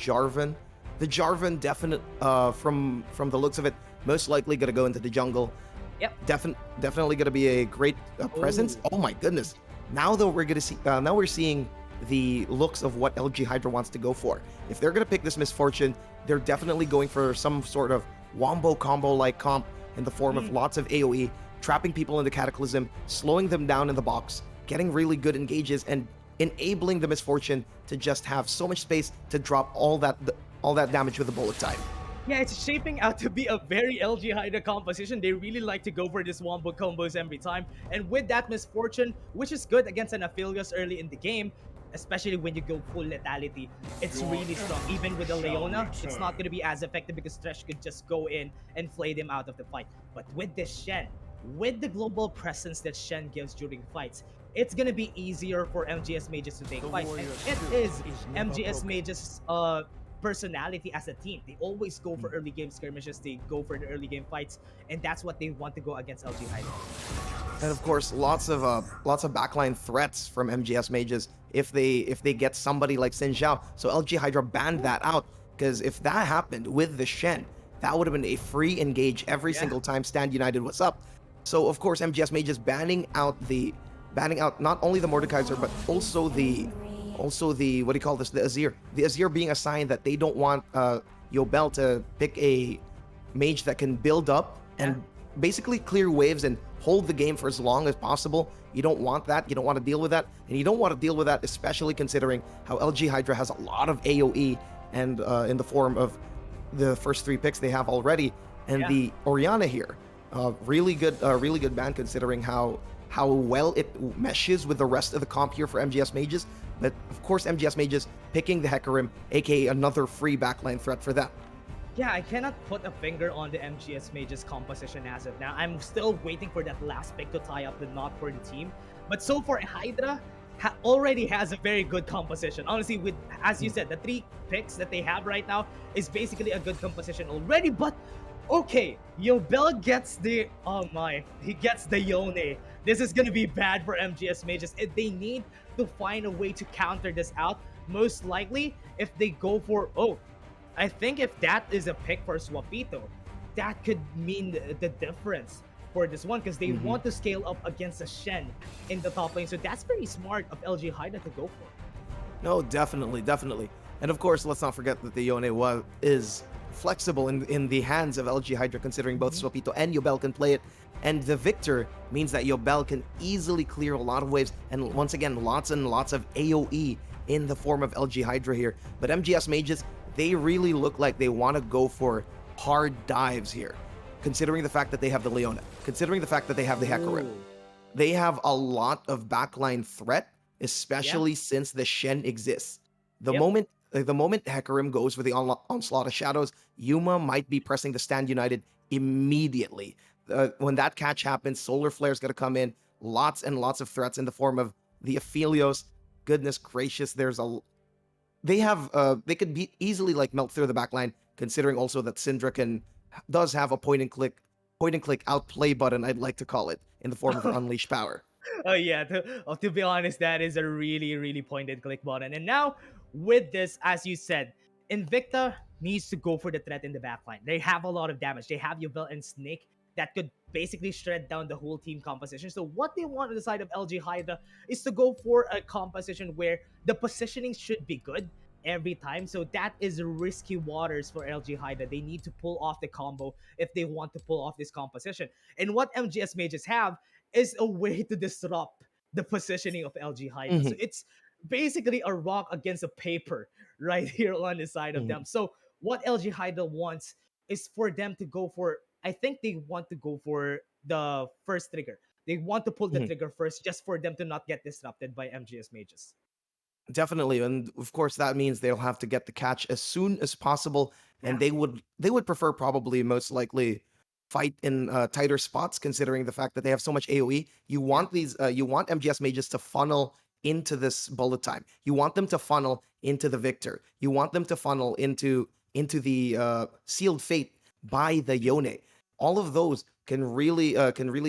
Jarvan. The Jarvan from the looks of it, most likely gonna go into the jungle. Yep. Definitely gonna be a great presence. Oh. Oh my goodness! Now though we're gonna see. Now we're seeing the looks of what LG Hydra wants to go for. If they're gonna pick this Misfortune, they're definitely going for some sort of wombo combo like comp in the form of lots of AoE, trapping people in the Cataclysm, slowing them down in the box, getting really good engages, and enabling the Misfortune to just have so much space to drop all that damage with the bullet time. Yeah, it's shaping out to be a very LG Hydra composition. They really like to go for this wombo combos every time. And with that Misfortune, which is good against an Aphelios early in the game, especially when you go full lethality, it's really strong. Even with the Leona, it's not going to be as effective because Thresh could just go in and flay them out of the fight. But with this Shen, with the global presence that Shen gives during fights, it's going to be easier for MGS mages to take fights. And it is MGS mages' personality as a team. They always go for early game skirmishes, they go for the early game fights, and that's what they want to go against LG Hydra. And of course, lots of backline threats from MGS mages if they get somebody like Xin Zhao. So LG Hydra banned that out, because if that happened with the Shen, that would have been a free engage every single time Stand United was up. So of course, MGS mages banning out not only the Mordekaiser but also the what do you call this, the Azir. The Azir being a sign that they don't want Yobel to pick a mage that can build up and basically clear waves and hold the game for as long as possible. You don't want that. You don't want to deal with that. And you don't want to deal with that, especially considering how LG Hydra has a lot of AoE and in the form of the first 3 picks they have already. And the Orianna here, really good ban considering how well it meshes with the rest of the comp here for MGS mages. But of course, MGS mages picking the Hecarim, aka another free backline threat for them. Yeah, I cannot put a finger on the MGS mages composition as of now. I'm still waiting for that last pick to tie up the knot for the team. But so far, Hydra already has a very good composition. Honestly, with, as you said, the 3 picks that they have right now is basically a good composition already. But okay, Yobel gets the, oh my, he gets the Yone. This is gonna be bad for MGS mages. They need to find a way to counter this out. Most likely, if they go for, I think if that is a pick for Swapito, that could mean the difference for this one, because they want to scale up against a Shen in the top lane. So that's very smart of LG Hydra to go for. No, definitely. And of course, let's not forget that the Yone is flexible in the hands of LG Hydra, considering both Swapito and Yobel can play it. And the Victor means that Yobel can easily clear a lot of waves, and once again, lots and lots of AoE in the form of LG Hydra here. But MGS mages, they really look like they want to go for hard dives here, considering the fact that they have the Leona, considering the fact that they have the Hecarim. They have a lot of backline threat, especially since the Shen exists. The moment Hecarim goes for the onslaught of shadows, Yuma might be pressing the Stand United immediately. When that catch happens, Solar Flare's going to come in, lots and lots of threats in the form of the Aphelios. Goodness gracious, they could be easily like melt through the backline, considering also that Syndra does have a point and click outplay button, I'd like to call it, in the form of Unleash Power. Oh yeah, to be honest, that is a really pointed click button. And now with this, as you said, Invicta needs to go for the threat in the backline. They have a lot of damage. They have Yubel and Snake that could basically shred down the whole team composition. So what they want on the side of LG Hydra is to go for a composition where the positioning should be good every time. So that is risky waters for LG Hydra. They need to pull off the combo if they want to pull off this composition. And what MGS mages have is a way to disrupt the positioning of LG Hydra. So it's basically a rock against a paper right here on the side of them. So what LG Hydra wants is for them to go for, I think they want to go for the first trigger. They want to pull the trigger first just for them to not get disrupted by MGS mages. Definitely, and of course that means they'll have to get the catch as soon as possible, and they would prefer probably most likely fight in tighter spots, considering the fact that they have so much AoE. You want you want MGS mages to funnel into this bullet time. You want them to funnel into the Victor. You want them to funnel into the sealed fate by the Yone. All of those can really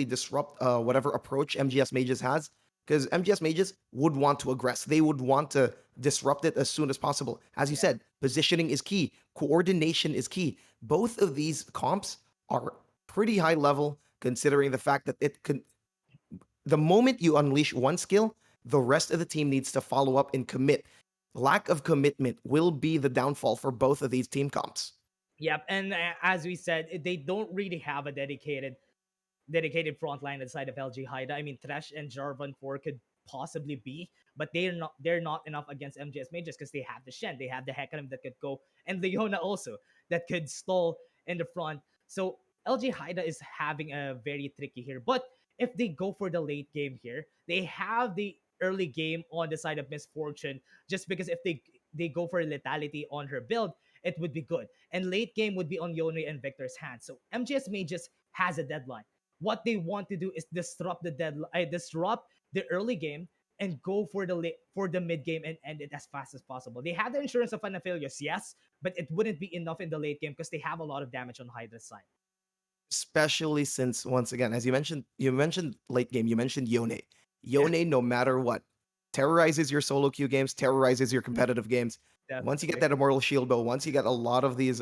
disrupt whatever approach MGS mages has. Because MGS mages would want to aggress. They would want to disrupt it as soon as possible. As you Yeah. said, positioning is key, coordination is key. Both of these comps are pretty high level considering the fact that it could the moment you unleash one skill, the rest of the team needs to follow up and commit. Lack of commitment will be the downfall for both of these team comps. Yep. And as we said, they don't really have a dedicated front line inside of LG Haida. I mean, Thresh and Jarvan 4 could possibly be, but they're not enough against MGS Mages because they have the Shen, they have the Hecarim that could go, and Leona also that could stall in the front. So LG Haida is having a very tricky here. But if they go for the late game here, they have the early game on the side of Misfortune, just because if they go for lethality on her build, it would be good. And late game would be on Yone and Victor's hands. So MGS Mages has a deadline. What they want to do is disrupt the deadline, disrupt the early game, and go for the mid game and end it as fast as possible. They have the insurance of Anaphilius, yes, but it wouldn't be enough in the late game because they have a lot of damage on Hydra's side. Especially since once again, as you mentioned late game, you mentioned Yone. Yeah, Yone, no matter what, terrorizes your solo queue games, terrorizes your competitive games. Once you get definitely. that immortal shield bow, once you get a lot of these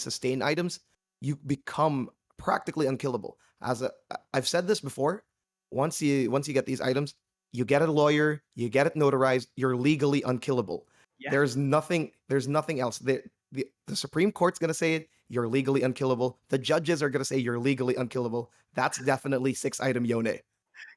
sustain items, you become practically unkillable. I've said this before, once you get these items, you get a lawyer, you get it notarized, you're legally unkillable. Yeah. There's nothing else. The Supreme Court's gonna say it, you're legally unkillable. The judges are gonna say you're legally unkillable. That's definitely 6 item Yone.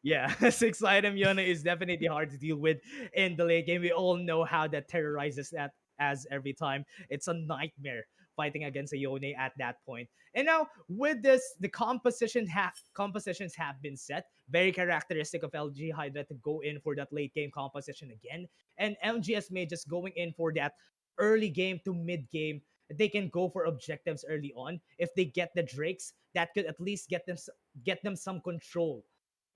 Yeah, six item Yona is definitely hard to deal with in the late game. We all know how that terrorizes that as every time. It's a nightmare fighting against a Yone at that point. And now with this, the compositions have been set. Very characteristic of LG Hydra to go in for that late game composition again. And MGS May just going in for that early game to mid game. They can go for objectives early on. If they get the Drakes, that could at least get them some control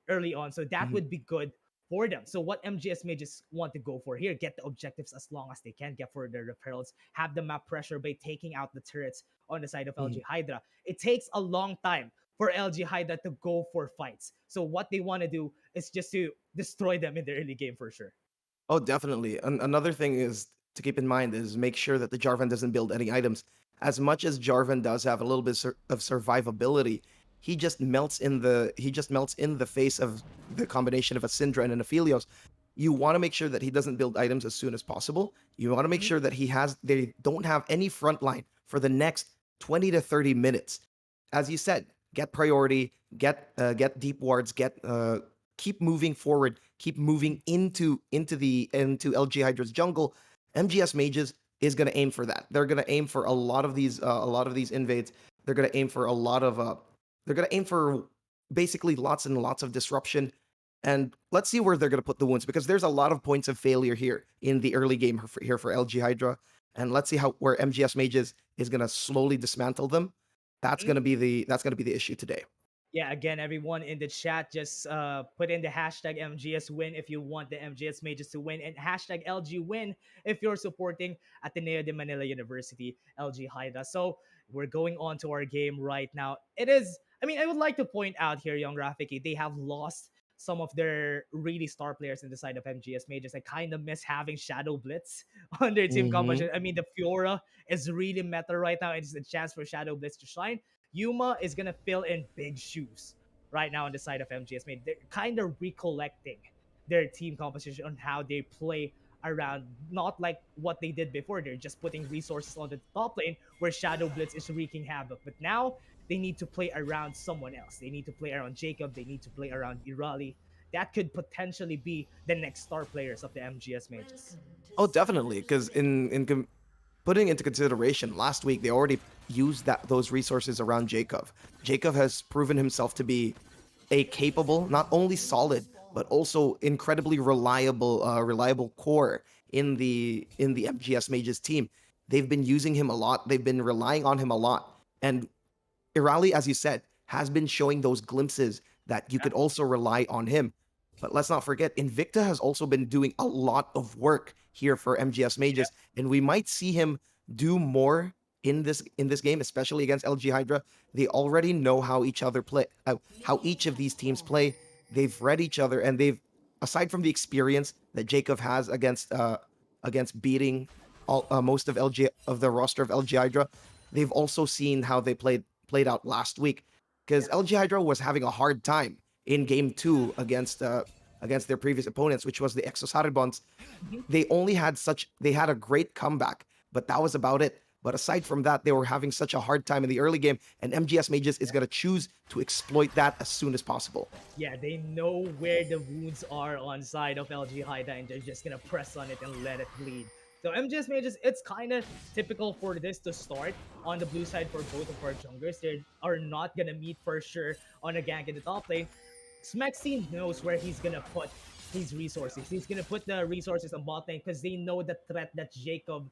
early on. So that Mhm, would be good for them. So what MGS may just want to go for here, get the objectives as long as they can, get for the referrals, have the map pressure by taking out the turrets on the side of mhm. LG Hydra. It takes a long time for LG Hydra to go for fights. So what they want to do is just to destroy them in the early game for sure. Oh, definitely. Another thing is to keep in mind is make sure that the Jarvan doesn't build any items. As much as Jarvan does have a little bit of survivability, he just melts in the face of the combination of a Syndra and an Aphelios. You want to make sure that he doesn't build items as soon as possible. You want to make Mhm. sure that they don't have any front line for the next 20 to 30 minutes. As you said, get priority, get deep wards, get keep moving forward, keep moving into LG Hydra's jungle. MGS Mages is going to aim for that. They're going to aim for a lot of these invades. They're going to aim for a lot of they're going to aim for basically lots and lots of disruption. And let's see where they're going to put the wounds because there's a lot of points of failure here in the early game here for LG Hydra. And let's see how where MGS Mages is going to slowly dismantle them. That's going to be the issue today. Yeah, again, everyone in the chat, just put in the hashtag MGS win if you want the MGS Mages to win, and hashtag LG win if you're supporting Ateneo de Manila University, LG Haida. So we're going on to our game right now. It is, I mean, I would like to point out here, Young Rafiki, they have lost some of their really star players in the side of MGS Mages. I kind of miss having Shadow Blitz on their team Mm-hmm. composition. I mean, the Fiora is really meta right now. It's a chance for Shadow Blitz to shine. Yuma is gonna fill in big shoes right now on the side of MGS. I mean, they're kind of recollecting their team composition on how they play around, not like what they did before. They're just putting resources on the top lane where Shadow Blitz is wreaking havoc. But now they need to play around someone else. They need to play around Jacob. They need to play around Irali. That could potentially be the next star players of the MGS Mages. Oh, definitely. Because putting into consideration, last week they already used those resources around Jacob. Jacob has proven himself to be a capable, not only solid, but also incredibly reliable core in the MGS Mages team. They've been using him a lot. They've been relying on him a lot, and Irali, as you said, has been showing those glimpses that you Yeah, could also rely on him. But let's not forget, Invicta has also been doing a lot of work here for MGS yeah, Mages, and we might see him do more in this game, especially against LG Hydra. They already know how each of these teams play. They've read each other, and they've aside from the experience that Jacob has against against beating most of the roster of LG Hydra, they've also seen how they played out last week because LG Hydra was having a hard time in game two against their previous opponents, which was the Exos Haribons. Mhm. They had a great comeback, but that was about it. But aside from that, they were having such a hard time in the early game, and MGS Mages is going to choose to exploit that as soon as possible. Yeah, they know where the wounds are on side of LG Haida, and they're just gonna press on it and let it bleed. So MGS Mages, it's kind of typical for this to start on the blue side for both of our junglers. They are not gonna meet for sure on a gank in the top lane. Smexy knows where he's gonna put his resources. He's gonna put the resources on bot lane because they know the threat that Jacob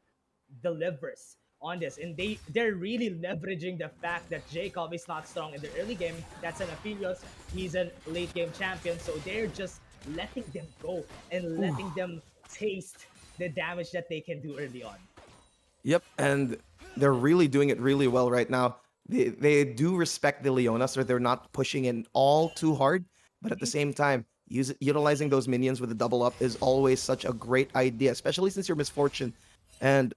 delivers on this, and they're really leveraging the fact that Jacob is not strong in the early game. That's an Aphelios. He's a late game champion, so they're just letting them go and Ooh. letting them taste the damage that they can do early on. Yep, and they're really doing it really well right now. They do respect the Leona, so they're not pushing in all too hard, but at the same time, utilizing those minions with a double up is always such a great idea, especially since you're Misfortune. And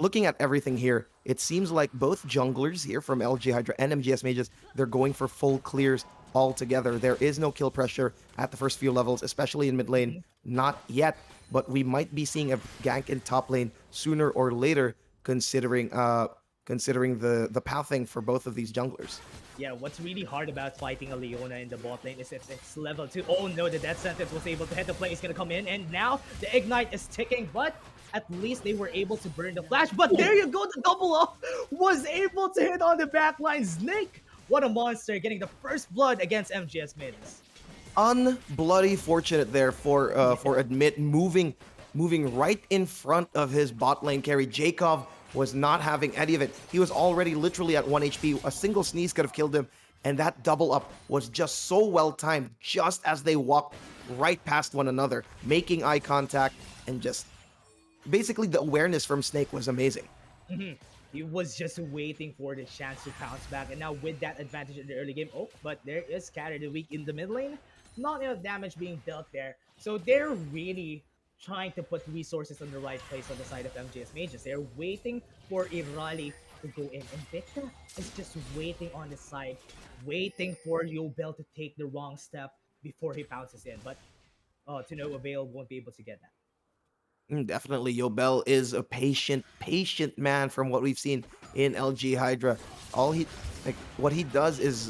looking at everything here, it seems like both junglers here from LG Hydra and MGS Mages, they're going for full clears altogether. There is no kill pressure at the first few levels, especially in mid lane. Not yet, but we might be seeing a gank in top lane sooner or later, considering the pathing for both of these junglers. Yeah, what's really hard about fighting a Leona in the bot lane is if it's level 2. Oh no, the Death Sentence was able to hit the play. It's gonna come in, and now the Ignite is ticking, but at least they were able to burn the flash. But there you go, the double up was able to hit on the backline. Snake, what a monster, getting the first blood against MGS Mids. Unbloody fortunate there for Admit moving right in front of his bot lane carry. Jacob was not having any of it. He was already literally at 1 HP. A single sneeze could have killed him, and that double up was just so well timed, just as they walked right past one another, making eye contact, and just basically the awareness from Snake was amazing. He was just waiting for the chance to bounce back, and now with that advantage in the early game, oh, but there is Scatter the Weak in the mid lane. Not enough damage being dealt there, so they're really trying to put resources on the right place on the side of MGS Mages. They're waiting for a rally to go in, and Victor is just waiting on the side, waiting for Yobel to take the wrong step before he bounces in, but to no avail, won't be able to get that. Definitely, Yobel is a patient man from what we've seen in LG Hydra. All he like what he does is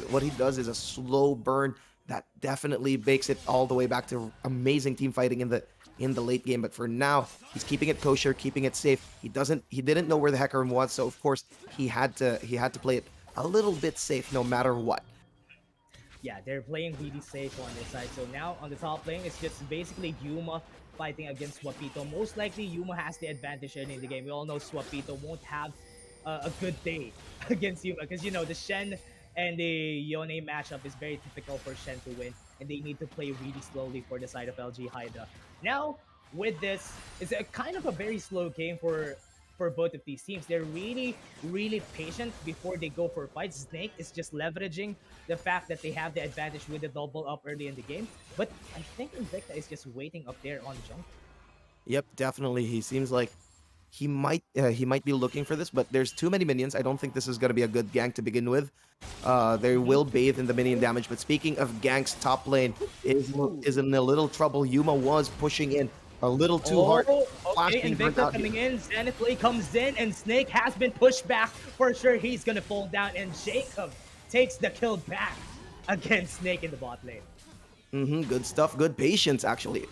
a slow burn that definitely makes it all the way back to amazing team fighting in the late game. But for now, he's keeping it kosher, keeping it safe. He didn't know where the Hecarim was, so of course he had to play it a little bit safe no matter what. Yeah, they're playing really safe on this side. So now on the top lane, it's just basically Yuma fighting against Swapito. Most likely, Yuma has the advantage early in the game. We all know Swapito won't have a good day against Yuma because, you know, the Shen and the Yone matchup is very typical for Shen to win, and they need to play really slowly for the side of LG Hydra. Now, with this, it's a kind of a very slow game for both of these teams. They're really, really patient before they go for fights. Snake is just leveraging the fact that they have the advantage with the double up early in the game. But I think Invicta is just waiting up there on jump. Yep, definitely. He seems like he might be looking for this, but there's too many minions. I don't think this is going to be a good gank to begin with. They will bathe in the minion damage. But speaking of ganks, top lane is in a little trouble. Yuma was pushing in a little too hard. Flash Okay, being burnt Invicta out here. coming in, Zenith Blade comes in, and Snake has been pushed back. For sure, he's gonna fall down, and Jacob takes the kill back against Snake in the bot lane. Good stuff. Good patience, actually.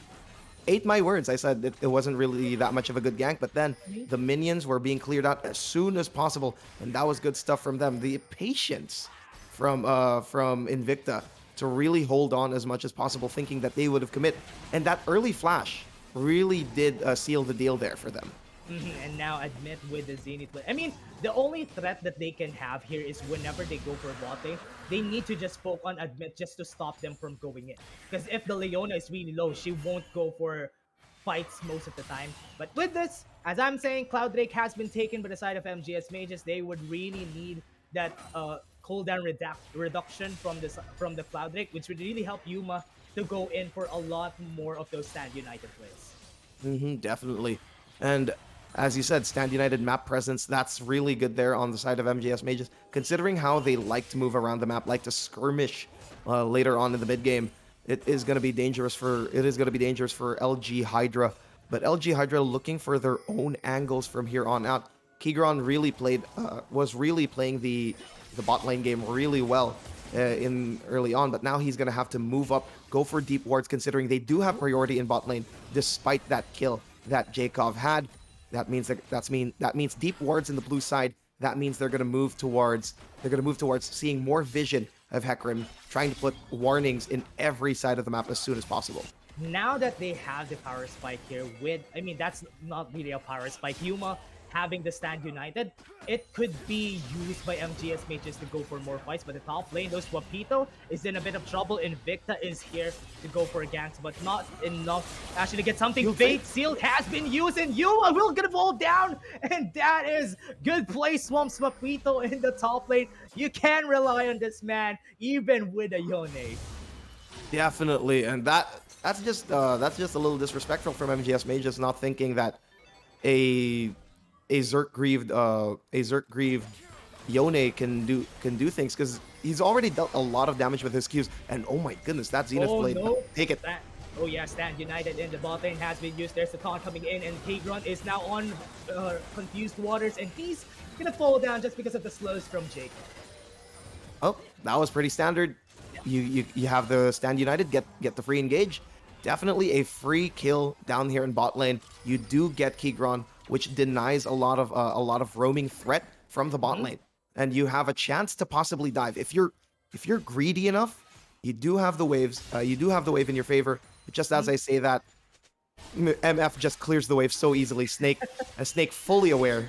Ate my words. I said it wasn't really that much of a good gank, but then the minions were being cleared out as soon as possible, and that was good stuff from them. The patience from Invicta to really hold on as much as possible, thinking that they would have commit, and that early flash really did seal the deal there for them. And now admit with the Zenith Blade. I mean, the only threat that they can have here is whenever they go for bot lane, they need to just poke on admit just to stop them from going in. Because if the Leona is really low, she won't go for fights most of the time. But with this, as I'm saying, Cloud Drake has been taken by the side of MGS Mages. They would really need that cooldown reduction from the Cloud Drake, which would really help Yuma to go in for a lot more of those Stand United plays. Definitely. And as you said, Stand United map presence, that's really good there on the side of MGS Mages, considering how they like to move around the map, like to skirmish later on in the mid game. It is going to be dangerous for LG Hydra, but LG Hydra looking for their own angles from here on out. Kigron was really playing the bot lane game really well in early on, but now he's going to have to move up, go for deep wards, considering they do have priority in bot lane despite that kill that Jakov had. That means deep wards in the blue side. That means they're going to move towards seeing more vision of Hecarim, trying to put warnings in every side of the map as soon as possible. Now that they have the power spike here that's not really a power spike. Yuma having the Stand United, it could be used by MGS mages to go for more fights, but the top lane, those Swapito is in a bit of trouble. Invicta is here to go for ganks, but not enough to actually get something. Fate Seal has been used, and Yuma will gonna fall down, and that is good play, Swapito in the top lane. You can rely on this man, even with a Yone. Definitely, and that's just a little disrespectful from MGS Mages, not thinking that a Zerk grieved Yone can do things, because he's already dealt a lot of damage with his Qs. And oh my goodness, that Zenith Blade, no. take it. Oh yeah, Stand United in the bot lane has been used. There's the taunt coming in, and Kagron is now on confused waters, and he's gonna fall down just because of the slows from Jake. Oh, that was pretty standard. You have the Stand United get the free engage. Definitely a free kill down here in bot lane. You do get Kigron, which denies a lot of roaming threat from the bot lane, and you have a chance to possibly dive if you're greedy enough. You do have the waves. You do have the wave in your favor. But just as I say that, MF just clears the wave so easily. Snake fully aware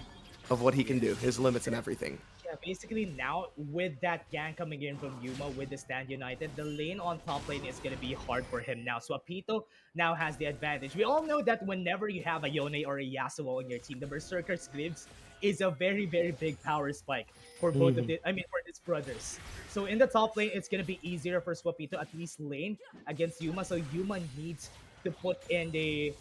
of what he can do, his limits and everything. Yeah, basically now with that gank coming in from Yuma with the Stand United, the lane on top lane is going to be hard for him now. Swapito now has the advantage. We all know that whenever you have a Yone or a Yasuo on your team, the Berserker's Glaives is a very, very big power spike for both of for his brothers. So in the top lane, it's going to be easier for Swapito at least lane against Yuma. So Yuma needs to put in the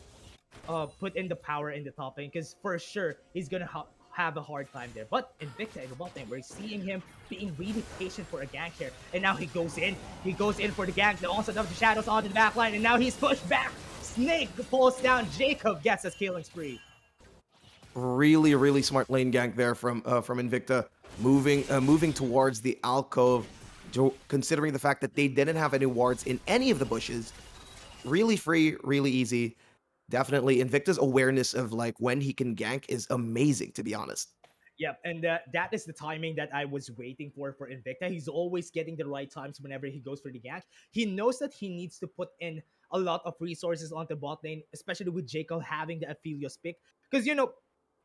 power in the top lane, because for sure he's gonna have a hard time there. But Invicta in the bot lane, we're seeing him being really patient for a gank here, and now he goes in for the gank. The onset of the shadows onto the back line, and now he's pushed back. Snake pulls down. Jacob gets his killing spree. Really smart lane gank there from Invicta, moving towards the alcove, considering the fact that they didn't have any wards in any of the bushes. Really free, really easy. Definitely, Invicta's awareness of like when he can gank is amazing, to be honest. Yep, and that is the timing that I was waiting for Invicta. He's always getting the right times whenever he goes for the gank. He knows that he needs to put in a lot of resources onto bot lane, especially with Jacob having the Aphelios pick. Because,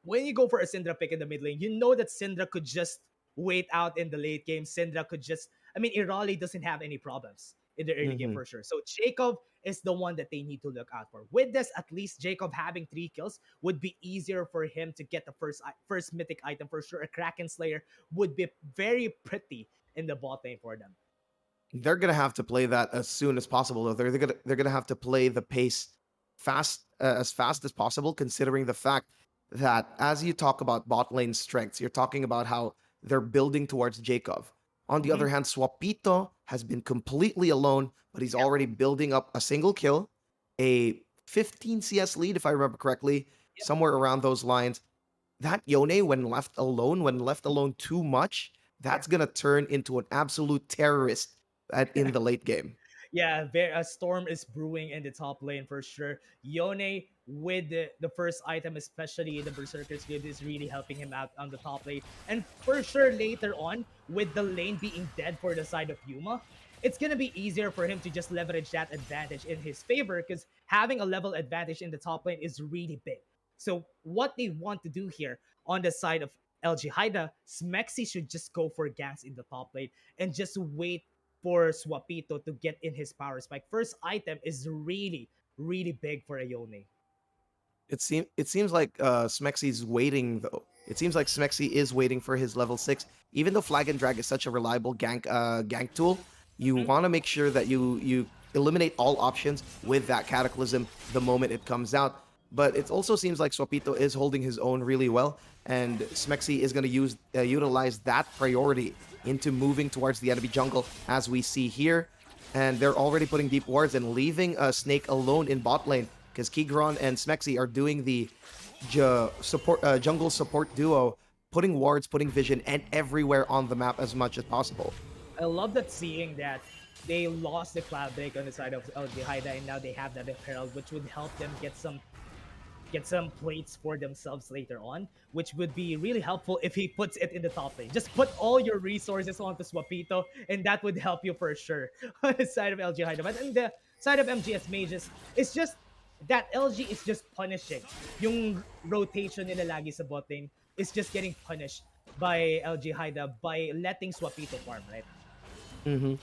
when you go for a Syndra pick in the mid lane, you know that Syndra could just wait out in the late game. Syndra could just... Irali doesn't have any problems in the early game for sure. So Jacob is the one that they need to look out for. With this, at least Jacob having 3 kills would be easier for him to get the first mythic item for sure. A Kraken Slayer would be very pretty in the bot lane for them. They're gonna have to play that as soon as possible, though. They're gonna have to play the pace as fast as possible, considering the fact that as you talk about bot lane strengths, you're talking about how they're building towards Jacob. On the other hand, Swapito has been completely alone, but he's already building up a single kill, a 15 CS lead, if I remember correctly, somewhere around those lines. That Yone, when left alone too much, that's going to turn into an absolute terrorist in the late game. Yeah, a storm is brewing in the top lane for sure. Yone with the first item, especially the Berserker's Glaive, is really helping him out on the top lane. And for sure later on, with the lane being dead for the side of Yuma, it's going to be easier for him to just leverage that advantage in his favor, because having a level advantage in the top lane is really big. So what they want to do here on the side of LG Haida, Smexy should just go for ganks in the top lane and just wait for Swapito to get in his power spike. First item is really, really big for Ione. It seems like Smexy's waiting, though. It seems like Smexy is waiting for his level 6. Even though Flag and Drag is such a reliable gank tool, you want to make sure that you eliminate all options with that Cataclysm the moment it comes out. but it also seems like Swapito is holding his own really well, and Smexy is going to utilize that priority into moving towards the enemy jungle, as we see here. And they're already putting deep wards and leaving Snake alone in bot lane, because Kigron and Smexy are doing the jungle support duo, putting wards, putting vision, and everywhere on the map as much as possible. I love that seeing that they lost the Cloud Break on the side of LG Haida, and now they have that Herald, which would help them get some plates for themselves later on, which would be really helpful if he puts it in the top lane. Just put all your resources onto Swapito, and that would help you for sure on the side of LG Hyderabad. And the side of MGS Mages, it's just that LG is just punishing. Yung rotation nila lagi sa bot lane is just getting punished by LG Haida by letting Swapito farm, right? Mm-hmm.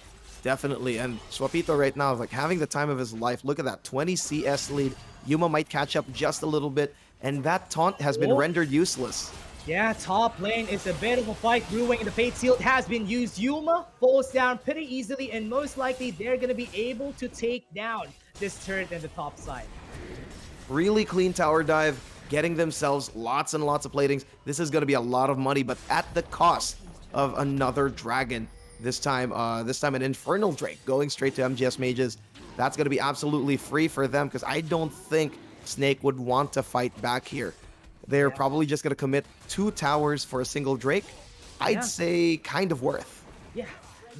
Definitely. And Swapito right now is like having the time of his life. Look at that 20 CS lead. Yuma might catch up just a little bit, and that taunt has been Oh. rendered useless. Yeah, top lane is a bit of a fight brewing, and the Fate Shield has been used. Yuma falls down pretty easily, and most likely they're going to be able to take down this turret in the top side. Really clean tower dive, getting themselves lots and lots of platings. This is going to be a lot of money, but at the cost of another dragon. This time an Infernal Drake going straight to MGS Mages. That's going to be absolutely free for them, because I don't think Snake would want to fight back here. They're probably just going to commit 2 towers for a single Drake. I'd say kind of worth. Yeah,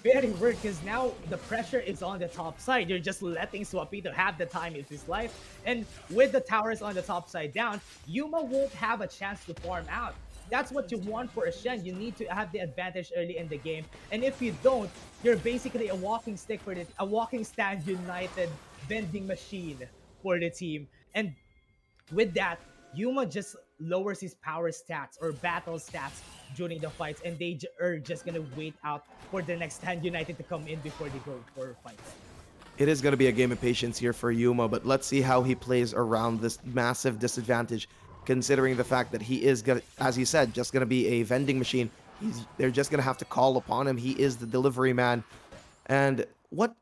very weird, because now the pressure is on the top side. You're just letting Swapito have the time of his life. And with the towers on the top side down, Yuma won't have a chance to farm out. That's what you want for a Shen. You need to have the advantage early in the game. And if you don't, you're basically a walking stick for a walking stand united vending machine for the team. And with that, Yuma just lowers his power stats or battle stats during the fights, and they are just gonna wait out for the next Stand United to come in before they go for fights. It is going to be a game of patience here for Yuma, but let's see how he plays around this massive disadvantage, considering the fact that he is, gonna, as you said, just going to be a vending machine. They're just going to have to call upon him. He is the delivery man. And what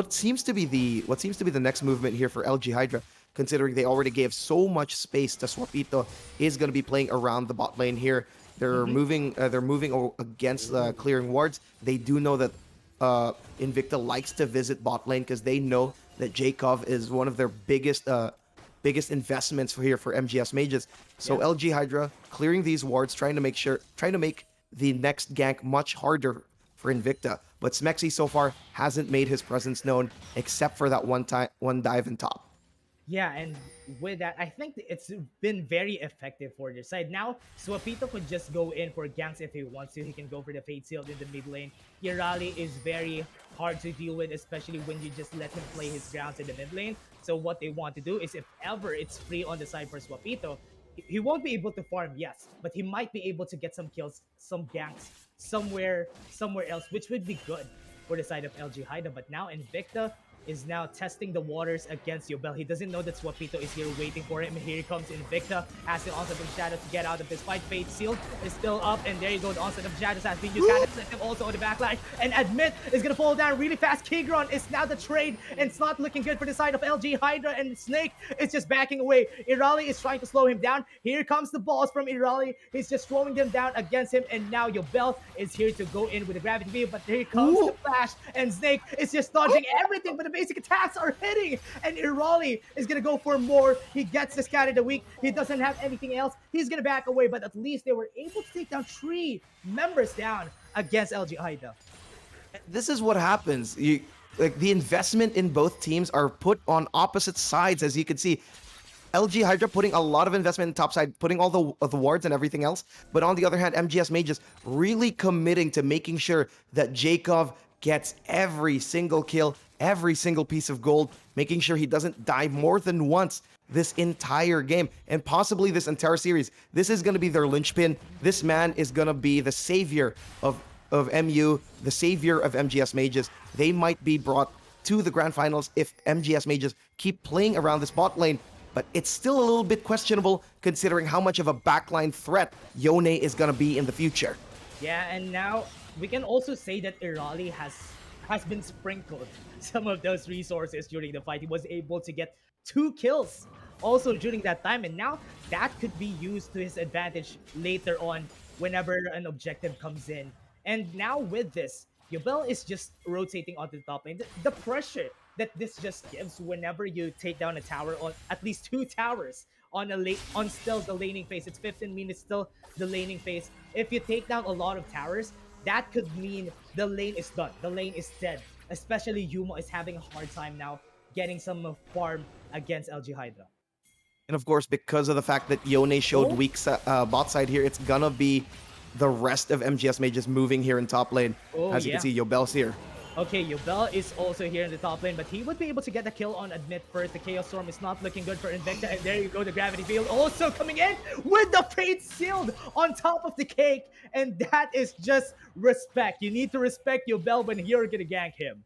seems to be the next movement here for LG Hydra, considering they already gave so much space to Swapito, is going to be playing around the bot lane here. They're moving against clearing wards. They do know that Invicta likes to visit bot lane, because they know that Jacob is one of their biggest investments for MGS Mages. So LG Hydra clearing these wards, trying to make the next gank much harder for Invicta. But Smexy so far hasn't made his presence known, except for that one dive in top. Yeah, and with that, I think it's been very effective for their side. Now, Swapito could just go in for ganks if he wants to. He can go for the Fate Shield in the mid lane. Irali is very hard to deal with, especially when you just let him play his grounds in the mid lane. So what they want to do is, if ever it's free on the side for Swapito, he won't be able to farm, yes, but he might be able to get some kills, some ganks somewhere else, which would be good for the side of LG Haida. But now Invicta is now testing the waters against Yobel. He doesn't know that Swapito is here waiting for him. Here comes Invicta, has the onset of Shadow to get out of this fight. Fate Shield is still up, and there you go. The onset of Shadows has been used. Cataclysm also on the backline, and Admit is gonna fall down really fast. Kigron is now the trade, and it's not looking good for the side of LG Hydra, and Snake is just backing away. Irali is trying to slow him down. Here comes the balls from Irali. He's just throwing them down against him, and now Yobel is here to go in with the gravity beam, but here comes the flash, and Snake is just dodging everything, but the basic attacks are hitting, and Irali is gonna go for more. He gets this cat of the week. He doesn't have anything else. He's gonna back away, but at least they were able to take down 3 members down against LG Haida. This is what happens. Like, the investment in both teams are put on opposite sides, as you can see. LG Hydra putting a lot of investment in top side, putting all the wards and everything else. But on the other hand, MGS Mages really committing to making sure that Jacob gets every single kill, every single piece of gold, making sure he doesn't die more than once this entire game, and possibly this entire series. This is going to be their linchpin. This man is going to be the savior of MU, the savior of MGS Mages. They might be brought to the grand finals if MGS Mages keep playing around this bot lane, but it's still a little bit questionable considering how much of a backline threat Yone is going to be in the future. Yeah, and now we can also say that Irali has been sprinkled some of those resources during the fight. He was able to get 2 kills also during that time, and now that could be used to his advantage later on whenever an objective comes in. And now with this, Yubel is just rotating onto the top lane. The pressure that this just gives whenever you take down a tower, on at least two towers on on still the laning phase. It's 15 minutes still the laning phase. If you take down a lot of towers, that could mean the lane is done. The lane is dead. Especially Yumo is having a hard time now getting some farm against LG Hydra. And of course, because of the fact that Yone showed Oh, weak bot side here, it's gonna be the rest of MGS mages moving here in top lane. oh As you can yeah. see, Yobel's here. Okay, Yubel is also here in the top lane, but he would be able to get the kill on Admit first. The Chaos Storm is not looking good for Invicta, and there you go, the Gravity Field also coming in with the Fate Sealed on top of the cake, and that is just respect. You need to respect Yubel when you're gonna gank him.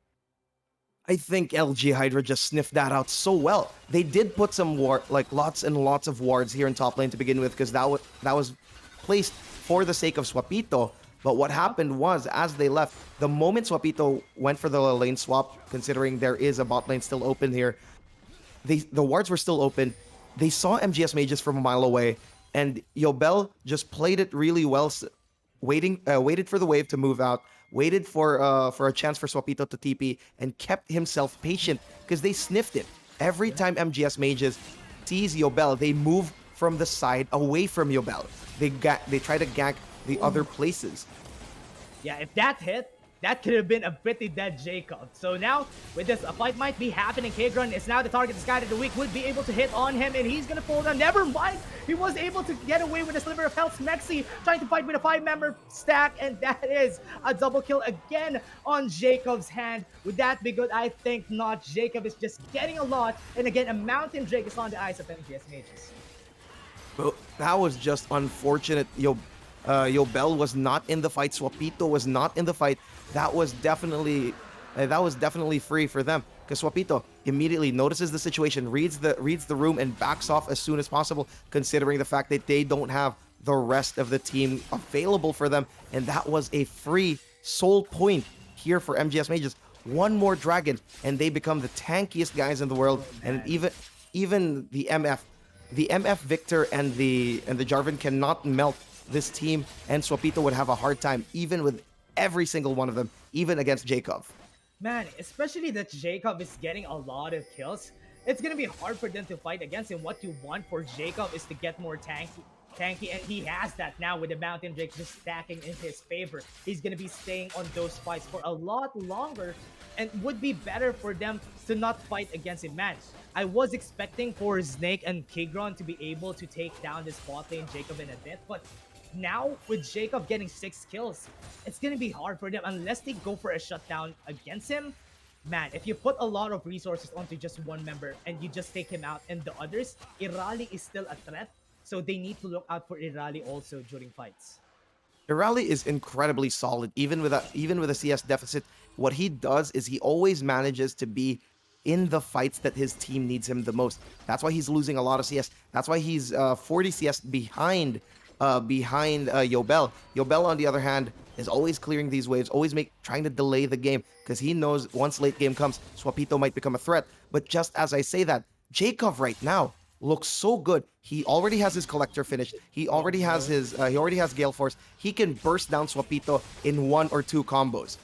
I think LG Hydra just sniffed that out so well. They did put some like lots and lots of wards here in top lane to begin with, because that was placed for the sake of Swapito. But what happened was, as they left, the moment Swapito went for the lane swap, considering there is a bot lane still open here, the wards were still open. They saw MGS mages from a mile away, and Yobel just played it really well, waited for the wave to move out, waited for a chance for Swapito to TP, and kept himself patient because they sniffed it. Every time MGS mages sees Yobel, they move from the side away from Yobel. They try to gank the other places. Yeah, if that hit, that could have been a pretty dead Jacob. So now, with this, a fight might be happening. Kagron is now the target. This guy of the week would be able to hit on him, and he's gonna fall down. Never mind, he was able to get away with a sliver of health. Mexi trying to fight with a 5-member stack, and that is a double kill again on Jacob's hand. Would that be good? I think not. Jacob is just getting a lot, and again, a Mountain Drake is on the eyes of MGS Mages. But that was just unfortunate. Yobel was not in the fight. Swapito was not in the fight. That was definitely free for them, because Swapito immediately notices the situation, reads the room, and backs off as soon as possible, considering the fact that they don't have the rest of the team available for them, and that was a free soul point here for MGS Mages. One more dragon, and they become the tankiest guys in the world, and even the MF Victor and the Jarvan cannot melt this team, and Swapito would have a hard time, even with every single one of them, even against Jacob. Man, especially that Jacob is getting a lot of kills. It's gonna be hard for them to fight against him. What you want for Jacob is to get more tanky, and he has that now with the Mountain Drake just stacking in his favor. He's gonna be staying on those fights for a lot longer, and would be better for them to not fight against him. Man, I was expecting for Snake and Kagron to be able to take down this bot lane, Jacob, in a bit, but now with Jacob getting 6 kills, it's gonna be hard for them unless they go for a shutdown against him. Man, if you put a lot of resources onto just one member and you just take him out and the others, Irali is still a threat, so they need to look out for Irali also during fights. Irali is incredibly solid, even with a CS deficit. What he does is he always manages to be in the fights that his team needs him the most. That's why he's losing a lot of CS. That's why he's 40 CS behind Yobel. Yobel, on the other hand, is always clearing these waves, always trying to delay the game, because he knows once late game comes, Swapito might become a threat. But just as I say that, Jacob right now looks so good. He already has his collector finished. He already has Gale Force. He can burst down Swapito in 1 or 2 combos.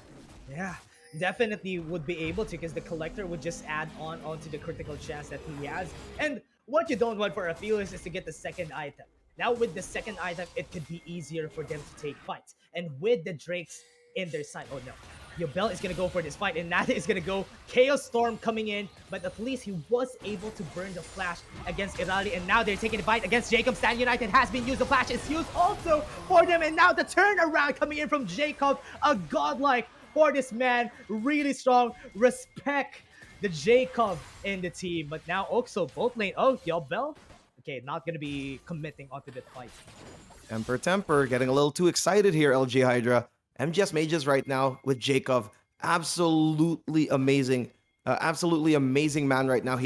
Yeah, definitely would be able to, because the collector would just add on onto the critical chance that he has. And what you don't want for a Felix is to get the second item. Now with the second item, it could be easier for them to take fights. And with the Drakes in their side, oh no. Yobel is gonna go for this fight, and Nata is gonna go Chaos Storm coming in, but at least he was able to burn the flash against Irali, and now they're taking the fight against Jacob. Stand United has been used, the flash is used also for them, and now the turnaround coming in from Jacob, a godlike for this man, really strong. Respect the Jacob in the team, but now also both lane, oh, Yobel, okay, not gonna be committing onto the fight. Temper, getting a little too excited here, LG Hydra. MGS Mages right now with Jacob, absolutely amazing. Absolutely amazing man right now.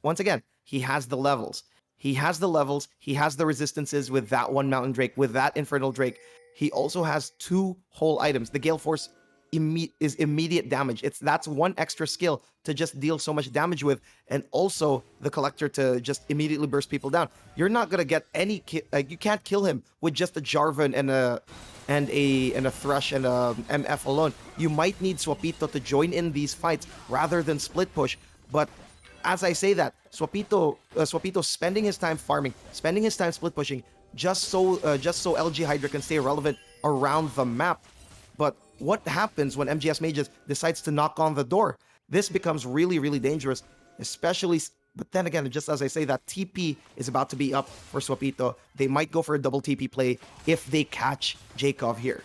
Once again, he has the levels. He has the resistances with that one Mountain Drake, with that Infernal Drake. He also has 2 whole items. The Gale Force immediate damage. That's one extra skill to just deal so much damage with, and also the collector to just immediately burst people down. You're not gonna get any you can't kill him with just a Jarvan and a Thresh and a MF alone. You might need Swapito to join in these fights rather than split push. But as I say that, Swapito spending his time farming, spending his time split pushing, just so LG Hydra can stay relevant around the map. But what happens when MGS Mages decides to knock on the door? This becomes really, really dangerous, especially. But then again, just as I say, that TP is about to be up for Swapito. They might go for a double TP play if they catch Jacob here.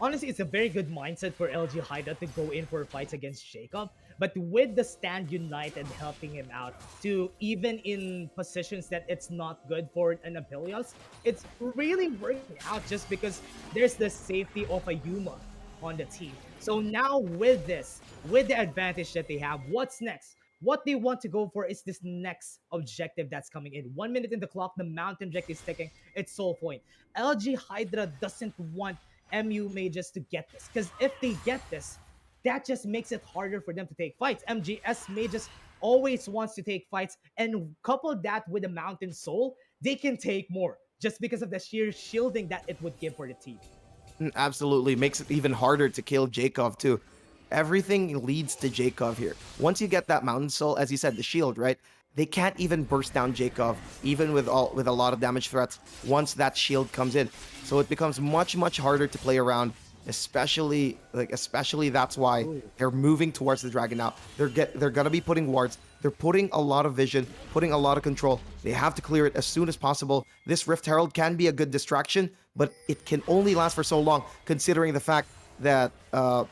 Honestly, it's a very good mindset for LG Hydra to go in for fights against Jacob. But with the Stand United helping him out to even in positions that it's not good for an Abelios, it's really working out just because there's the safety of a Yuma on the team. So now with this, with the advantage that they have, what's next? What they want to go for is this next objective that's coming in. 1 minute in the clock, the mountain objective is ticking. It's soul point. LG Hydra doesn't want MU Mages to get this, because if they get this, that just makes it harder for them to take fights. MGS Mages always wants to take fights, and couple that with the Mountain Soul, they can take more just because of the sheer shielding that it would give for the team. Absolutely. Makes it even harder to kill Jacob too. Everything leads to Jacob here. Once you get that Mountain Soul, as you said, the shield, right? They can't even burst down Jacob, even with a lot of damage threats, once that shield comes in. So it becomes much, much harder to play around, especially that's why they're moving towards the dragon now. They're gonna be putting wards. They're putting a lot of vision, putting a lot of control. They have to clear it as soon as possible. This Rift Herald can be a good distraction, but it can only last for so long, considering the fact that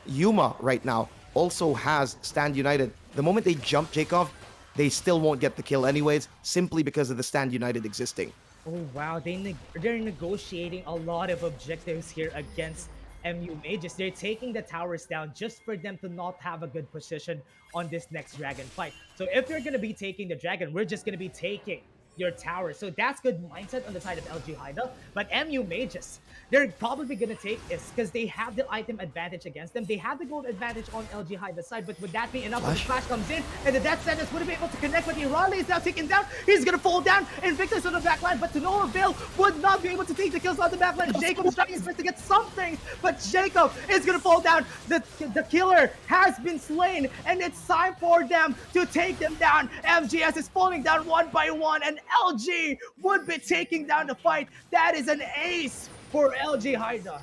Yuma right now also has Stand United. The moment they jump Jacob, they still won't get the kill anyways, simply because of the Stand United existing. Oh wow, they're negotiating a lot of objectives here against MU Mages. They're taking the towers down just for them to not have a good position on this next dragon fight. So if you're gonna be taking the dragon, we're just gonna be taking your tower. So that's good mindset on the side of LG Hydra. But MU Mages, they're probably going to take this because they have the item advantage against them. They have the gold advantage on LG Hydra's side. But would that be enough when the flash comes in and the death sentence wouldn't be able to connect with Irale is now taken down. He's going to fall down. Invictus on the backline, but to no avail, would not be able to take the kills on the backline. Jacob's trying his best to get something, but Jacob is going to fall down. The killer has been slain, and it's time for them to take them down. MGS is falling down one by one, and LG would be taking down the fight. That is an ace for LG Hydra.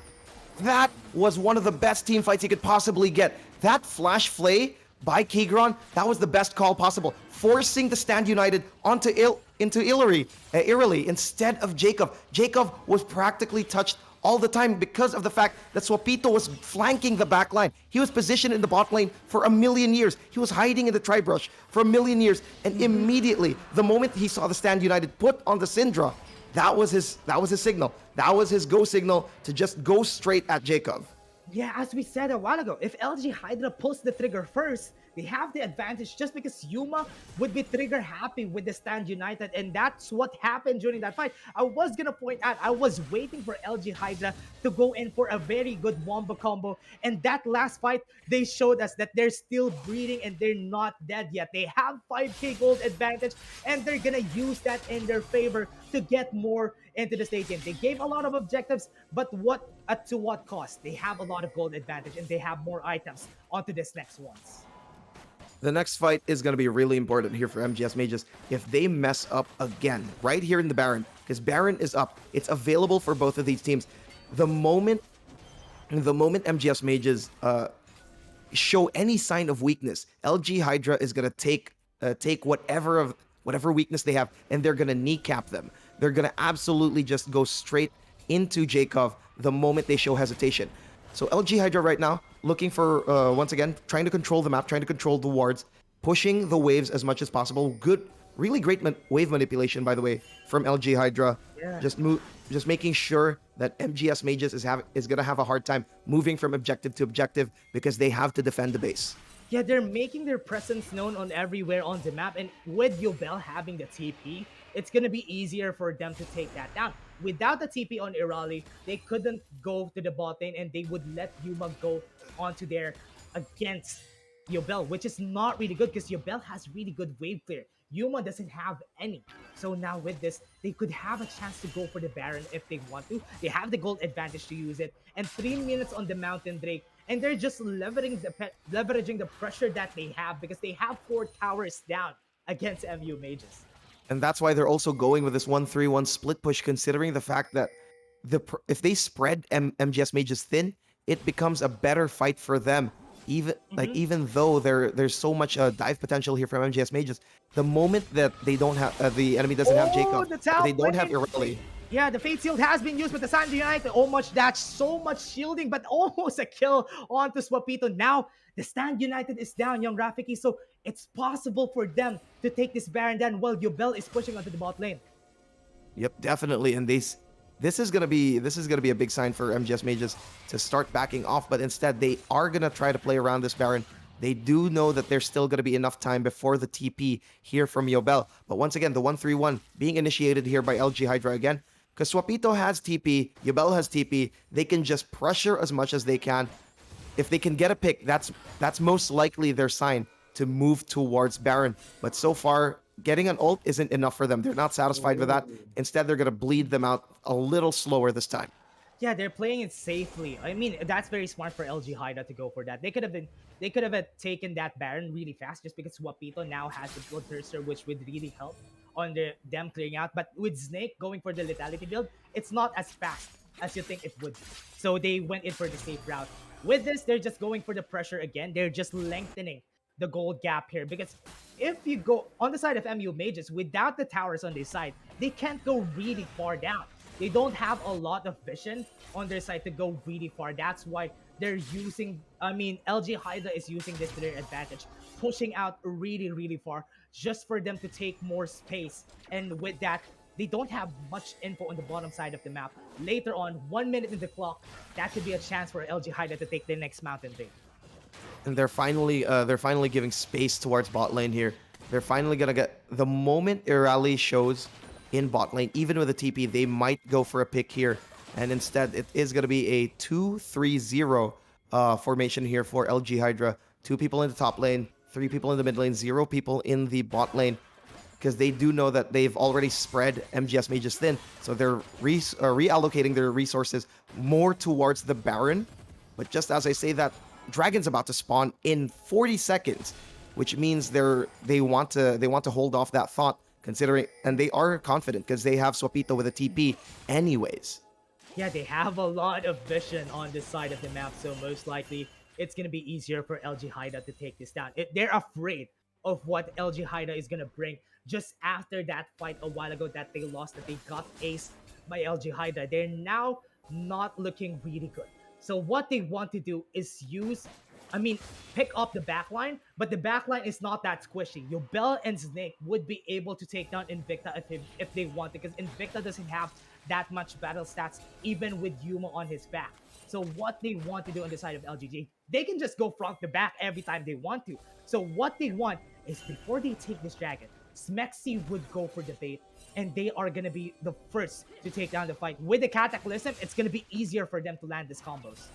That was one of the best team fights you could possibly get. That flash flay by Kegron, that was the best call possible. Forcing the Stand United onto Irale instead of Jacob. Jacob was practically touched all the time because of the fact that Swapito was flanking the back line. He was positioned in the bot lane for a million years. He was hiding in the Tribrush for a million years. And immediately, the moment he saw the Stand United put on the Syndra, that was his signal. That was his go signal to just go straight at Jacob. Yeah, as we said a while ago, if LG Hydra pulls the trigger first, they have the advantage just because Yuma would be trigger happy with the Stand United, and that's what happened during that fight. I was gonna point out, I was waiting for LG Hydra to go in for a very good wombo combo, and that last fight, they showed us that they're still breathing and they're not dead yet. They have 5k gold advantage, and they're gonna use that in their favor to get more into the stadium. They gave a lot of objectives, but to what cost? They have a lot of gold advantage, and they have more items onto this next ones. The next fight is going to be really important here for MGS Mages. If they mess up again, right here in the Baron, because Baron is up, it's available for both of these teams. The moment MGS Mages show any sign of weakness, LG Hydra is going to take whatever weakness they have, and they're going to kneecap them. They're going to absolutely just go straight into Jacob the moment they show hesitation. So LG Hydra right now, looking for, once again, trying to control the map, trying to control the wards, pushing the waves as much as possible. Good, really great wave manipulation, by the way, from LG Hydra. Yeah. Just making sure that MGS Mages is going to have a hard time moving from objective to objective because they have to defend the base. Yeah, they're making their presence known on everywhere on the map, and with Yubel having the TP, it's gonna be easier for them to take that down. without the TP on Irali, they couldn't go to the bot lane and they would let Yuma go onto there against Yobel, which is not really good because Yobel has really good wave clear. Yuma doesn't have any. So now with this, they could have a chance to go for the Baron if they want to. They have the gold advantage to use it. And 3 minutes on the Mountain Drake. And they're just leveraging the pressure that they have because they have 4 towers down against MU mages. And that's why they're also going with this 1-3-1 split push, considering the fact that if they spread MGS mages thin, it becomes a better fight for them. Even though there's so much dive potential here from MGS mages, the moment that they don't have the enemy doesn't have Jacob, the they top don't have lane. Irali. Yeah, the Fate Shield has been used with the Sand United. Oh, much dash, so much shielding, but almost a kill onto Swapito. Now, the Stand United is down, Young Rafiki, so it's possible for them to take this Baron down while Yubel is pushing onto the bot lane. Yep, definitely. And this is gonna be a big sign for MGS mages to start backing off, but instead they are gonna try to play around this Baron. They do know that there's still gonna be enough time before the TP here from Yobel. But once again, the 1-3-1 being initiated here by LG Hydra again. Because Swapito has TP, Yobel has TP, they can just pressure as much as they can. If they can get a pick, that's most likely their sign to move towards Baron. But so far, getting an ult isn't enough for them. They're not satisfied with that. Instead, they're going to bleed them out a little slower this time. Yeah, they're playing it safely. I mean, that's very smart for LG Hydra to go for that. They could have taken that Baron really fast just because Swapito now has the Blood Thirster, which would really help on them clearing out. But with Snake going for the Lethality build, it's not as fast as you think it would be. So they went in for the safe route. With this, they're just going for the pressure again. They're just lengthening the gold gap here because if you go on the side of MU mages without the towers on their side, they can't go really far down. They don't have a lot of vision on their side to go really far. That's why they're using, LG Hydra is using this to their advantage, pushing out really, really far just for them to take more space. And with that, they don't have much info on the bottom side of the map. Later on, 1 minute in the clock, that could be a chance for LG Hydra to take the next mountain thing. And they're finally giving space towards bot lane here. They're finally gonna get the moment Irali shows in bot lane, even with a TP, they might go for a pick here. And instead, it is gonna be a 2-3-0 formation here for LG Hydra. 2 people in the top lane, 3 people in the mid lane, 0 people in the bot lane. Because they do know that they've already spread MGS mages thin, so they're reallocating their resources more towards the Baron. But just as I say that, Dragon's about to spawn in 40 seconds, which means they want to hold off that thought, considering, and they are confident because they have Swapito with a TP anyways. Yeah, they have a lot of vision on this side of the map, so most likely it's going to be easier for LG Hydra to take this down. They're afraid of what LG Hydra is going to bring just after that fight a while ago that they lost, that they got aced by LG Hydra. They're now not looking really good. So what they want to do is pick up the backline, but the backline is not that squishy. Yobel and Snake would be able to take down Invicta if they want, because Invicta doesn't have that much battle stats, even with Yuma on his back. So what they want to do on the side of LGG, they can just go front to back every time they want to. So what they want is, before they take this dragon, Smexy would go for the bait, and they are going to be the first to take down the fight. With the Cataclysm, it's going to be easier for them to land these combos.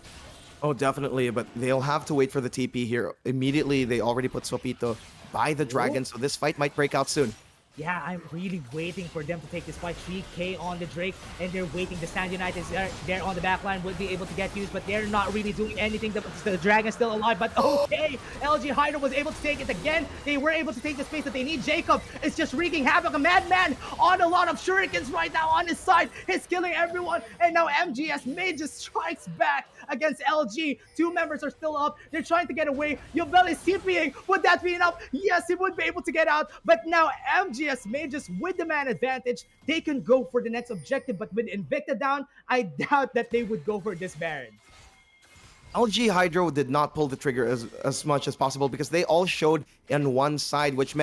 Oh, definitely, but they'll have to wait for the TP here. Immediately, they already put Swapito by the dragon, so this fight might break out soon. Yeah, I'm really waiting for them to take this fight. 3K on the Drake, and they're waiting. The Stand United is there on the backline, would be able to get used, but they're not really doing anything. The Dragon's still alive, but okay. LG Hydra was able to take it again. They were able to take the space that they need. Jacob is just wreaking havoc. A madman on a lot of shurikens right now on his side. He's killing everyone, and now MGS Mages strikes back against LG. 2 members are still up. They're trying to get away. Yobel is TPing. Would that be enough? Yes, he would be able to get out, but now MGS Mages with the man advantage, they can go for the next objective, but with Invicta down, I doubt that they would go for this Baron. LG Hydro did not pull the trigger as much as possible because they all showed on one side, which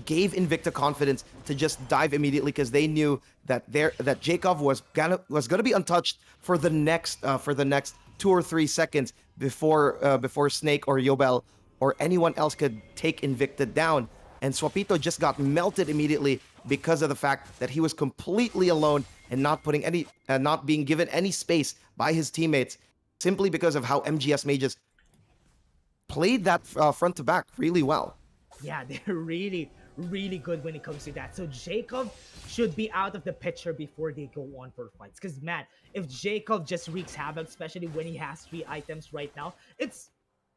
gave Invicta confidence to just dive immediately, because they knew that Jacob was gonna be untouched for the next 2 or 3 seconds before Snake or Yobel or anyone else could take Invicta down. And Swapito just got melted immediately because of the fact that he was completely alone and not being given any space by his teammates, simply because of how MGS Mages played that front to back really well. Yeah, they're really, really good when it comes to that. So Jacob should be out of the picture before they go on for fights. Because, man, if Jacob just wreaks havoc, especially when he has 3 items right now, it's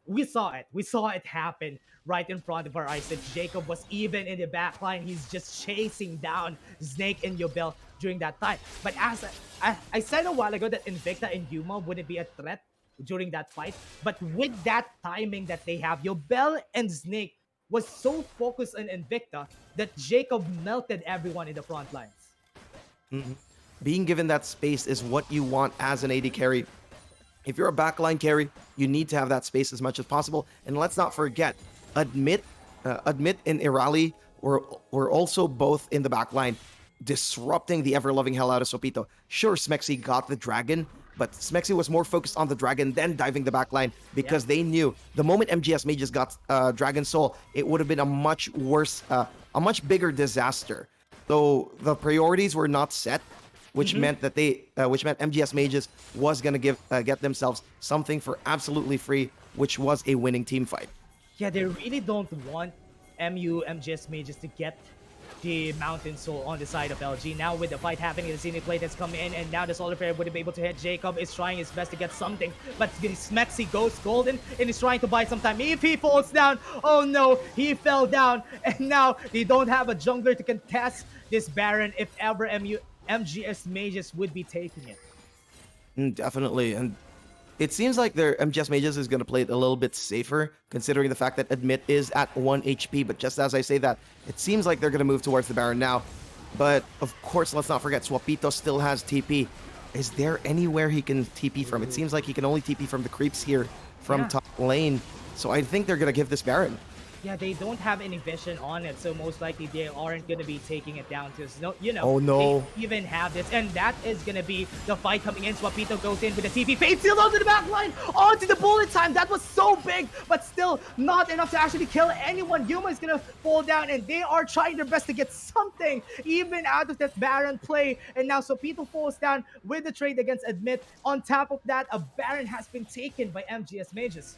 we saw it. We saw it happen right in front of our eyes. If Jacob was even in the back line, he's just chasing down Snake and Yobel during that time. But as I said a while ago that Invicta and Yuma wouldn't be a threat during that fight. But with that timing that they have, Yobel and Snake was so focused on Invicta that Jacob melted everyone in the front lines. Mhm. Being given that space is what you want as an AD carry. If you're a backline carry, you need to have that space as much as possible. And let's not forget, admit and Irali were also both in the backline, disrupting the ever-loving hell out of Sopito. Sure, Smexy got the dragon, but Smexy was more focused on the dragon than diving the backline because they knew the moment MGS Mages got Dragon Soul, it would have been a much worse, a much bigger disaster. So the priorities were not set, which meant that which meant MGS Mages was gonna get themselves something for absolutely free, which was a winning team fight. Yeah, they really don't want MGS Mages to get the Mountain Soul on the side of LG. Now with the fight happening, the Zenith Plate has come in, and now the Solar Flare wouldn't be able to hit. Jacob is trying his best to get something, but Smexy goes golden and is trying to buy some time. If he falls down, oh no, he fell down, and now they don't have a jungler to contest this Baron if ever MGS Mages would be taking it. Definitely, and it seems like their MGS Mages is going to play it a little bit safer, considering the fact that Admit is at 1 HP. But just as I say that, it seems like they're going to move towards the Baron now. But of course, let's not forget, Swapito still has TP. Is there anywhere he can TP from? It seems like he can only TP from the creeps here from top lane. So I think they're going to give this Baron. Yeah, they don't have any vision on it, so most likely they aren't going to be taking it down to, Oh no, they even have this, and that is going to be the fight coming in. Swapito goes in with the TP, Fate Sealed onto the back line, onto the bullet time. That was so big, but still not enough to actually kill anyone. Yuma is going to fall down, and they are trying their best to get something even out of that Baron play, and now Swapito falls down with the trade against Admit. On top of that, a Baron has been taken by MGS Mages.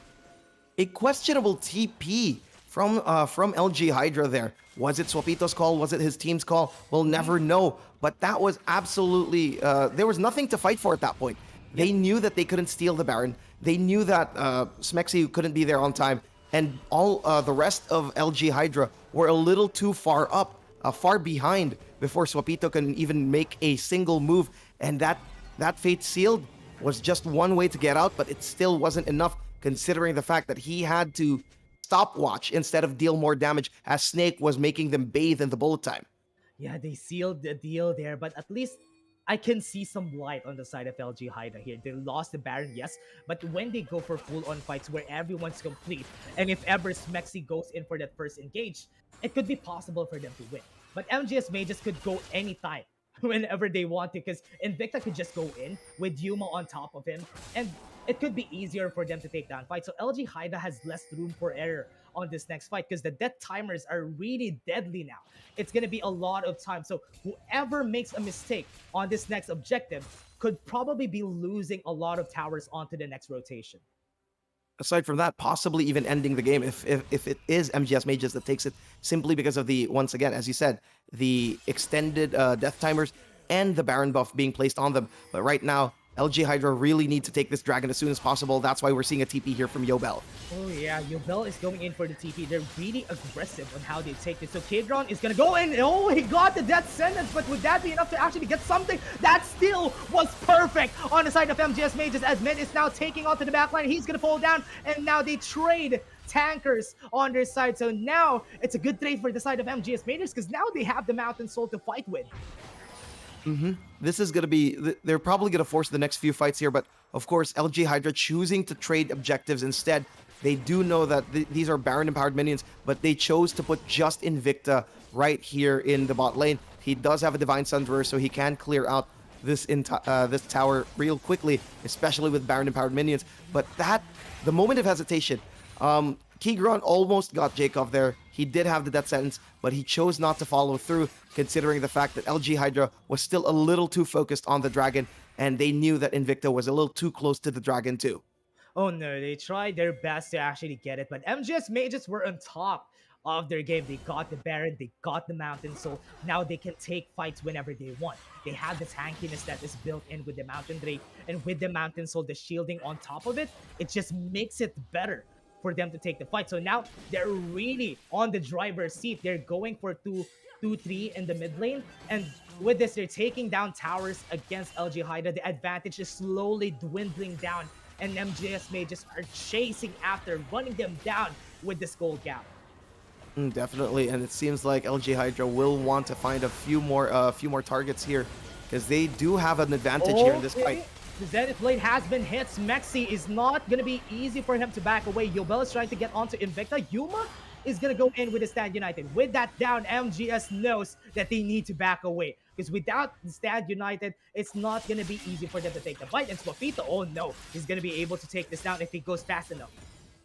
A questionable TP from LG Hydra there. Was it Swapito's call? Was it his team's call? We'll never know. But that was absolutely... there was nothing to fight for at that point. They knew that they couldn't steal the Baron. They knew that Smexy couldn't be there on time. And all the rest of LG Hydra were a little too far up, far behind, before Swapito can even make a single move. And that Fate Sealed was just one way to get out, but it still wasn't enough, considering the fact that he had to stopwatch instead of deal more damage, as Snake was making them bathe in the bullet time. Yeah, they sealed the deal there, but at least I can see some light on the side of LG Hydra here. They lost the Baron, yes, but when they go for full-on fights where everyone's complete, and if ever Smexy goes in for that first engage, it could be possible for them to win. But MGS Mages could go anytime, whenever they want to, because Invicta could just go in with Yuma on top of him, and it could be easier for them to take down fights. So LG Hydra has less room for error on this next fight because the death timers are really deadly now. It's going to be a lot of time. So whoever makes a mistake on this next objective could probably be losing a lot of towers onto the next rotation. Aside from that, possibly even ending the game if it is MGS Mages that takes it, simply because of the, once again, as you said, the extended death timers and the Baron buff being placed on them. But right now, LG Hydra really need to take this dragon as soon as possible. That's why we're seeing a TP here from Yobel. Oh yeah, Yobel is going in for the TP. They're really aggressive on how they take this. So Kidron is gonna go in. Oh, he got the death sentence, but would that be enough to actually get something? That still was perfect on the side of MGS Mages, as Mid is now taking onto the backline. He's gonna fall down, and now they trade tankers on their side. So now it's a good trade for the side of MGS Mages because now they have the Mountain Soul to fight with. This is going to be... They're probably going to force the next few fights here, but of course, LG Hydra choosing to trade objectives instead. They do know that these are Baron-empowered minions, but they chose to put just Invicta right here in the bot lane. He does have a Divine Sunderer, so he can clear out this tower real quickly, especially with Baron-empowered minions. But the moment of hesitation, Kigron almost got Jacob there. He did have the death sentence, but he chose not to follow through, considering the fact that LG Hydra was still a little too focused on the dragon, and they knew that Invicta was a little too close to the dragon too. Oh no, they tried their best to actually get it, but MGS Mages were on top of their game. They got the Baron, they got the Mountain Soul. Now they can take fights whenever they want. They have the tankiness that is built in with the Mountain Drake, and with the Mountain Soul, the shielding on top of it, it just makes it better for them to take the fight. So now they're really on the driver's seat. They're going for 2-3 in the mid lane, and with this, they're taking down towers against LG Hydra. The advantage is slowly dwindling down, and MGS Mages are chasing after, running them down with this gold gap. Definitely, and it seems like LG Hydra will want to find a few more targets here, because they do have an advantage here in this fight. The Zenith Blade has been hit. Smexy is not going to be easy for him to back away. Yobel is trying to get onto Invicta. Yuma is going to go in with the Stand United. With that down, MGS knows that they need to back away, because without the Stand United, it's not going to be easy for them to take the fight. And Swapito, oh no, he's going to be able to take this down if he goes fast enough.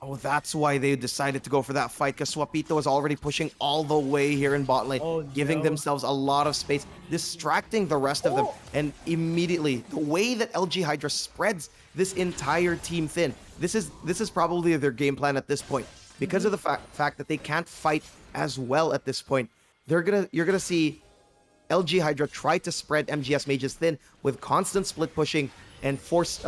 Oh, that's why they decided to go for that fight, because Swapito is already pushing all the way here in bot lane, giving themselves a lot of space, distracting the rest of them. And immediately, the way that LG Hydra spreads this entire team thin, this is probably their game plan at this point. Because of the fact that they can't fight as well at this point, you're gonna see LG Hydra try to spread MGS Mages thin with constant split pushing and force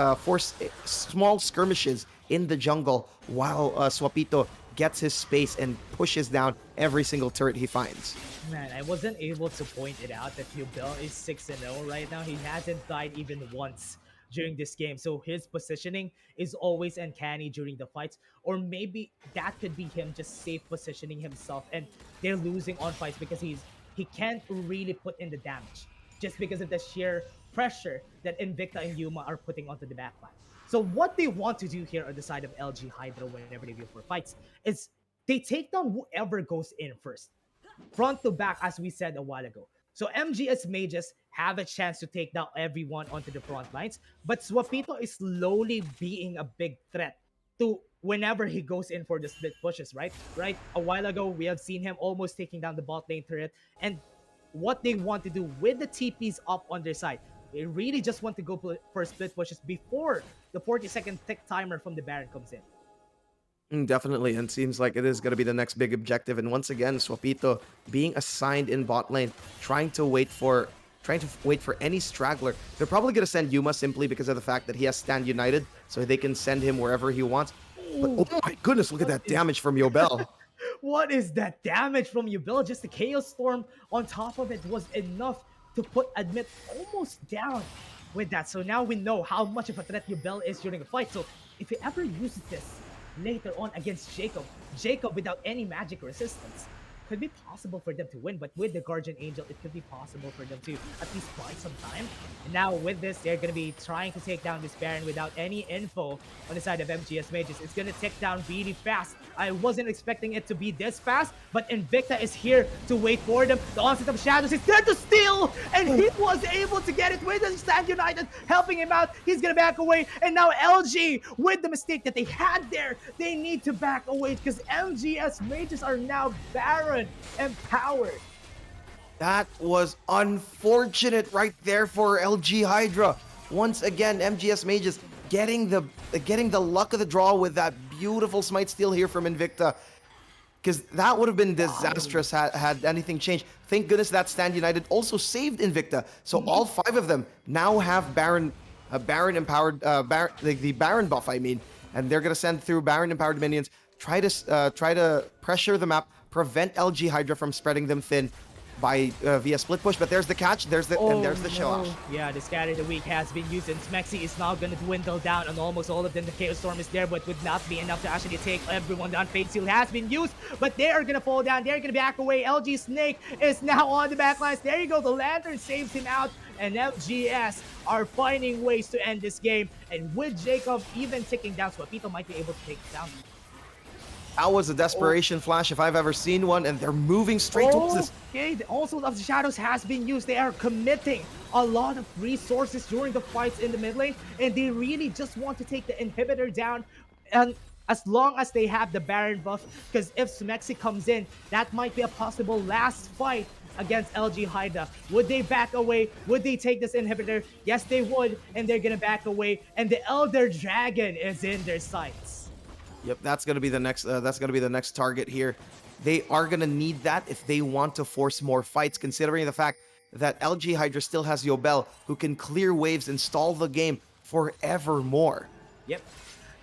small skirmishes in the jungle, while Swapito gets his space and pushes down every single turret he finds. Man, I wasn't able to point it out that Yubel is 6-0 right now. He hasn't died even once during this game, so his positioning is always uncanny during the fights. Or maybe that could be him just safe positioning himself, and they're losing on fights because he can't really put in the damage, just because of the sheer pressure that Invicta and Yuma are putting onto the backline. So what they want to do here on the side of LG Hydra whenever they go for fights is they take down whoever goes in first, front to back, as we said a while ago. So MGS Mages have a chance to take down everyone onto the front lines, but Swapito is slowly being a big threat to whenever he goes in for the split pushes, right? A while ago, we have seen him almost taking down the bot lane turret, and what they want to do with the TPs up on their side, they really just want to go for split pushes before the 40-second tick timer from the Baron comes in. Definitely, and seems like it is going to be the next big objective. And once again, Swapito being assigned in bot lane, trying to wait for any straggler. They're probably going to send Yuma simply because of the fact that he has Stand United, so they can send him wherever he wants. But oh my goodness, look at that damage from Yobel. What is that damage from Yubel? Just the Chaos Storm on top of it was enough to put Admit almost down with that. So now we know how much of a threat Yubel is during a fight. So if he ever uses this later on against Jacob without any magic resistance, could be possible for them to win. But with the Guardian Angel, it could be possible for them to at least buy some time. And now with this, they're going to be trying to take down this Baron without any info on the side of MGS Mages. It's going to tick down really fast. I wasn't expecting it to be this fast, but Invicta is here to wait for them. The Onset of Shadows is there to steal, and he was able to get it with the Stand United helping him out. He's going to back away, and now LG, with the mistake that they had there, they need to back away because MGS Mages are now Baron empowered. That was unfortunate right there for LG Hydra. Once again, MGS Mages getting the luck of the draw with that beautiful smite steal here from Invicta. Because that would have been disastrous had anything changed. Thank goodness that Stand United also saved Invicta. So all 5 of them now have Baron empowered, the Baron buff, I mean. And they're going to send through Baron empowered minions, try to pressure the map, prevent LG Hydra from spreading them thin by via split push. But there's the catch, and there's the Shelash. Yeah, the Scatter of the Week has been used, and Smexy is now going to dwindle down on almost all of them. The Chaos Storm is there, but would not be enough to actually take everyone down. Fate Seal has been used, but they are going to fall down. They're going to back away. LG Snake is now on the backlines. There you go. The Lantern saves him out, and MGS are finding ways to end this game. And with Jacob even ticking down, Swapito might be able to take it down. That was a desperation flash if I've ever seen one, and they're moving straight towards this. Okay, the Onslaught of the Shadows has been used. They are committing a lot of resources during the fights in the mid lane, and they really just want to take the inhibitor down. And as long as they have the Baron buff. Because if Smexy comes in, that might be a possible last fight against LG Hydra. Would they back away? Would they take this inhibitor? Yes, they would, and they're gonna back away. And the Elder Dragon is in their sights. Yep, that's gonna be the next. That's gonna be the next target here. They are gonna need that if they want to force more fights, considering the fact that LG Hydra still has Yobel, who can clear waves and stall the game forevermore. Yep.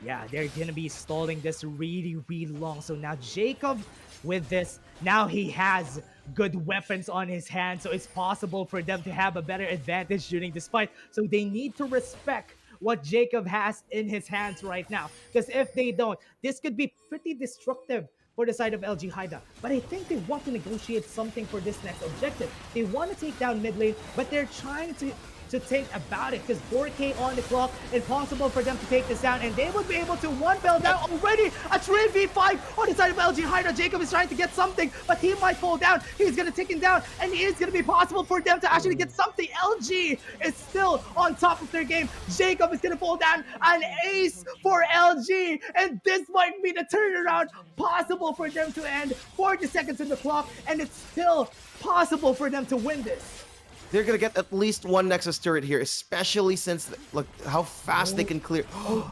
Yeah, they're gonna be stalling this really, really long. So now Jacob, with this, now he has good weapons on his hand, so it's possible for them to have a better advantage during this fight. So they need to respect what Jacob has in his hands right now. Because if they don't, this could be pretty destructive for the side of LG Haida. But I think they want to negotiate something for this next objective. They want to take down mid lane, but they're trying to think about it because 4K on the clock, impossible for them to take this down, and they would be able to one bell down already. A 3v5 on the side of LG Hydra. Jacob is trying to get something, but he might fall down. He's gonna take him down, and it is gonna be possible for them to actually get something. LG is still on top of their game. Jacob is gonna fall down. An ace for LG, and this might be the turnaround possible for them to end. 40 seconds on the clock, and it's still possible for them to win this. They're gonna get at least one Nexus turret here, especially since look how fast they can clear.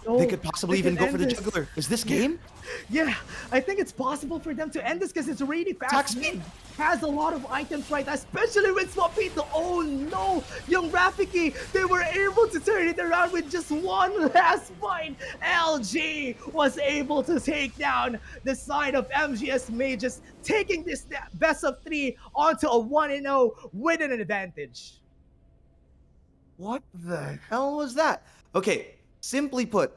no. They could possibly They even can go for the end this. juggler. Is this game? Yeah, I think it's possible for them to end this because it's really fast. Attack speed. Has a lot of items right now, especially with Swapito. Oh no, young Rafiki, they were able to turn it around with just one last fight. LG was able to take down the side of MGS Mages, taking this best of 3 onto a 1-0 with an advantage. What the hell was that? Okay, simply put,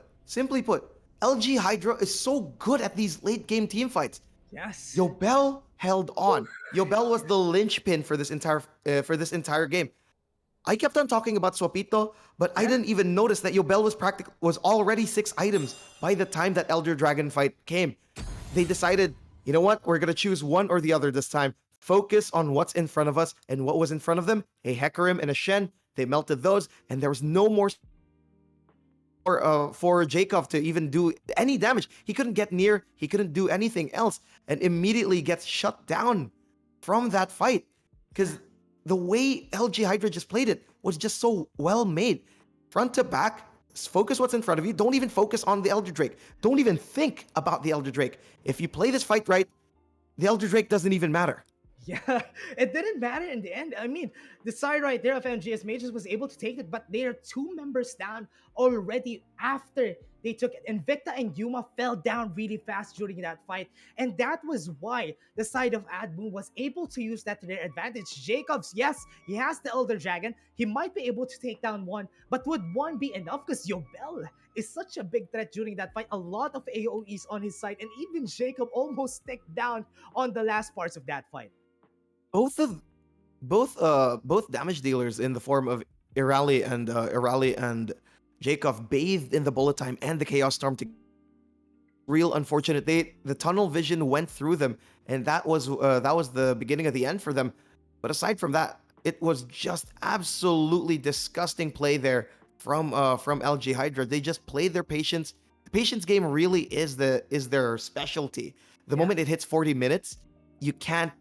LG Hydra is so good at these late game team fights. Yes. Yobel held on. Yobel was the linchpin for this entire game. I kept on talking about Swapito, but I didn't even notice that Yobel was already 6 items by the time that Elder Dragon fight came. They decided, you know what? We're gonna choose one or the other this time. Focus on what's in front of us, and what was in front of them? A Hecarim and a Shen. They melted those, and there was no more for Jacob to even do any damage. He couldn't get near, he couldn't do anything else, and immediately gets shut down from that fight. Because the way LG Hydra just played it was just so well made. Front to back, focus what's in front of you. Don't even focus on the Elder Drake. Don't even think about the Elder Drake. If you play this fight right, the Elder Drake doesn't even matter. Yeah, it didn't matter in the end. I mean, the side right there of MGS Mages was able to take it, but they are 2 members down already after they took it. Invicta and Yuma fell down really fast during that fight, and that was why the side of ADMU was able to use that to their advantage. Jacobs, yes, he has the Elder Dragon. He might be able to take down one, but would one be enough? Because Yobel is such a big threat during that fight. A lot of AoEs on his side, and even Jacob almost sticked down on the last parts of that fight. Both damage dealers in the form of Irali and Jacob bathed in the bullet time and the chaos storm to real unfortunate. The tunnel vision went through them, and that was the beginning of the end for them. But aside from that, it was just absolutely disgusting play there from LG Hydra. They just played their patience. The patience game really is their specialty. The moment it hits 40 minutes, you can't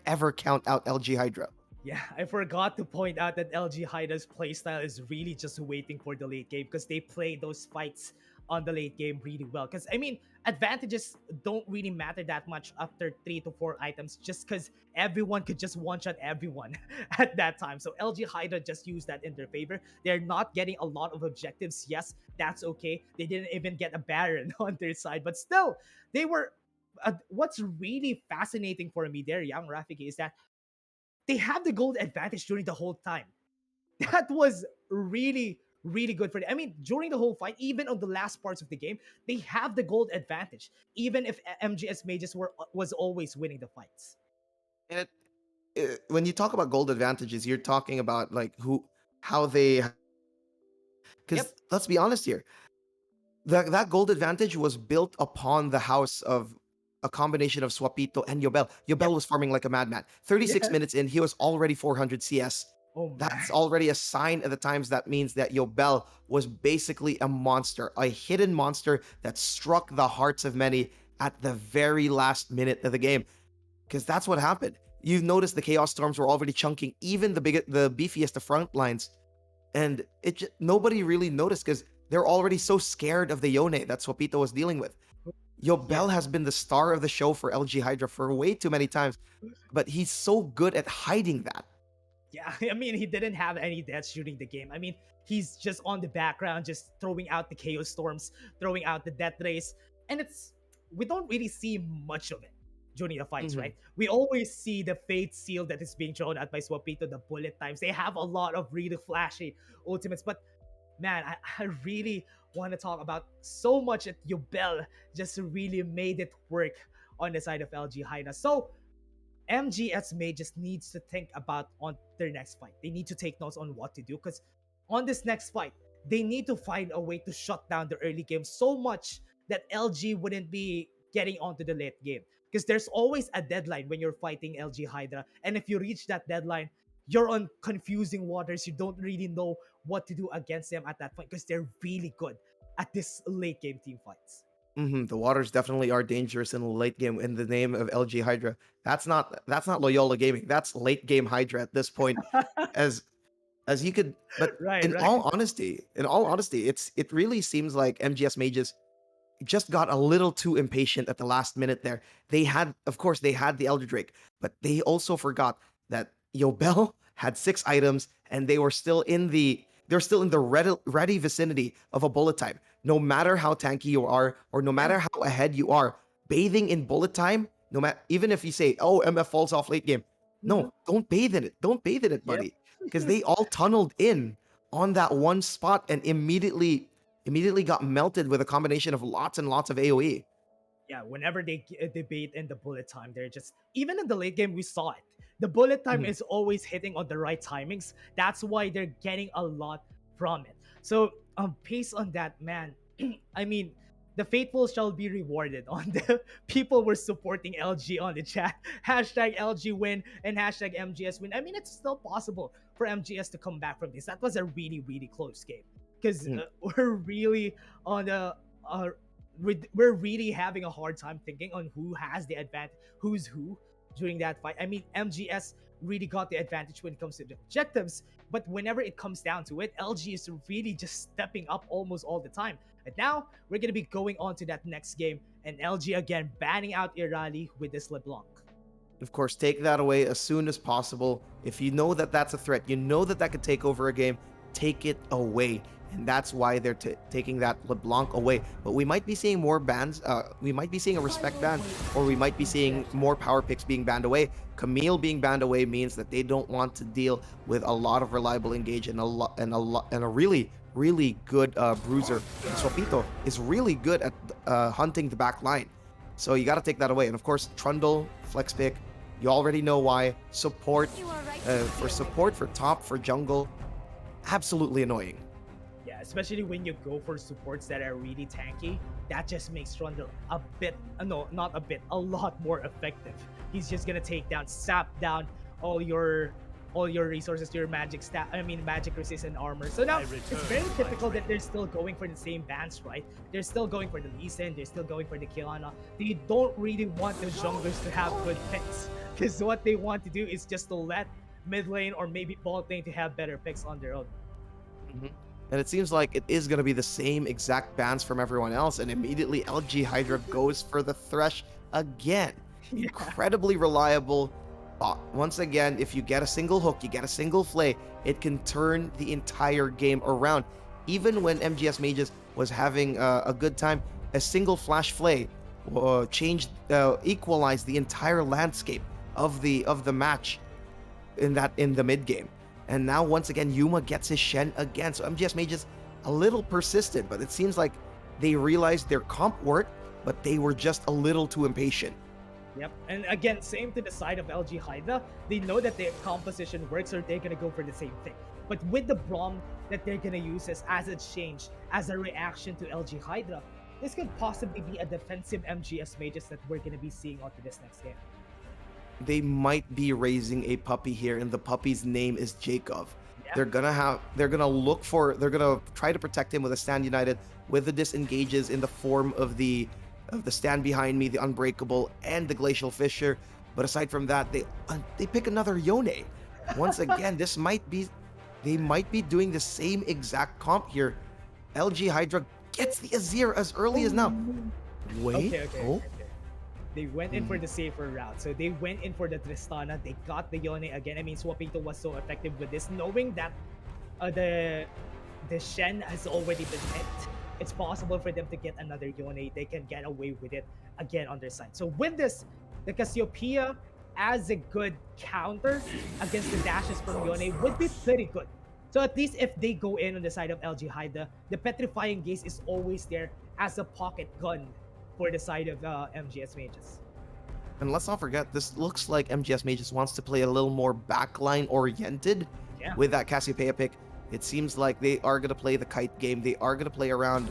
ever count out LG Hydra. Yeah, I forgot to point out that LG Hydra's playstyle is really just waiting for the late game because they play those fights on the late game really well. Because, I mean, advantages don't really matter that much after 3 to 4 items just because everyone could just one-shot everyone at that time. So LG Hydra just used that in their favor. They're not getting a lot of objectives. Yes, that's okay. They didn't even get a Baron on their side, but still, they were what's really fascinating for me there, young Rafiki, is that they have the gold advantage during the whole time. That was really, really good for them. I mean, during the whole fight, even on the last parts of the game, they have the gold advantage, even if MGS Mages was always winning the fights. And when you talk about gold advantages, you're talking about like how they. Because Yep. let's be honest here, that gold advantage was built upon the house of a combination of Swapito and Yobel. Yobel was farming like a madman. 36 Yeah. minutes in, he was already 400 CS. Oh man. That's already a sign at the times that means that Yobel was basically a monster, a hidden monster that struck the hearts of many at the very last minute of the game. Because that's what happened. You've noticed the Chaos Storms were already chunking even the beefiest of front lines, and nobody really noticed because they're already so scared of the Yone that Swapito was dealing with. Yeah. Yobel has been the star of the show for LG Hydra for way too many times, but he's so good at hiding that. Yeah, I mean, he didn't have any deaths during the game. I mean, he's just on the background, just throwing out the Chaos Storms, throwing out the Death Rays, and we don't really see much of it during the fights, Mhm. right? We always see the Fate Seal that is being thrown out by Swapito, the bullet times. They have a lot of really flashy ultimates, but man, I really want to talk about so much that Yubel just really made it work on the side of LG Hydra. So MGS may just needs to think about on their next fight. They need to take notes on what to do because on this next fight, they need to find a way to shut down the early game so much that LG wouldn't be getting onto the late game. Because there's always a deadline when you're fighting LG Hydra. And if you reach that deadline, you're on confusing waters. You don't really know what to do against them at that point because they're really good at this late game team fights. The waters definitely are dangerous in the late game in the name of LG Hydra. That's not Loyola Gaming. That's late game Hydra at this point. As as you could, but Right, right. in all honesty, it really seems like MGS Mages just got a little too impatient at the last minute there. Of course, they had the Elder Drake, but they also forgot that Yobel had 6 items and they're still in the ready vicinity of a bullet time. No matter how tanky you are, or no Yeah. matter how ahead you are, bathing in bullet time, no matter even if you say, "Oh, MF falls off late game," Mhm. no, don't bathe in it. Don't bathe in it, Yep. buddy, because they all tunneled in on that one spot and immediately got melted with a combination of lots and lots of AoE. Yeah, whenever they bait in the bullet time, they're just even in the late game we saw it. The bullet time Mhm. is always hitting on the right timings. That's why they're getting a lot from it. So based on that, man, I mean, the faithful shall be rewarded on the people were supporting LG on the chat. Hashtag LG win and hashtag MGS win. I mean, it's still possible for MGS to come back from this. That was a really, really close game because Mhm. we're really on the we're really having a hard time thinking on who has the advantage, who's who during that fight. I mean, MGS really got the advantage when it comes to the objectives, but whenever it comes down to it, LG is really just stepping up almost all the time. And now we're gonna be going on to that next game, and LG again banning out Irali with this LeBlanc. Of course, take that away as soon as possible. If you know that that's a threat, you know that that could take over a game, take it away. And that's why they're taking that LeBlanc away. But we might be seeing more bans. We might be seeing a respect ban, or we might be seeing more power picks being banned away. Camille being banned away means that they don't want to deal with a lot of reliable engage and a really good bruiser. And Swapito is really good at hunting the back line. So you got to take that away. And of course, Trundle, flex pick, you already know why. Support for top, for jungle, absolutely annoying. Yeah, especially when you go for supports that are really tanky, that just makes Trundle a bit, no, not a bit, a lot more effective. He's just gonna take down, sap down all your resources to your magic stat. I mean, magic resist and armor. So now it's very typical that they're still going for the same bans, right? They're still going for the Lee Sin, they're still going for the Kiana. They don't really want the junglers to have good picks because what they want to do is just to let mid lane or maybe bot lane to have better picks on their own. Mhm. And it seems like it is going to be the same exact bans from everyone else. And immediately LG Hydra goes for the Thresh again. Yeah. Incredibly reliable. Once again, if you get a single hook, you get a single flay, it can turn the entire game around. Even when MGS Mages was having a good time, a single flash flay equalized the entire landscape of the match in the mid game. And now once again, Yuma gets his Shen again. So MGS Mages a little persistent, but it seems like they realized their comp worked, but they were just a little too impatient. Yep. And again, same to the side of LG Hydra. They know that their composition works or they're going to go for the same thing. But with the Braum that they're going to use as a change, as a reaction to LG Hydra, this could possibly be a defensive MGS Mages that we're going to be seeing onto this next game. they might be raising a puppy here, and the puppy's name is Jacob. Yeah. They're gonna try to protect him with a stand united with the disengages in the form of the stand behind me, the unbreakable, and the glacial fissure. But aside from that, they pick another Yone. Once again, this might be they might be doing the same exact comp here. LG Hydra gets the Azir as early as Oh now. no. Wait, oh, Okay. They went in for hmm. the safer route. So they went in for the Tristana. They got the Yone again. I mean, Swapito was so effective with this, knowing that uh, the the Shen has already been hit. It's possible for them to get another Yone. They can get away with it again on their side. So with this, the Cassiopeia as a good counter against the dashes from Yone would be pretty good. So at least if they go in on the side of LG Haida, the Petrifying Gaze is always there as a pocket gun for the side of MGS Mages. And let's not forget, this looks like MGS Mages wants to play a little more backline oriented Yeah. with that Cassiopeia pick. It seems like they are going to play the kite game. They are going to play around.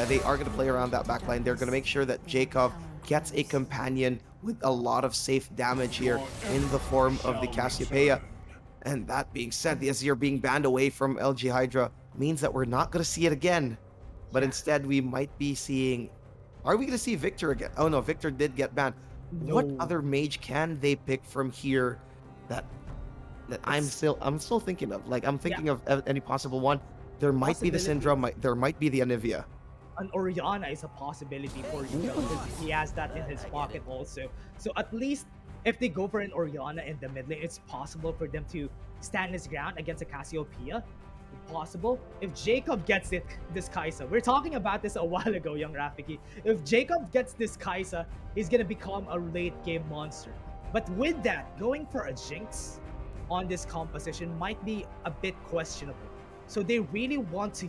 They are going to play around that backline. They're going to make sure that Jacob gets a companion with a lot of safe damage here in the form of the Cassiopeia. And that being said, the Azir being banned away from LG Hydra means that we're not going to see it again. But Yeah. instead, we might be seeing. Are we going to see Victor again? Oh no, Victor did get banned. What No. other mage can they pick from here that It's I'm still thinking of? Like I'm yeah, thinking of any possible one. There might be the possibility. Syndra, there might be the Anivia. An Oriana is a possibility for you because he has that in his pocket also. So at least if they go for an Oriana in the mid lane, it's possible for them to stand his ground against a Cassiopeia. Possible if Jacob gets this Kaisa. We're talking about this a while ago, young Rafiki. If Jacob gets this Kaisa, he's gonna become a late game monster. But with that, going for a Jinx on this composition might be a bit questionable. So they really want to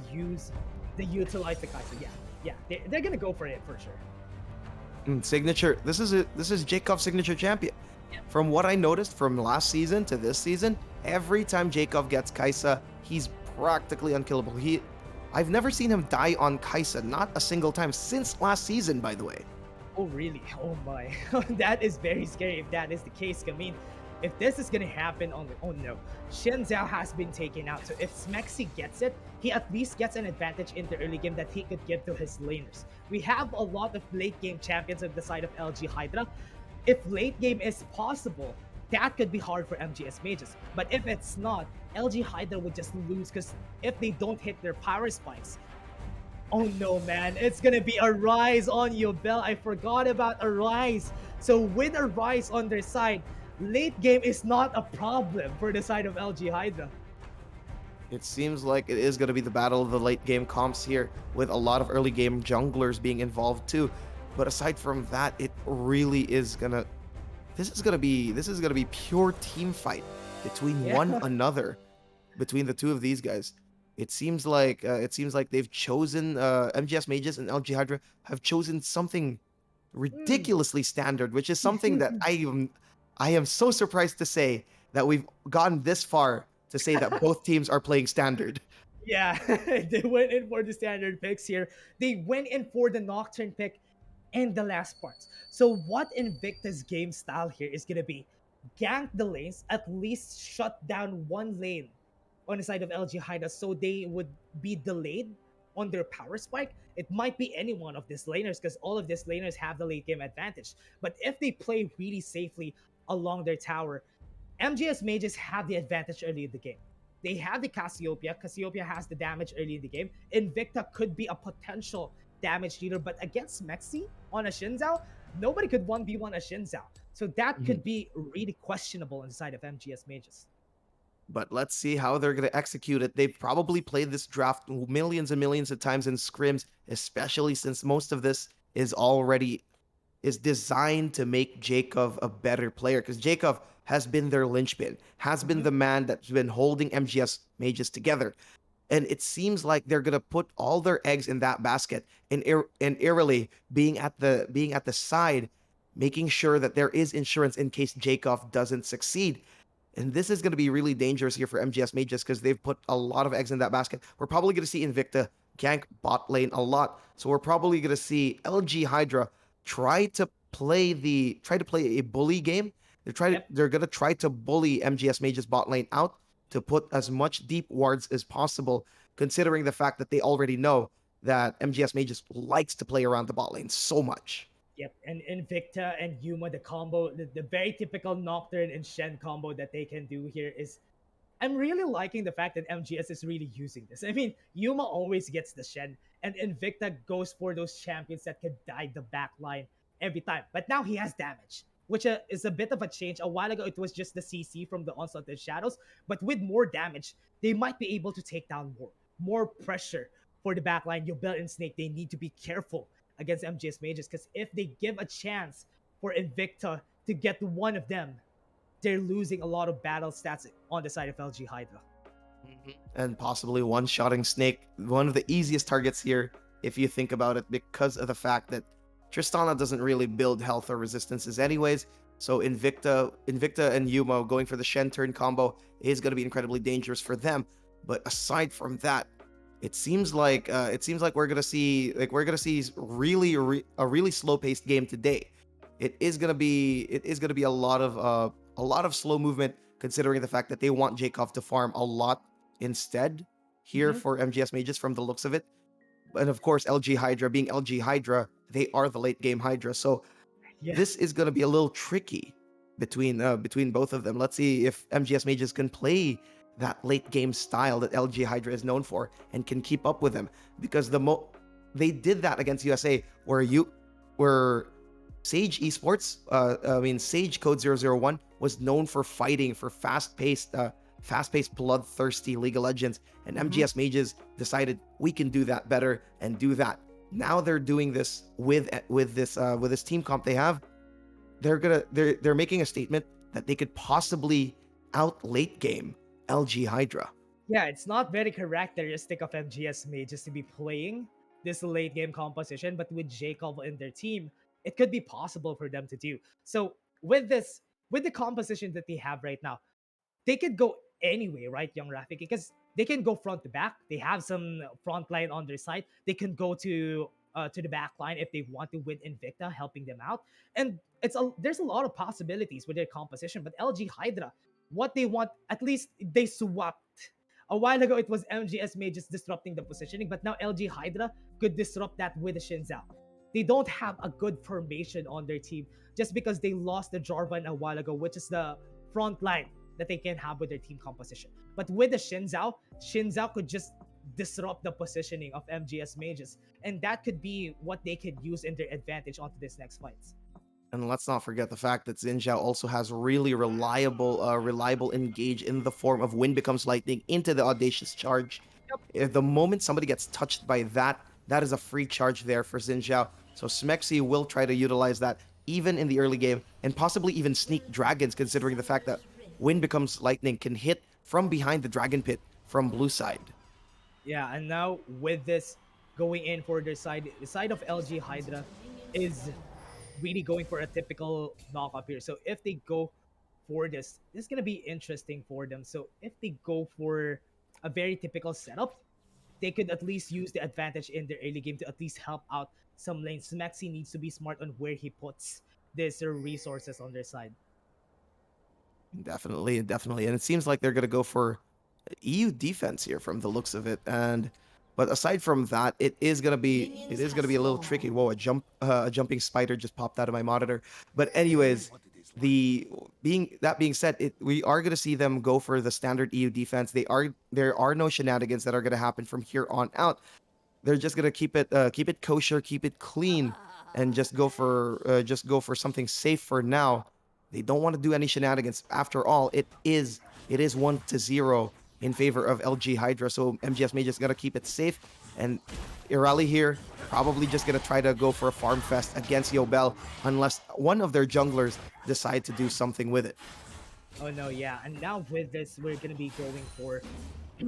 utilize the Kaisa. Yeah, they're gonna go for it for sure. Signature. This is Jacob's signature champion. Yeah. From what I noticed from last season to this season, every time Jacob gets Kaisa, he's practically unkillable. I've never seen him die on Kaisa, not a single time since last season, by the way. Oh, really? Oh my. That is very scary if that is the case. I mean, if this is gonna happen on the oh no. Shen Zhao has been taken out. So if Smexy gets it, he at least gets an advantage in the early game that he could give to his laners. We have a lot of late game champions on the side of LG Hydra. If late game is possible, that could be hard for MGS Mages. But if it's not, LG Hydra would just lose because if they don't hit their power spikes, oh no, man. It's gonna be a rise on you, Bell. I forgot about a rise. So with a rise on their side, late game is not a problem for the side of LG Hydra. It seems like it is going to be the battle of the late game comps here, with a lot of early game junglers being involved too. But aside from that, it really is gonna. This is gonna be pure team fight between Yeah. one another, between the two of these guys. It seems like they've chosen MGS Mages and LG Hydra have chosen something Mm. ridiculously standard, which is something that I am so surprised to say that we've gotten this far to say that both teams are playing standard. Yeah, they went in for the standard picks here. They went in for the Nocturne pick and the last parts. So what Invicta's game style here is gonna be gank the lanes, at least shut down one lane on the side of LG Haida so they would be delayed on their power spike. It might be any one of these laners because all of these laners have the late game advantage. But if they play really safely along their tower, MGS mages have the advantage early in the game. They have the Cassiopeia. Cassiopeia has the damage early in the game. Invicta could be a potential damage dealer, but against Mexi on a Shinzao, nobody could 1v1 a Shinzao. So that Mhm. could be really questionable inside of MGS mages. But let's see how they're going to execute it. They've probably played this draft millions and millions of times in scrims, especially since most of this is designed to make Jacob a better player because Jacob has been their linchpin, has been Mhm. the man that's been holding MGS mages together. And it seems like they're gonna put all their eggs in that basket, and eerily being at the side, making sure that there is insurance in case Jacob doesn't succeed. And this is going to be really dangerous here for MGS Mages because they've put a lot of eggs in that basket. We're probably going to see Invicta gank bot lane a lot. So we're probably going to see LG Hydra try to play a bully game. Yep. they're gonna try to bully MGS Mage's bot lane out to put as much deep wards as possible, considering the fact that they already know that MGS Mages likes to play around the bot lane so much. Yep, and Invicta and Yuma, the combo, the very typical Nocturne and Shen combo that they can do here is, I'm really liking the fact that MGS is really using this. I mean, Yuma always gets the Shen, and Invicta goes for those champions that can die the back line every time. But now he has damage, which is a bit of a change. A while ago, it was just the CC from the Onslaught of Shadows, but with more damage, they might be able to take down more pressure for the back line. Yubel and Snake, they need to be careful against MGS Mages, because if they give a chance for Invicta to get one of them, they're losing a lot of battle stats on the side of LG Hydra. And possibly one-shotting Snake, one of the easiest targets here, if you think about it, because of the fact that Tristana doesn't really build health or resistances anyways. So Invicta and Yuma going for the Shen turn combo is going to be incredibly dangerous for them. But aside from that, it seems like we're gonna see a really slow-paced game today. It is gonna be a lot of slow movement, considering the fact that they want Jacob to farm a lot instead here for MGS Mages from the looks of it. And of course, LG Hydra being LG Hydra, they are the late game Hydra. So Yeah. this is going to be a little tricky between both of them. Let's see if MGS Mages can play that late game style that LG Hydra is known for and can keep up with them, because they did that against USA, where Sage Esports, Sage Code 001 was known for fighting for fast-paced, bloodthirsty League of Legends, and MGS Mages decided we can do that better and do that. Now they're doing this with this team comp they have. They're making a statement that they could possibly out late game LG Hydra. Yeah, it's not very characteristic of MGS Mages to be playing this late game composition, but with Jacob in their team, it could be possible for them to do. So with the composition that they have right now, they could go anyway, right, Young Rafik? Because they can go front to back. They have some front line on their side. They can go to the back line if they want to win Invicta, helping them out. And there's a lot of possibilities with their composition. But LG Hydra, what they want, at least they swapped. A while ago, it was MGS Mages disrupting the positioning, but now LG Hydra could disrupt that with the Shinzao. They don't have a good formation on their team just because they lost the Jarvan a while ago, which is the front line that they can have with their team composition. But with the Shinzao could just disrupt the positioning of MGS Mages, and that could be what they could use in their advantage onto this next fights. And let's not forget the fact that Xin also has really reliable engage in the form of Wind Becomes Lightning into the Audacious Charge. If the moment somebody gets touched by that, that is a free charge there for Xin. So Smexy will try to utilize that even in the early game, and possibly even sneak dragons, considering the fact that Wind Becomes Lightning can hit from behind the Dragon Pit from blue side. Yeah, and now with this going in for their side, the side of LG Hydra is really going for a typical knock-up here. So if they go for this is going to be interesting for them. So if they go for a very typical setup, they could at least use the advantage in their early game to at least help out some lanes. Maxi needs to be smart on where he puts these resources on their side. Definitely. And it seems like they're going to go for EU defense here from the looks of it. But aside from that, it is gonna be a little tricky. Whoa, a jumping spider just popped out of my monitor. But anyways, that being said, we are gonna see them go for the standard EU defense. There are no shenanigans that are gonna happen from here on out. They're just gonna keep it kosher, keep it clean, and just go for something safe for now. They don't want to do any shenanigans. After all, it is 1-0 in favor of LG Hydra, so MGS Mage is gonna keep it safe, and Irali here probably just gonna try to go for a farm fest against Yobel unless one of their junglers decide to do something with it. Oh no, yeah, and now with this, we're gonna be going for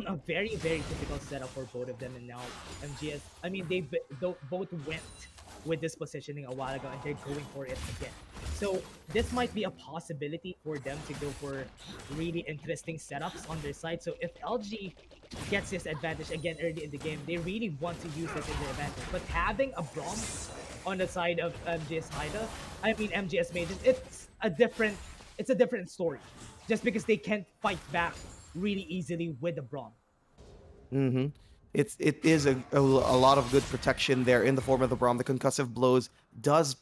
a very, very typical setup for both of them, and now MGS, I mean, they both went with this positioning a while ago, and they're going for it again. So this might be a possibility for them to go for really interesting setups on their side. So if LG gets this advantage again early in the game, they really want to use this in their advantage. But having a Braum on the side of MGS Hydra, I mean MGS Mages, it's a different it's a different story. Just because they can't fight back really easily with the Braum. Mm-hmm. It is a lot of good protection there in the form of the Braum. The concussive blows does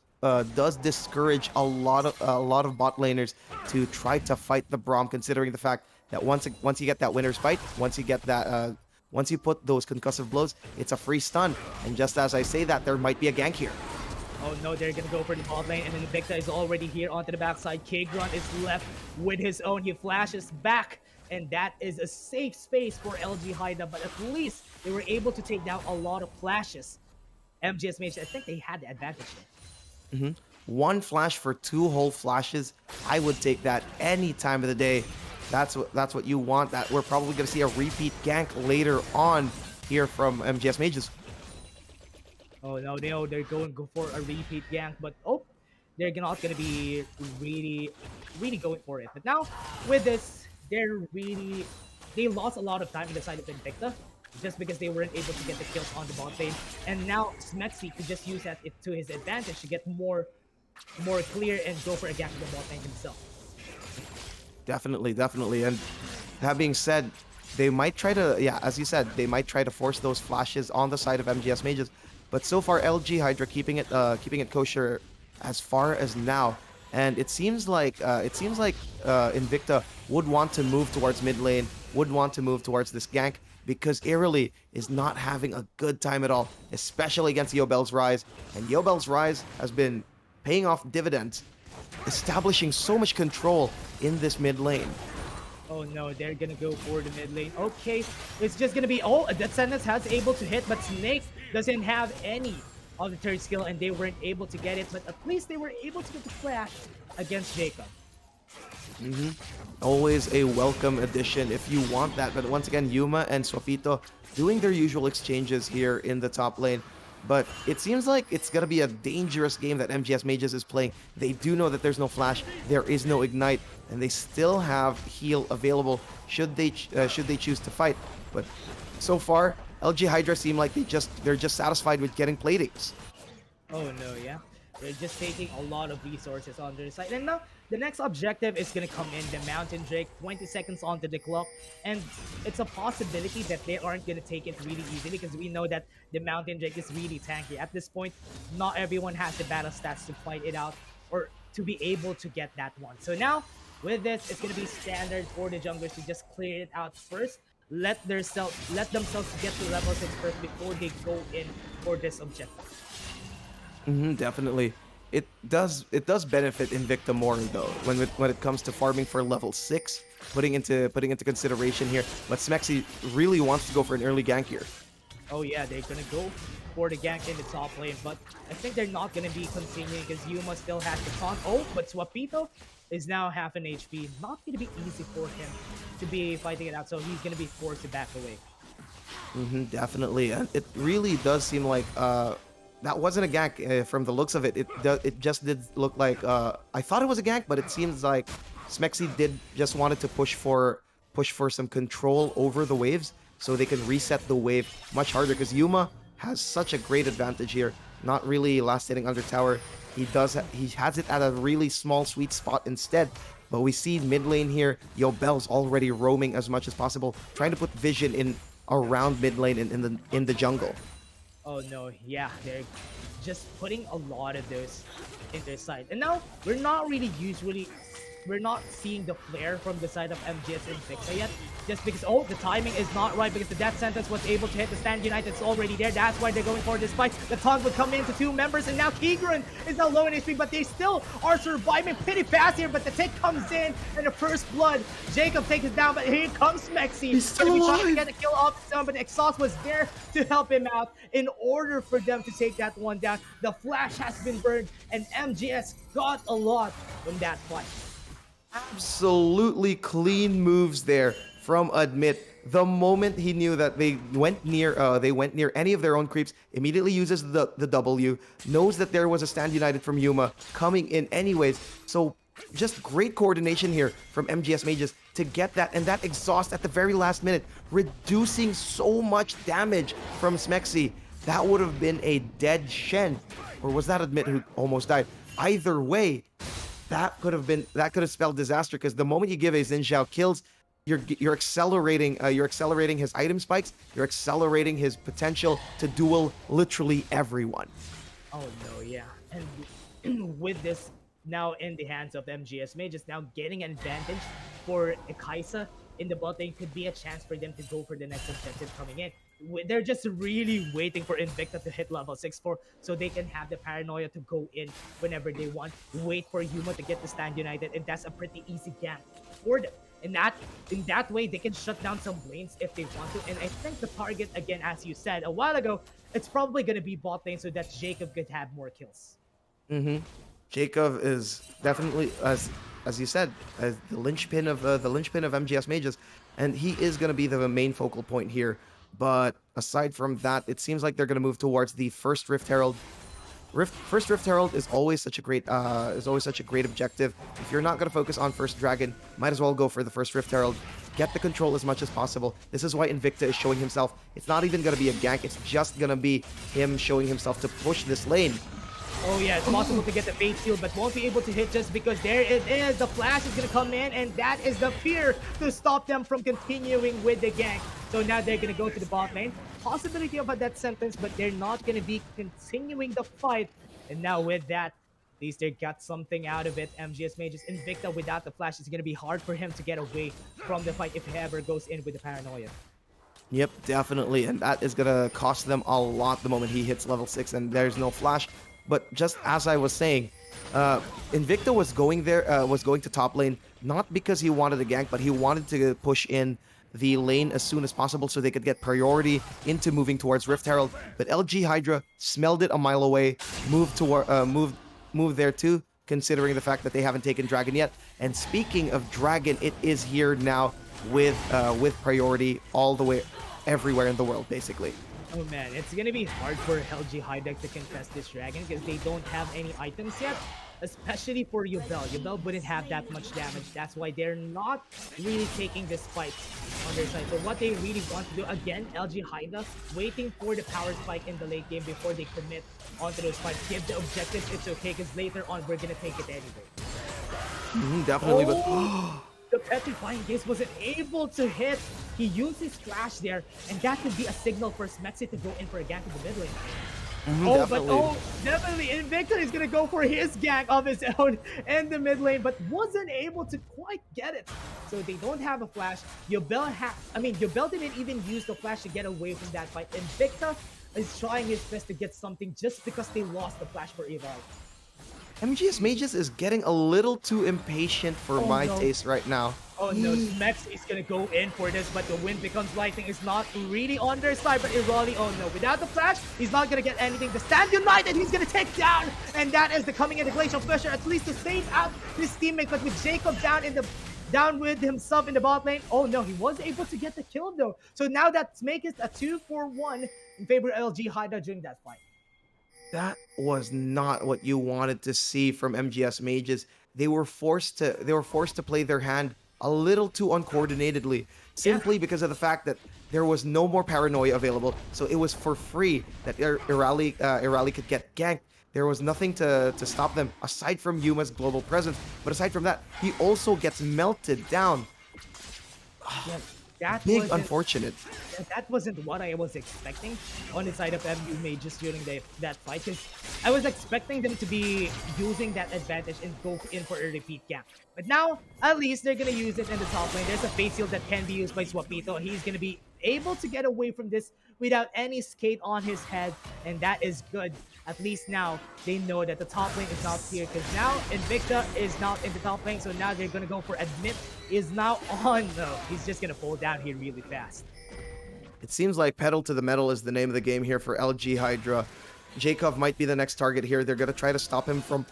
discourage a lot of bot laners to try to fight the Braum, considering the fact that once you get that winner's bite, once you put those concussive blows, it's a free stun. And just as I say that, there might be a gank here. Oh no, they're gonna go for the bot lane, and then Invicta is already here onto the backside. Kgron is left with his own. He flashes back, and that is a safe space for LG Hydra, but at least they were able to take down a lot of flashes. MGS Mage, I think they had the advantage there. Hmm. One flash for two whole flashes. I would take that any time of the day. That's what you want. That we're probably going to see a repeat gank later on here from MGS Mages. Oh no, they're going go for a repeat gank, but oh, they're not gonna be really going for it. But now with this, they lost a lot of time in the side of Invicta just because they weren't able to get the kills on the bot lane. And now Smexy could just use that to his advantage to get more clear and go for a gank to the bot lane himself. Definitely, definitely. And that being said, they might try to, yeah, as you said, they might try to force those flashes on the side of MGS Mages. But so far, LG Hydra keeping it kosher as far as now. And it seems like Invicta would want to move towards mid lane, would want to move towards this gank because Irelie is not having a good time at all, especially against Yobel's Rise. And Yobel's Rise has been paying off dividends, establishing so much control in this mid lane. Oh no, they're gonna go for the mid lane. Okay, it's just gonna be, oh, Death Sentence has able to hit, but Snake doesn't have any of the third skill and they weren't able to get it, but at least they were able to get the flash against Jacob. Hmm. Always a welcome addition if you want that. But once again, Yuma and Swapito doing their usual exchanges here in the top lane. But it seems like it's going to be a dangerous game that MGS Mages is playing. They do know that there's no flash, there is no ignite, and they still have heal available should they choose to fight. But so far, LG Hydra seem like they're just satisfied with getting platings. Oh no, yeah. They're just taking a lot of resources on their side. And now, the next objective is going to come in, the Mountain Drake, 20 seconds onto the clock. And it's a possibility that they aren't going to take it really easily because we know that the Mountain Drake is really tanky. At this point, not everyone has the battle stats to fight it out or to be able to get that one. So now, with this, it's going to be standard for the junglers to just clear it out first. Let themselves get to level 6 first before they go in for this objective. Definitely. It does benefit Invicta more though when it comes to farming for level 6, putting into consideration here. But Smexy really wants to go for an early gank here. Oh yeah, they're gonna go for the gank in the top lane, but I think they're not gonna be continuing because Yuma still has the taunt. Oh, but Swapito is now half an HP. Not gonna be easy for him to be fighting it out, so he's gonna be forced to back away. Definitely, and it really does seem like that wasn't a gank from the looks of it. It just did look like I thought it was a gank, but it seems like Smexy did just wanted to push for some control over the waves so they can reset the wave much harder because Yuma has such a great advantage here. Not really last hitting under tower. He has it at a really small sweet spot instead. But we see mid lane here, Yobel's already roaming as much as possible, trying to put vision in around mid lane in the jungle. Oh no, yeah, they're just putting a lot of those in their side. And now we're not seeing the flare from the side of MGS and Victor yet. Just because, oh, the timing is not right because the Death Sentence was able to hit the Stand United. It's already there. That's why they're going for this fight. The taunt would come into 2 members, and now Kgron is now low in HP, but they still are surviving pretty fast here. But the tick comes in, and the first blood, Jacob takes it down, but here comes Smexy. He's still He's trying to alive. get a kill off someone, but Exhaust was there to help him out in order for them to take that one down. The flash has been burned, and MGS got a lot from that fight. Absolutely clean moves there from Admit. The moment he knew that they went near any of their own creeps, immediately uses the W, knows that there was a Stand United from Yuma coming in anyways. So just great coordination here from MGS Mages to get that, and that exhaust at the very last minute, reducing so much damage from Smexy. That would have been a dead Shen. Or was that Admit who almost died? Either way, that could have spelled disaster, because the moment you give a Xin Zhao kills, you're accelerating his item spikes, you're accelerating his potential to duel literally everyone. Oh no, yeah. And with this now in the hands of MGS Mages, now getting an advantage for Kaisa in the bot lane could be a chance for them to go for the next objective coming in. They're just really waiting for Invicta to hit level 6-4 so they can have the paranoia to go in whenever they want. Wait for Yuma to get the stand united, and that's a pretty easy gank for them. In that way, they can shut down some lanes if they want to. And I think the target, again, as you said a while ago, it's probably gonna be bot lane so that Jacob could have more kills. Mm-hmm. Jacob is definitely, as you said, as the linchpin of MGS Mages, and he is going to be the main focal point here. But aside from that, it seems like they're going to move towards the first Rift Herald. First Rift Herald is always such a great objective. If you're not going to focus on first Dragon, might as well go for the first Rift Herald. Get the control as much as possible. This is why Invicta is showing himself. It's not even going to be a gank. It's just going to be him showing himself to push this lane. Oh yeah, it's possible to get the bait seal, but won't be able to hit just because there it is. The flash is gonna come in, and that is the fear to stop them from continuing with the gank. So now they're gonna go to the bot lane. Possibility of a death sentence, but they're not gonna be continuing the fight. And now with that, at least they got something out of it. MGS Mages Invicta without the flash is gonna be hard for him to get away from the fight if he ever goes in with the paranoia. Yep, definitely, and that is gonna cost them a lot the moment he hits level 6 and there's no flash. But just as I was saying, Invicta was going to top lane, not because he wanted a gank, but he wanted to push in the lane as soon as possible so they could get priority into moving towards Rift Herald. But LG Hydra smelled it a mile away, moved there too, considering the fact that they haven't taken Dragon yet. And speaking of Dragon, it is here now with priority all the way everywhere in the world, basically. Oh man, it's gonna be hard for LG Hydra to contest this dragon because they don't have any items yet, especially for Yubel. Yubel wouldn't have that much damage. That's why they're not really taking this fight on their side. So what they really want to do, again, LG Hydra, waiting for the power spike in the late game before they commit onto those fights. Give the objectives, it's okay, because later on, we're gonna take it anyway. Definitely, but... The Petrifying Gaze wasn't able to hit. He used his flash there, and that could be a signal for Smexy to go in for a gank in the mid lane. Definitely Invicta is gonna go for his gank of his own in the mid lane, but wasn't able to quite get it. So they don't have a flash. Yubel didn't even use the flash to get away from that fight. Invicta is trying his best to get something just because they lost the flash for Eval. MGS Mages is getting a little too impatient for my taste right now. Oh no, Smex is gonna go in for this, but the wind becomes lightning is not really on their side, but Irali, oh no, without the flash, he's not gonna get anything. The stand united, he's gonna take down, and that is the coming in the glacial pressure, at least to save out his teammate, but with Jacob down with himself in the bot lane. Oh no, he was able to get the kill though. So now that makes it a 2-for-1 in favor of LG Hydra during that fight. That was not what you wanted to see from MGS Mages. They were forced to play their hand a little too uncoordinatedly, simply because of the fact that there was no more paranoia available. So it was for free that Irali could get ganked. There was nothing to stop them aside from Yuma's global presence. But aside from that, he also gets melted down. That Big unfortunate. That wasn't what I was expecting on the side of MU Mages during that fight, because I was expecting them to be using that advantage and go in for a repeat gap. But now, at least they're gonna use it in the top lane. There's a face shield that can be used by Swapito. He's gonna be able to get away from this without any skate on his head, and that is good. At least now they know that the top lane is not here, because now Invicta is not in the top lane, so now they're gonna go for Admit is now on though. He's just gonna fall down here really fast. It seems like pedal to the metal is the name of the game here for LG Hydra. Jacob might be the next target here. They're gonna try to stop him from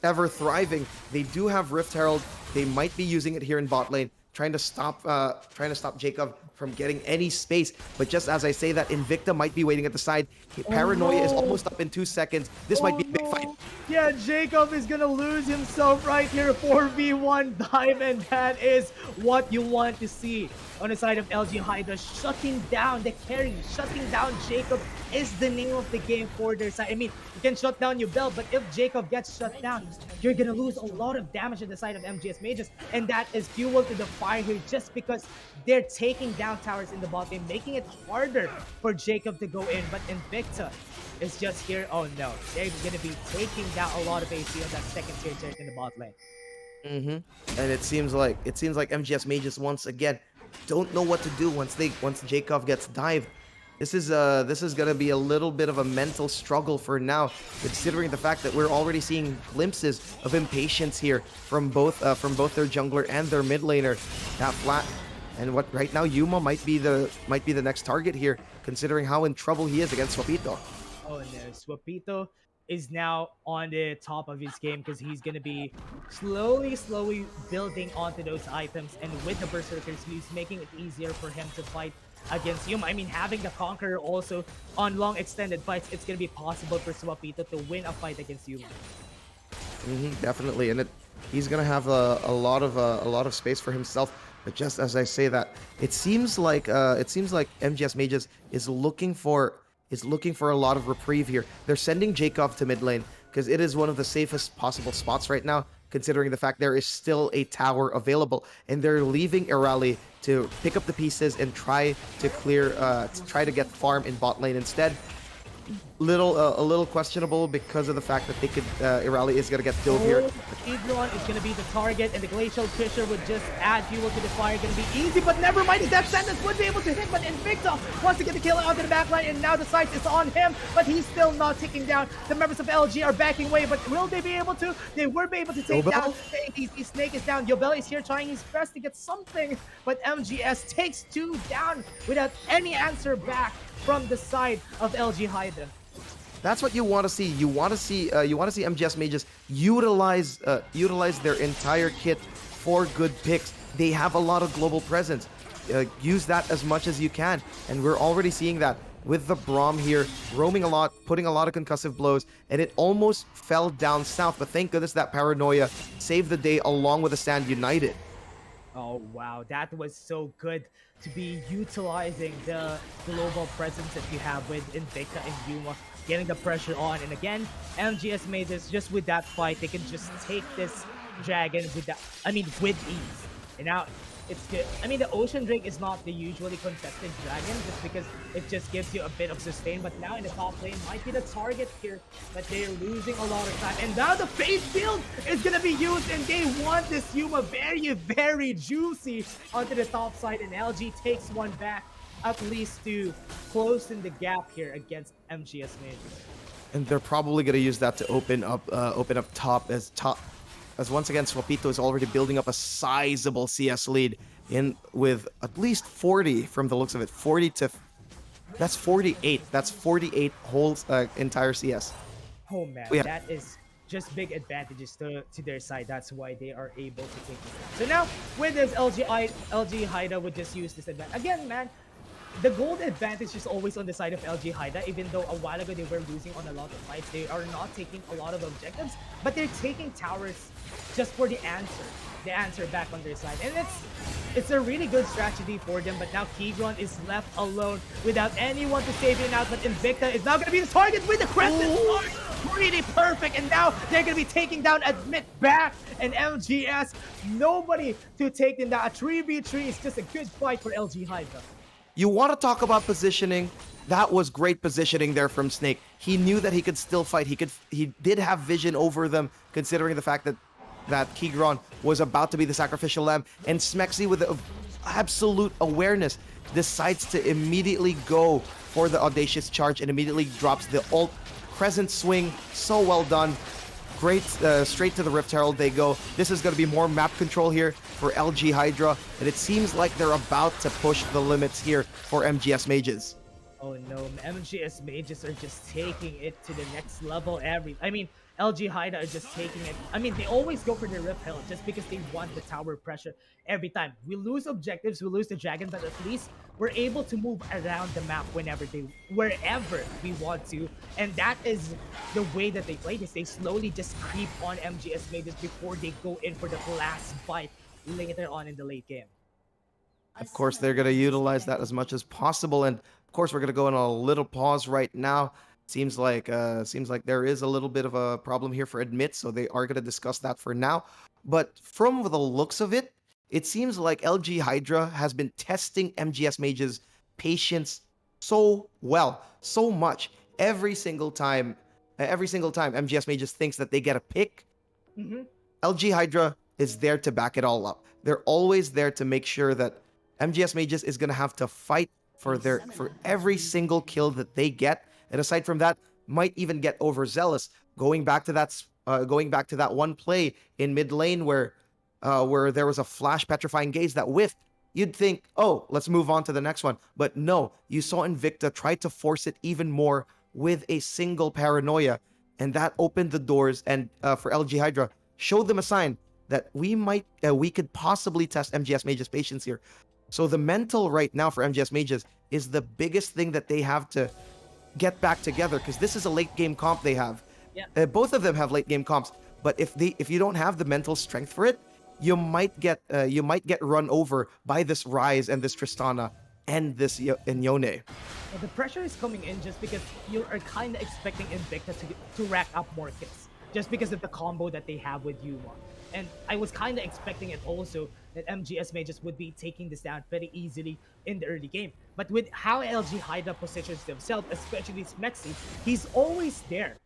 ever thriving. They do have Rift Herald. They might be using it here in bot lane, trying to stop Jacob from getting any space. But just as I say that, Invicta might be waiting at the side. Paranoia is almost up in 2 seconds. This might be a big fight. Yeah, Jacob is gonna lose himself right here. 4v1 dive, and that is what you want to see. on the side of LG Hydra, shutting down the carry, shutting down Jacob is the name of the game for their side. I mean, you can shut down your belt, but if Jacob gets shut down, you're gonna lose a lot of damage on the side of MGS Mages, and that is fuel to the fire here just because they're taking down towers in the bot lane, making it harder for Jacob to go in. But Invicta is just here. Oh no, they're gonna be taking down a lot of AC on that second tier turret in the bot lane. And it seems like MGS Mages once again don't know what to do once Jacob gets dived. This is gonna be a little bit of a mental struggle for now, considering the fact that we're already seeing glimpses of impatience here from both their jungler and their mid laner. That flat, and what right now Yuma might be the next target here, considering how in trouble he is against Swapito. Oh no, Swapito is now on the top of his game because he's gonna be slowly building onto those items, and with the Berserkers, he's making it easier for him to fight against Yuma. I mean, having the Conqueror also on long extended fights, it's gonna be possible for Swapito to win a fight against Yuma. Definitely, and he's gonna have a lot of space for himself. But just as I say that, it seems like MGS Mages is looking for a lot of reprieve here. They're sending Jacob to mid lane because it is one of the safest possible spots right now, considering the fact there is still a tower available, and they're leaving Irali to pick up the pieces and try to get farm in bot lane instead. A little questionable because of the fact that they could Irali is gonna get dove here. Idron is gonna be the target, and the Glacial Fissure would just add fuel to the fire. Gonna be easy, but never mind. The Death Sentence would be able to hit, but Invicta wants to get the kill out to the backline, and now the sight is on him, but he's still not ticking down. The members of LG are backing away, but will they be able to? They were able to take down the ADC. Snake is down. Yobel is here trying his best to get something, but MGS takes 2 down without any answer back from the side of LG Hydra. That's what you want to see. You want to see MGS Mages utilize their entire kit for good picks. They have a lot of global presence. Use that as much as you can, and we're already seeing that with the Braum here, roaming a lot, putting a lot of concussive blows, and it almost fell down south. But thank goodness that Paranoia saved the day along with the Stand United. Oh wow, that was so good to be utilizing the global presence that you have with Invicta and Yuma, getting the pressure on. And again, MGS Mages, just with that fight, they can just take this dragon with ease. And now it's good. I mean, the Ocean Drake is not the usually contested dragon just because it just gives you a bit of sustain. But now in the top lane might be the target here, but they're losing a lot of time. And now the Fate Field is gonna be used, and they want this Yuma very juicy onto the top side. And LG takes one back, at least to close in the gap here against MGS Mages. And they're probably gonna use that to open up top, as once again Swapito is already building up a sizable CS lead in with at least 40 from the looks of it. 40 to that's 48. That's 48 whole entire CS. Oh man, Yeah. that is just big advantages to their side. That's why they are able to take this. So now with this LG Haida would just use this advantage again, man. The gold advantage is always on the side of LG Haida, even though a while ago they were losing on a lot of fights. They are not taking a lot of objectives, but they're taking towers just for the answer back on their side. And it's a really good strategy for them, but now Kegron is left alone without anyone to save him out, but Invicta is now going to be the target with the Crescent Sword. Really perfect, and now they're going to be taking down Admit back, and MGS, nobody to take them down. A 3v3 is just a good fight for LG Hydra. You want to talk about positioning? That was great positioning there from Snake. He knew that he could still fight. He did have vision over them, considering the fact that Kegron was about to be the sacrificial lamb, and Smexy with absolute awareness decides to immediately go for the audacious charge and immediately drops the ult. Crescent swing, so well done. Great, straight to the Rift Herald they go. This is going to be more map control here for LG Hydra, and it seems like they're about to push the limits here for MGS Mages. Oh no, MGS Mages are just taking it to the next level. LG Haida are just taking it. I mean, they always go for the Rift Herald just because they want the tower pressure every time. We lose objectives, we lose the dragon, but at least we're able to move around the map wherever we want to. And that is the way that they play this. They slowly just creep on MGS Mages before they go in for the last fight later on in the late game. Of course, they're going to utilize that as much as possible. And of course, we're going to go on a little pause right now. Seems like there is a little bit of a problem here for admit, so they are going to discuss that for now. But from the looks of it, it seems like LG Hydra has been testing MGS Mage's patience so well, so much. Every single time MGS Mages thinks that they get a pick, Mm-hmm. LG Hydra is there to back it all up. They're always there to make sure that MGS Mages is gonna have to fight for every single kill that they get, and aside from that, might even get overzealous. Going back to that one play in mid lane where there was a flash petrifying gaze that whiffed. You'd think, oh, let's move on to the next one. But no, you saw Invicta try to force it even more with a single paranoia, and that opened the doors and for LG Hydra showed them a sign that we could possibly test MGS Mage's patience here. So the mental right now for MGS Mages is the biggest thing that they have to get back together, because this is a late game comp they have. Yeah. Both of them have late game comps, but if you don't have the mental strength for it, you might get run over by this Ryze and this Tristana and this Yone. The pressure is coming in just because you are kind of expecting Invicta to rack up more kills, just because of the combo that they have with Yuma. And I was kind of expecting it also that MGS Mages would be taking this down very easily in the early game. But with how LG Hydra positions themselves, especially Smexy, he's always there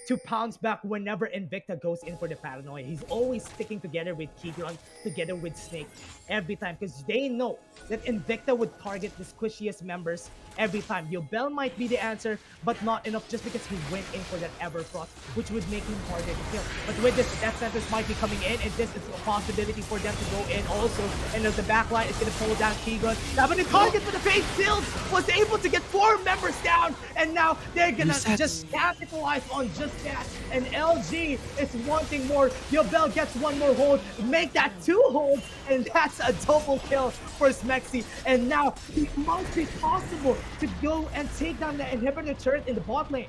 to pounce back whenever Invicta goes in for the paranoia. He's always sticking together with Keyground, together with Snake every time, because they know that Invicta would target the squishiest members every time. Yobel might be the answer, but not enough just because he went in for that Everfrost, which would make him harder to kill. But with this, Death Sentence might be coming in, and this is a possibility for them to go in also. And as the backline is going to pull down Keyground. Now, but the target for the Fate Seals was able to get 4 members down, and now they're going to just capitalize on just that. And LG is wanting more. Yobel gets 1 more hold, make that 2 holds, and that's a double kill for Smexy. And now it might be possible to go and take down the inhibitor turret in the bot lane.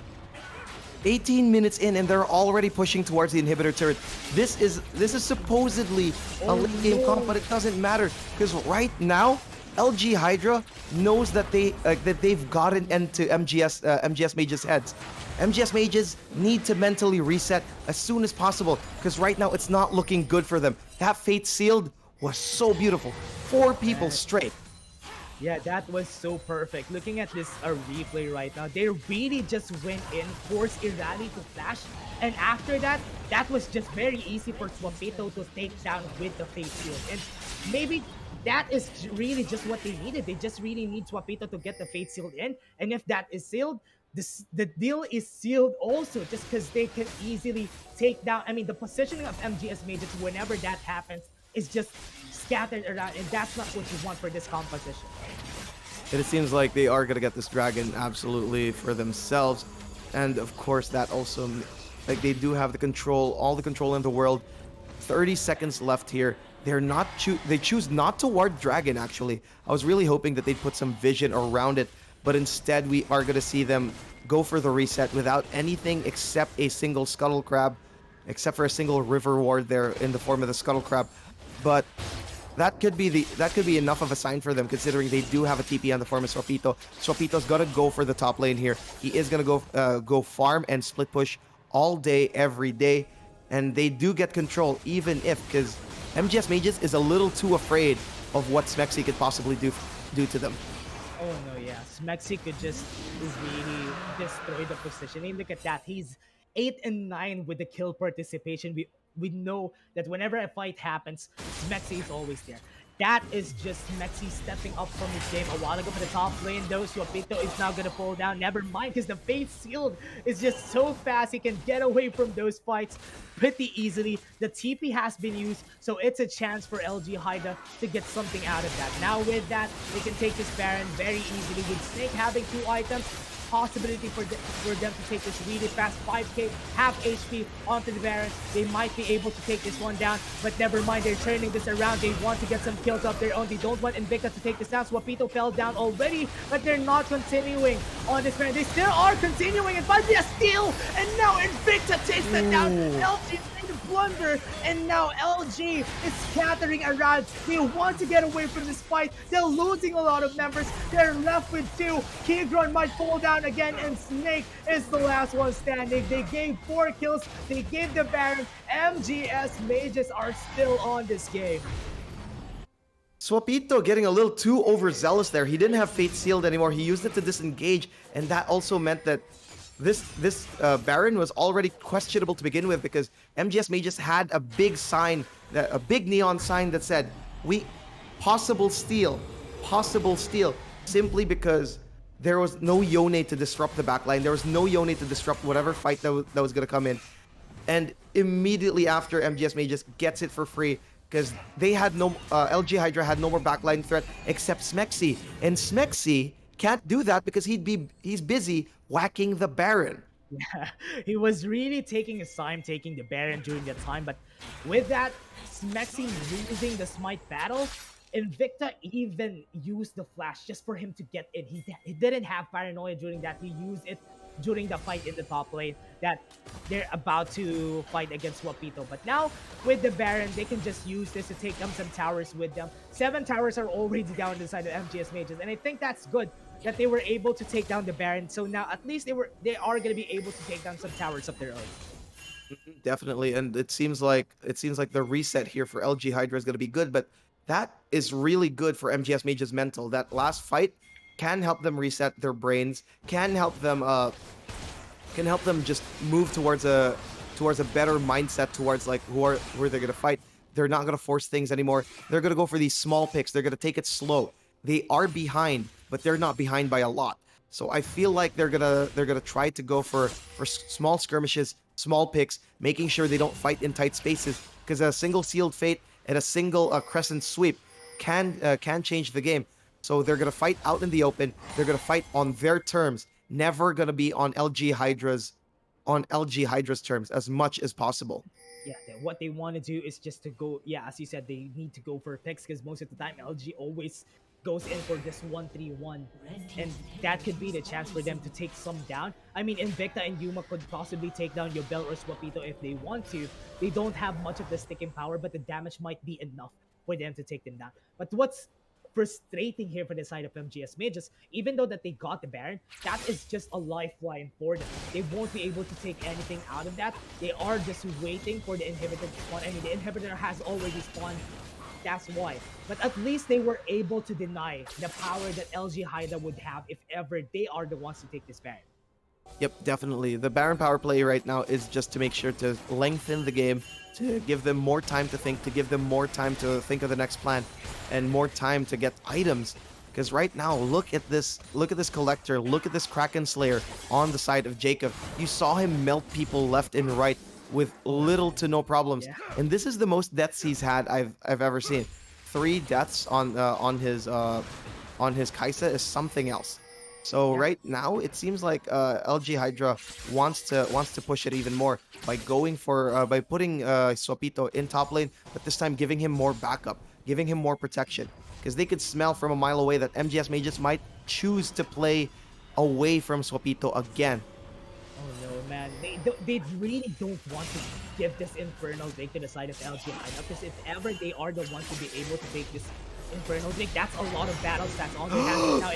18 minutes in and they're already pushing towards the inhibitor turret. This is supposedly a late game comp, but it doesn't matter, because right now LG Hydra knows that they've got an end to MGS Mages heads. MGS Mages need to mentally reset as soon as possible, because right now it's not looking good for them. That Fate Sealed was so beautiful. 4 people straight. Yeah, that was so perfect. Looking at this replay right now, they really just went in, forced Irali to flash, and after that, that was just very easy for Swapito to take down with the Fate Shield. And maybe that is really just what they needed. They just really need Swapito to get the Fate Shield in, and if that is sealed, the deal is sealed also, just because they can easily take down. I mean, the positioning of MGS Mages whenever that happens is just scattered around, and that's not what you want for this composition. And it seems like they are going to get this dragon absolutely for themselves. And of course, that also, like, they do have the control, all the control in the world. 30 seconds left here. They choose not to ward dragon, actually. I was really hoping that they'd put some vision around it, but instead we are going to see them go for the reset without anything except a single scuttle crab, except for a single river ward there in the form of the scuttle crab. But that could be enough of a sign for them, considering they do have a TP on the form of Swapito. Swapito's gonna go for the top lane here. He is gonna go farm and split push all day, every day, and they do get control, even if, because MGS Mages is a little too afraid of what Smexy could possibly do to them. Oh no, yeah, Smexy could just really destroy the positioning. Look at that, he's 8 and 9 with the kill participation. We know that whenever a fight happens, Smexy is always there. That is just Smexy stepping up from his game. A while ago for the top lane, though, Swapito is now going to fall down. Never mind, because the Fate Shield is just so fast. He can get away from those fights pretty easily. The TP has been used, so it's a chance for LG Hydra to get something out of that. Now with that, they can take this Baron very easily. With Snake having 2 items, possibility for them to take this really fast. 5k, half HP onto the Baron. They might be able to take this one down, but never mind, they're turning this around. They want to get some kills of their own. They don't want Invicta to take this down. Swapito fell down already, but they're not continuing on this Baron. They still are continuing, and might be a steal, and now Invicta takes that down. LG trying to blunder, and now LG is scattering around. They want to get away from this fight. They're losing a lot of members. They're left with 2. Kegron might fall down again, and Snake is the last one standing. They gave 4 kills. They gave the Baron. MGS Mages are still on this game. Swapito getting a little too overzealous there. He didn't have Fate Sealed anymore. He used it to disengage, and that also meant that this Baron was already questionable to begin with, because MGS Mages had a big sign, a big neon sign that said, "We possible steal," simply because there was no Yone to disrupt the backline. There was no Yone to disrupt whatever fight that was going to come in. And immediately after, MGS Mages gets it for free, because they had no LG Hydra had no more backline threat except Smexy, and Smexy can't do that because he's busy whacking the Baron. Yeah, he was really taking his time taking the Baron during that time, but with that, Smexy losing the Smite battle, Invicta even used the flash just for him to get in. He didn't have Paranoia during that. He used it during the fight in the top lane that they're about to fight against Swapito. But now, with the Baron, they can just use this to take them some towers with them. 7 towers are already down inside of MGS Mages, and I think that's good that they were able to take down the Baron. So now, at least they are going to be able to take down some towers of their own. Definitely, and it seems like the reset here for LG Hydra is going to be good, but that is really good for MGS Mage's mental. That last fight can help them reset their brains, can help them just move towards a better mindset towards like who are they going to fight. They're not going to force things anymore. They're going to go for these small picks. They're going to take it slow. They are behind, but they're not behind by a lot. So I feel like they're gonna try to go for small skirmishes, small picks, making sure they don't fight in tight spaces, because a single sealed fate and a single crescent sweep can change the game. So they're gonna fight out in the open. They're gonna fight on their terms. Never gonna be on LG Hydra's terms as much as possible. Yeah, what they want to do is just to go, yeah, as you said, they need to go for picks, because most of the time LG always goes in for this 1-3-1, and that could be the chance for them to take some down. I mean, Invicta and Yuma could possibly take down Yubel or Swapito if they want to. They don't have much of the sticking power, but the damage might be enough for them to take them down. But what's frustrating here for the side of MGS Mages, even though that they got the Baron, that is just a lifeline for them. They won't be able to take anything out of that. They are just waiting for the inhibitor to spawn. I mean, the inhibitor has already spawned. That's why. But at least they were able to deny the power that LG Hydra would have if ever they are the ones to take this Baron. Yep, definitely. The Baron power play right now is just to make sure to lengthen the game, to give them more time to think, to give them more time to think of the next plan, and more time to get items. Because right now, look at this Collector, look at this Kraken Slayer on the side of Jacob. You saw him melt people left and right with little to no problems. Yeah. And this is the most deaths he's had I've ever seen. 3 deaths on his Kaisa is something else. So right now it seems like LG Hydra wants to push it even more by going for by putting Swapito in top lane, but this time giving him more backup, giving him more protection, because they could smell from a mile away that MGS Mages might choose to play away from Swapito again. Oh no, man. They really don't want to give this Infernal Drake to the side of LG Hydra, because if ever they are the ones to be able to take this Infernal Drake, that's a lot of battles that's on their hands now.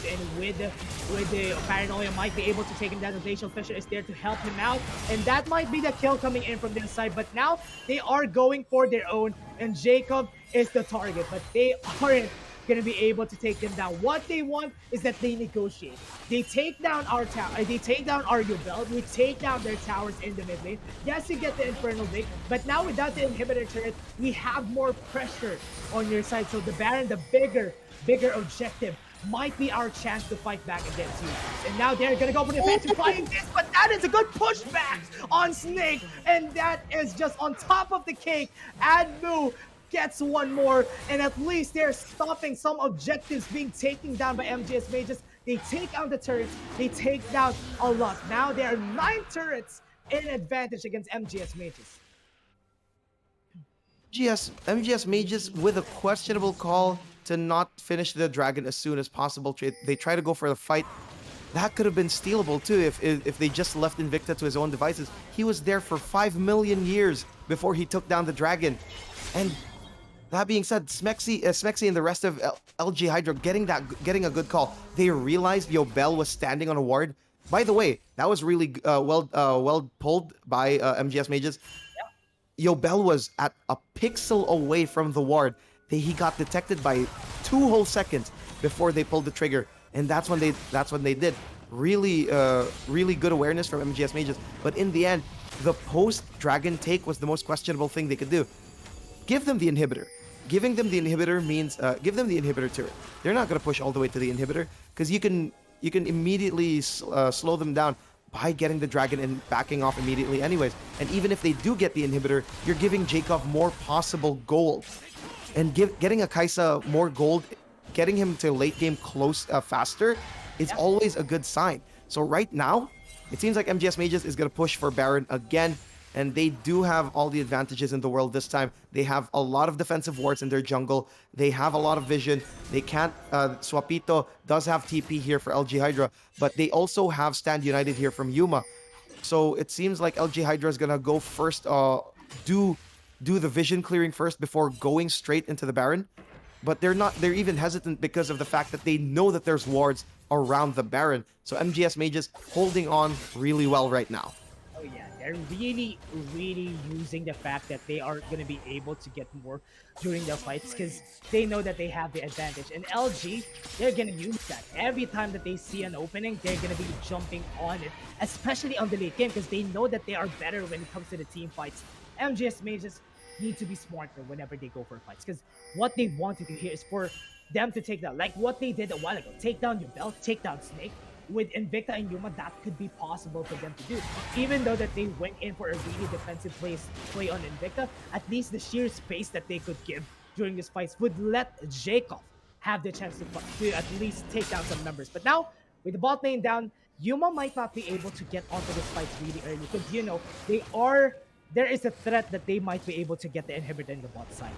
And with the Paranoia might be able to take him down. The Glacial Fissure is there to help him out, and that might be the kill coming in from their side. But now they are going for their own, and Jacob is the target, but they aren't gonna be able to take them down. What they want is that they negotiate. They take down our tower. They take down our Yubel. We take down their towers in the mid lane. Yes, you get the Infernal Drake, but now without the inhibitor turret, we have more pressure on your side. So the Baron, the bigger objective, might be our chance to fight back against you. And now they're gonna go for the defensive fighting this, but that is a good pushback on Snake, and that is just on top of the cake. ADMU gets one more, and at least they're stopping some objectives being taken down by MGS Mages. They take out the turrets, they take down a lot. Now there are 9 turrets in advantage against MGS Mages. MGS Mages with a questionable call to not finish the dragon as soon as possible. They try to go for the fight that could have been stealable too if they just left Invicta to his own devices. He was there for 5 million years before he took down the dragon. And that being said, Smexy and the rest of LG Hydra getting a good call. They realized Yobel was standing on a ward. By the way, that was really well pulled by MGS Mages. Yobel was at a pixel away from the ward. He got detected by 2 whole seconds before they pulled the trigger, and that's when they did. Really good awareness from MGS Mages. But in the end, the post dragon take was the most questionable thing they could do. Give them the inhibitor. Giving them the inhibitor means give them the inhibitor turret. They're not gonna push all the way to the inhibitor because you can immediately slow them down by getting the dragon and backing off immediately anyways. And even if they do get the inhibitor, you're giving Jacob more possible gold. And getting a Kaisa more gold, getting him to late game close faster is always a good sign. So right now, it seems like MGS Mages is going to push for Baron again. And they do have all the advantages in the world this time. They have a lot of defensive wards in their jungle. They have a lot of vision. They can't... Swapito does have TP here for LG Hydra, but they also have Stand United here from Yuma. So it seems like LG Hydra is gonna go first, do the vision clearing first before going straight into the Baron. But they're even hesitant because of the fact that they know that there's wards around the Baron. So MGS Mages holding on really well right now. Oh yeah, they're really using the fact that they are going to be able to get more during their fights because they know that they have the advantage. And LG, they're going to use that. Every time that they see an opening, they're going to be jumping on it, especially on the late game because they know that they are better when it comes to the team fights. MGS Mages need to be smarter whenever they go for fights because what they want to do here is for them to take down, like what they did a while ago, take down Yubel, take down Snake. With Invicta and Yuma, that could be possible for them to do. Even though that they went in for a really defensive play on Invicta, at least the sheer space that they could give during this fight would let Jacob have the chance to at least take down some members. But now, with the bot lane down, Yuma might not be able to get onto this fight really early because, you know, there is a threat that they might be able to get the inhibitor in the bot side.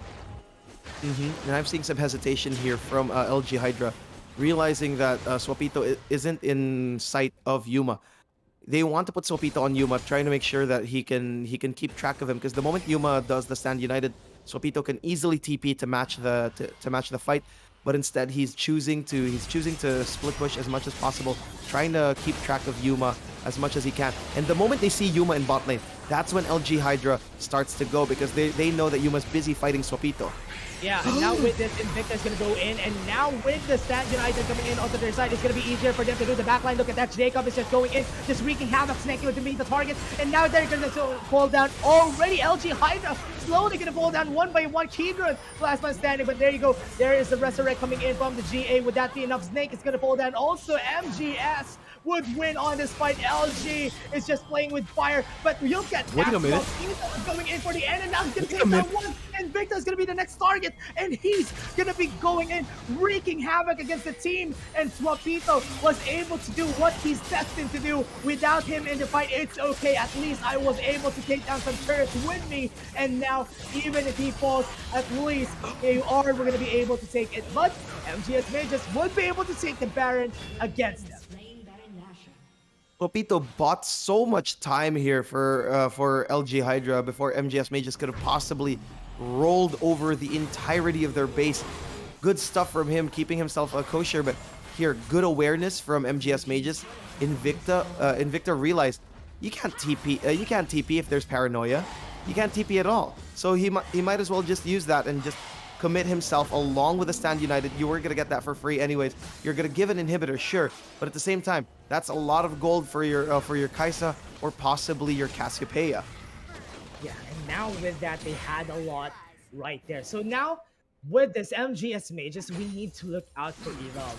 And I'm seeing some hesitation here from LG Hydra, realizing that Swapito isn't in sight of Yuma. They want to put Swapito on Yuma, trying to make sure that he can keep track of him. Because the moment Yuma does the Stand United, Swapito can easily TP to match the fight. But instead, he's choosing to split push as much as possible, trying to keep track of Yuma as much as he can. And the moment they see Yuma in bot lane, that's when LG Hydra starts to go because they know that Yuma's busy fighting Swapito. Yeah, and now with this, Invicta is going to go in, and now with the Stand United coming in onto their side, it's going to be easier for them to do the backline. Look at that, Jacob is just going in, just wreaking havoc, snaking to meet the target, and now they're going to fall down already. LG Hydra slowly going to fall down one by one. Kidron, last man standing, but there you go. There is the Resurrect coming in from the GA. Would that be enough? Snake is going to fall down. Also, MGS would win on this fight. LG is just playing with fire, but look at that. Wait a minute. Going in for the end, and now he's going to take that one. Invicta is going to be the next target, and he's going to be going in, wreaking havoc against the team. And Swapito was able to do what he's destined to do. Without him in the fight, it's okay. At least I was able to take down some turrets with me. And now, even if he falls, at least we're going to be able to take it. But MGS Mages would be able to take the Baron against them. Swapito bought so much time here for LG Hydra before MGS Mages could have possibly rolled over the entirety of their base. Good stuff from him, keeping himself kosher, but here, good awareness from MGS Mages. Invicta realized you can't TP if there's paranoia. You can't TP at all. So he might as well just use that and just commit himself along with the Stand United. You were gonna get that for free anyways. You're gonna give an inhibitor, sure, but at the same time, that's a lot of gold for your Kaisa or possibly your Cassiopeia. Yeah, and now with that, they had a lot right there. So now, with this MGS Mages, we need to look out for Irali.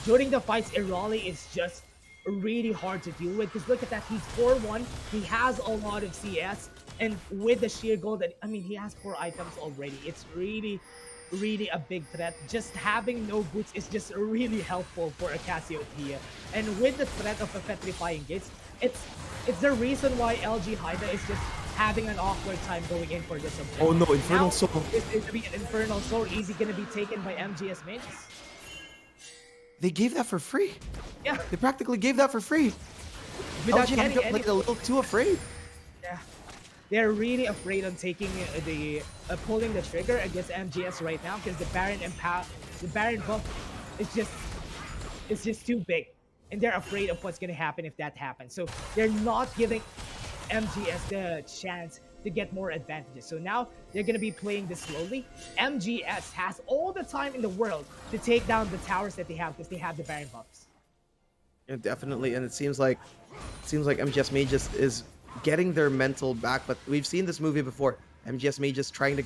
During the fights, Irali is just really hard to deal with because look at that, he's 4-1, he has a lot of CS, and with the sheer gold, I mean, he has 4 items already. It's really a big threat. Just having no boots is just really helpful for a Cassiopeia. And with the threat of a Petrifying Gates, it's the reason why LG Hydra is just having an awkward time going in for this objective. Oh no, Infernal Soul. It's going to be an Infernal Soul, easy going to be taken by MGS Mages. They gave that for free. Yeah, They practically gave that for free. without LG getting Hydra any. played a little too afraid. Yeah, they're really afraid on taking the pulling the trigger against MGS right now because the Baron buff is just it's just too big, and they're afraid of what's gonna happen if that happens. So they're not giving MGS the chance to get more advantages. So now they're gonna be playing this slowly. MGS has all the time in the world to take down the towers that they have because they have the Baron buffs. Yeah, definitely, and it seems like MGS Mages is getting their mental back. But we've seen this movie before. MGS Mages trying to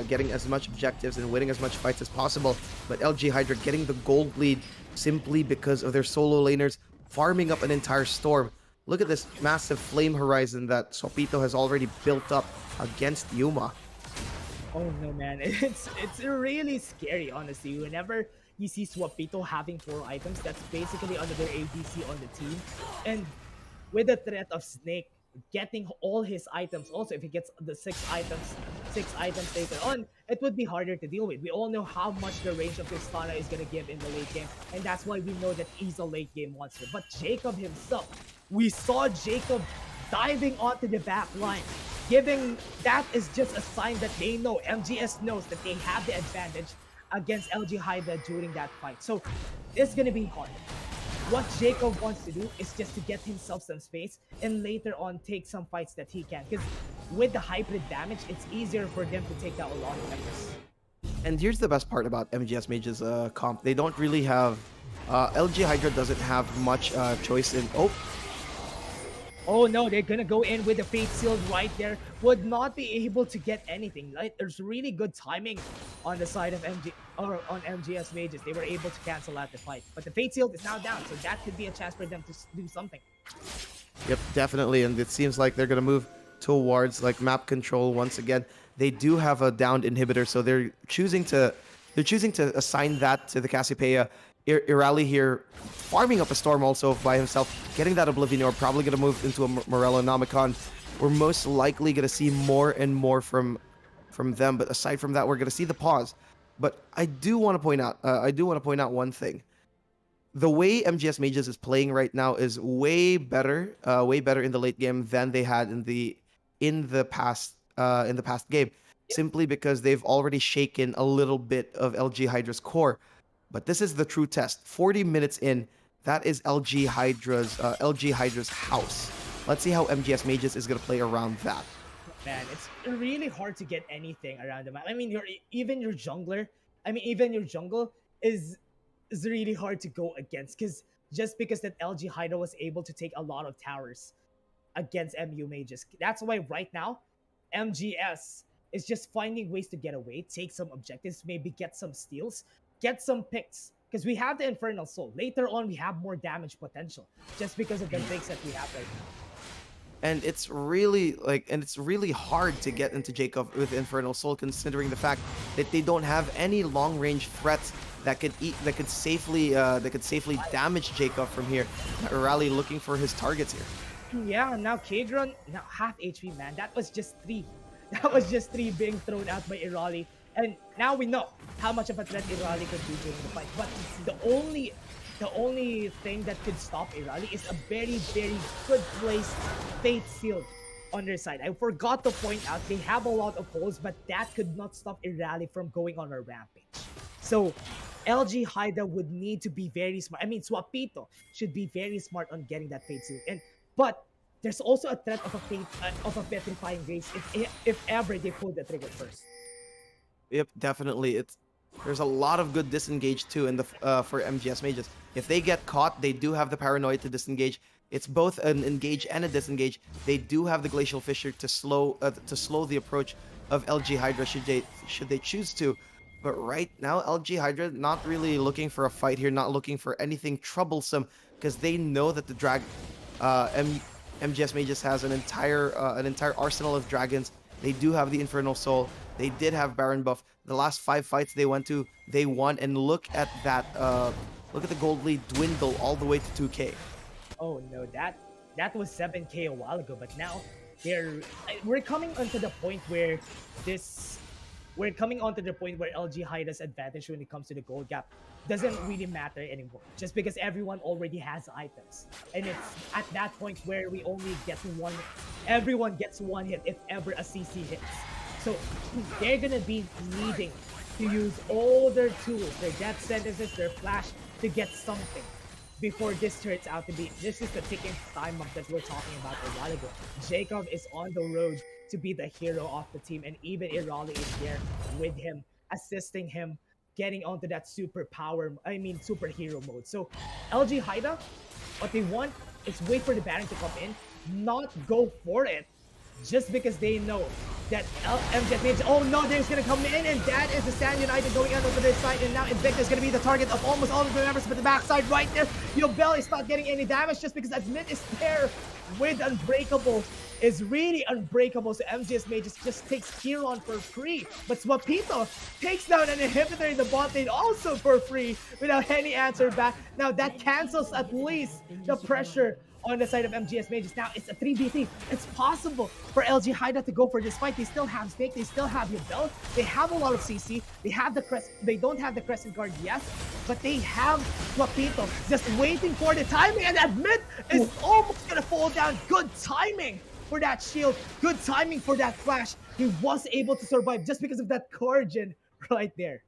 getting as much objectives and winning as much fights as possible, but LG Hydra getting the gold lead simply because of their solo laners farming up an entire storm. Look at this massive flame horizon that Sopito has already built up against Yuma. Oh no, man, it's really scary, honestly. Whenever you see Swapito having 4 items, that's basically another ADC on the team, and with the threat of Snake getting all his items, also if he gets the 6 items later on, it would be harder to deal with. We all know how much the range of Tristana is gonna give in the late game, and that's why we know that he's a late game monster. But Jacob himself, we saw Jacob diving onto the back line, giving that is just a sign that they know, MGS knows that they have the advantage against LG Hydra during that fight. So it's gonna be hard. What Jacob wants to do is just to get himself some space and later on take some fights that he can. Because with the hybrid damage, it's easier for them to take out a lot of members. And here's the best part about MGS Mage's comp. They don't really have... LG Hydra doesn't have much choice in... Oh, Oh no, they're gonna go in with the Fate Shield right there. Would not be able to get anything. Right? There's really good timing on the side of on MGS Mages. They were able to cancel out the fight. But the Fate Shield is now down, so that could be a chance for them to do something. yep, definitely. And it seems like they're going to move towards like map control once again. They do have a downed inhibitor, so they're choosing to assign that to the Cassiopeia. Irali here farming up a storm also by himself, getting that Oblivion Orb, probably going to move into a Morello Nomicon. We're most likely going to see more and more from them, but aside from that, we're going to see the pause. But I do want to point out one thing. The way MGS Mages is playing right now is way better in the late game than they had in the past game. Simply because they've already shaken a little bit of LG Hydra's core. But this is the true test. 40 minutes in, that is LG Hydra's house. Let's see how MGS Mages is gonna play around that. Man, it's really hard to get anything around the map. I mean, even your jungler. I mean, even your jungle is really hard to go against because just because that LG Hydra was able to take a lot of towers against MU mages. That's why right now, MGS is just finding ways to get away, take some objectives, maybe get some steals, get some picks. Because we have the Infernal Soul. Later on, we have more damage potential just because of the picks that we have right now. And it's really hard to get into Jacob with Infernal Soul, considering the fact that they don't have any long range threats that could safely damage Jacob from here. Rally looking for his targets here. Yeah, now Kadron, now half HP, man. That was just 3. That was just 3 being thrown out by Irali. And now we know how much of a threat Irali could be during the fight. But the only thing that could stop Irali is a very, very good placed Fate Shield on their side. I forgot to point out they have a lot of holes, but that could not stop Irali from going on a rampage. So LG Hydra would need to be very smart. I mean, Swapito should be very smart on getting that Fate Shield. But there's also a threat of a petrifying grace if ever they pull the trigger first. Yep, definitely. There's a lot of good disengage too in the for MGS mages. If they get caught, they do have the paranoid to disengage. It's both an engage and a disengage. They do have the glacial fissure to slow the approach of LG Hydra should they choose to. But right now, LG Hydra not really looking for a fight here, not looking for anything troublesome, because they know that the MGS Mages has an entire arsenal of dragons. They do have the Infernal Soul. They did have Baron buff. The last 5 fights they went to, they won. And look at that. Look at the gold lead dwindle all the way to 2K. Oh no, that was 7K a while ago, but now we're coming onto the point where LG Hydra's advantage when it comes to the gold gap doesn't really matter anymore, just because everyone already has items, and it's at that point where we only get one. Everyone gets one hit if ever a CC hits. So they're gonna be needing to use all their tools, their death sentences, their flash to get something before this turns out to be. This is the ticking time bomb that we're talking about a while ago. Jacob is on the road to be the hero of the team, and even Irali is there with him, assisting him, getting onto that superhero mode. So LG Haida, what they want is wait for the Baron to come in, not go for it, just because they know that MGS Mage, oh no, they're gonna come in, and that is the Sand United going on over their side, and now Invicta is gonna be the target of almost all of the members, but the backside right there, Yobel is not getting any damage just because Admit is there with Unbreakable, is really unbreakable, so MGS Mages just takes Kiron for free, but Swapito takes down an inhibitor in the bot lane also for free without any answer back. Now that cancels at least the pressure on the side of MGS Mages. Now it's a 3v3. It's possible for LG Haida to go for this fight. They still have Snake. They still have Yubel. They have a lot of CC. They have the crest. They don't have the Crescent Guard, yes, but they have Swapito just waiting for the timing, and Admit is almost gonna fall down. Good timing for that shield. Good timing for that flash. He was able to survive just because of that Corrigan right there.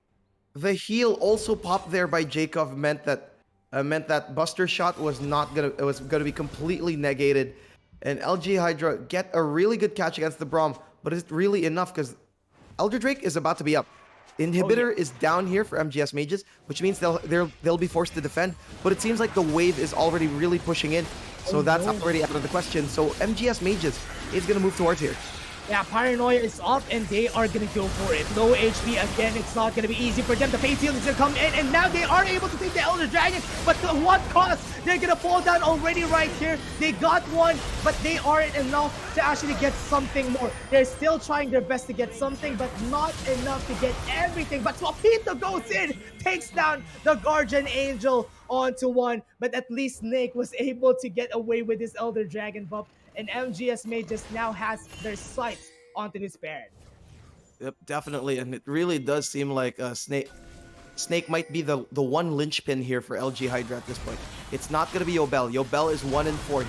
The heal also popped there by Jacob meant that Buster Shot was gonna be completely negated, and LG Hydra get a really good catch against the Braum, but is it really enough? Because Elder Drake is about to be up. Inhibitor is down here for MGS Mages, which means they'll be forced to defend. But it seems like the wave is already really pushing in, so that's already out of the question. So MGS Mages is gonna move towards here. Yeah, Paranoia is up, and they are going to go for it. Low HP again. It's not going to be easy for them. The Fate Seal is going to come in, and now they are able to take the Elder Dragon. But to what cost? They're going to fall down already right here. They got one, but they aren't enough to actually get something more. They're still trying their best to get something, but not enough to get everything. But Swapito goes in, takes down the Guardian Angel onto one. But at least Snake was able to get away with his Elder Dragon buff. And MGS Mages now has their sights onto this Baron. Yep, definitely, and it really does seem like Snake might be the one linchpin here for LG Hydra at this point. It's not gonna be Yobel. Yobel is 1-4.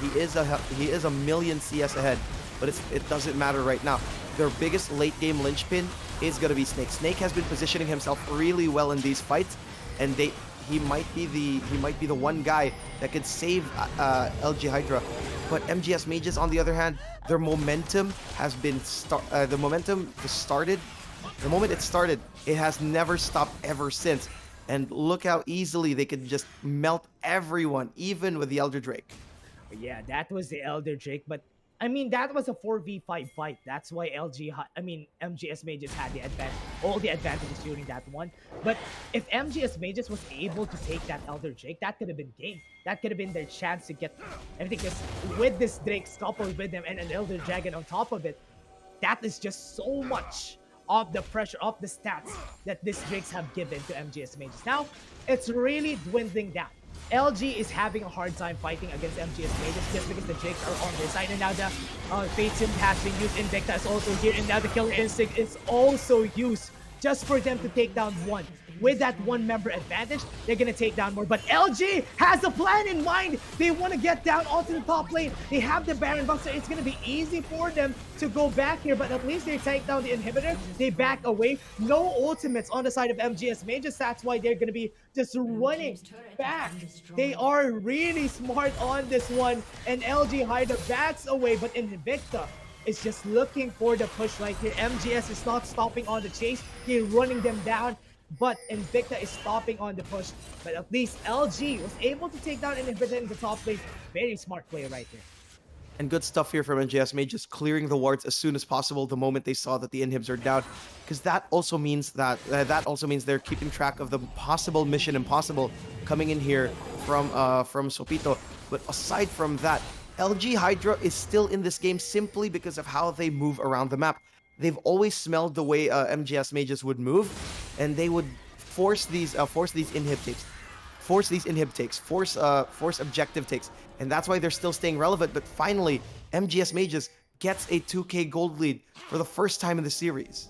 He is a million CS ahead, but it doesn't matter right now. Their biggest late game linchpin is gonna be Snake. Snake has been positioning himself really well in these fights, and he might be the one guy that could save LG Hydra. But MGS Mages, on the other hand, their momentum has been the moment it started, it has never stopped ever since. And look how easily they could just melt everyone, even with the Elder Drake. Yeah, that was the Elder Drake, but I mean, that was a 4v5 fight. That's why MGS Mages had all the advantages during that one. But if MGS Mages was able to take that Elder Drake, that could have been game. That could have been their chance to get everything. Because with this Drake coupled with them and an Elder Dragon on top of it, that is just so much of the pressure, of the stats that these Drakes have given to MGS Mages. Now, it's really dwindling down. LG is having a hard time fighting against MGS Mages just because the Drakes are on their side, and now the Fate Sim has been used. Invicta is also here, and now the Killer Instinct is also used just for them to take down one. With that one member advantage, they're gonna take down more. But LG has a plan in mind. They want to get down onto the top lane. They have the Baron buff, so it's gonna be easy for them to go back here. But at least they take down the inhibitor. They back away. No ultimates on the side of MGS Mages. That's why they're gonna be just running back. They are really smart on this one. And LG Haida backs away, but Invicta is just looking for the push right here. MGS is not stopping on the chase. They're running them down. But Invicta is stopping on the push. But at least LG was able to take down an inhibitor in the top lane. Very smart play right there. And good stuff here from MGS Mages, clearing the wards as soon as possible the moment they saw that the inhibs are down, because that also means they're keeping track of the possible Mission Impossible coming in here from Swapito. But aside from that, LG Hydra is still in this game simply because of how they move around the map. They've always smelled the way MGS Mages would move, and they would force these inhib takes, force objective takes, and that's why they're still staying relevant. But finally, MGS Mages gets a 2K gold lead for the first time in the series.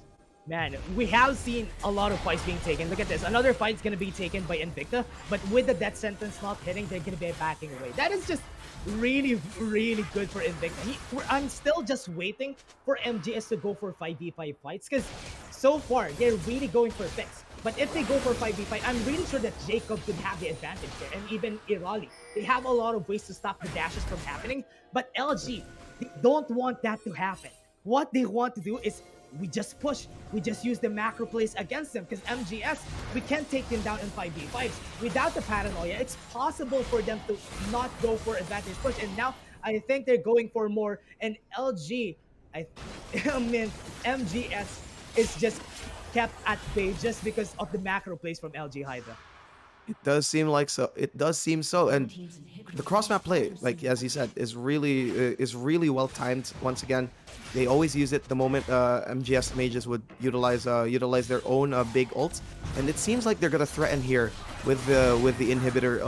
Man, we have seen a lot of fights being taken. Look at this. Another fight's going to be taken by Invicta, but with the death sentence not hitting, they're going to be backing away. That is just really, really good for Invicta. I'm still just waiting for MGS to go for 5v5 fights because so far they're really going for picks. But if they go for 5v5, I'm really sure that Jacob could have the advantage there, and even Irali. They have a lot of ways to stop the dashes from happening, but LG, they don't want that to happen. What they want to do is we just push. We just use the macro plays against them because MGS, we can't take them down in 5v5s. Without the paranoia, it's possible for them to not go for advantage push. And now I think they're going for more. And LG, I mean, MGS is just kept at bay just because of the macro plays from LG Hydra. It does seem like so. It does seem so, and the cross map play, like as you said, is really well timed. Once again, they always use it the moment MGS mages would utilize their own big ults, and it seems like they're gonna threaten here with the inhibitor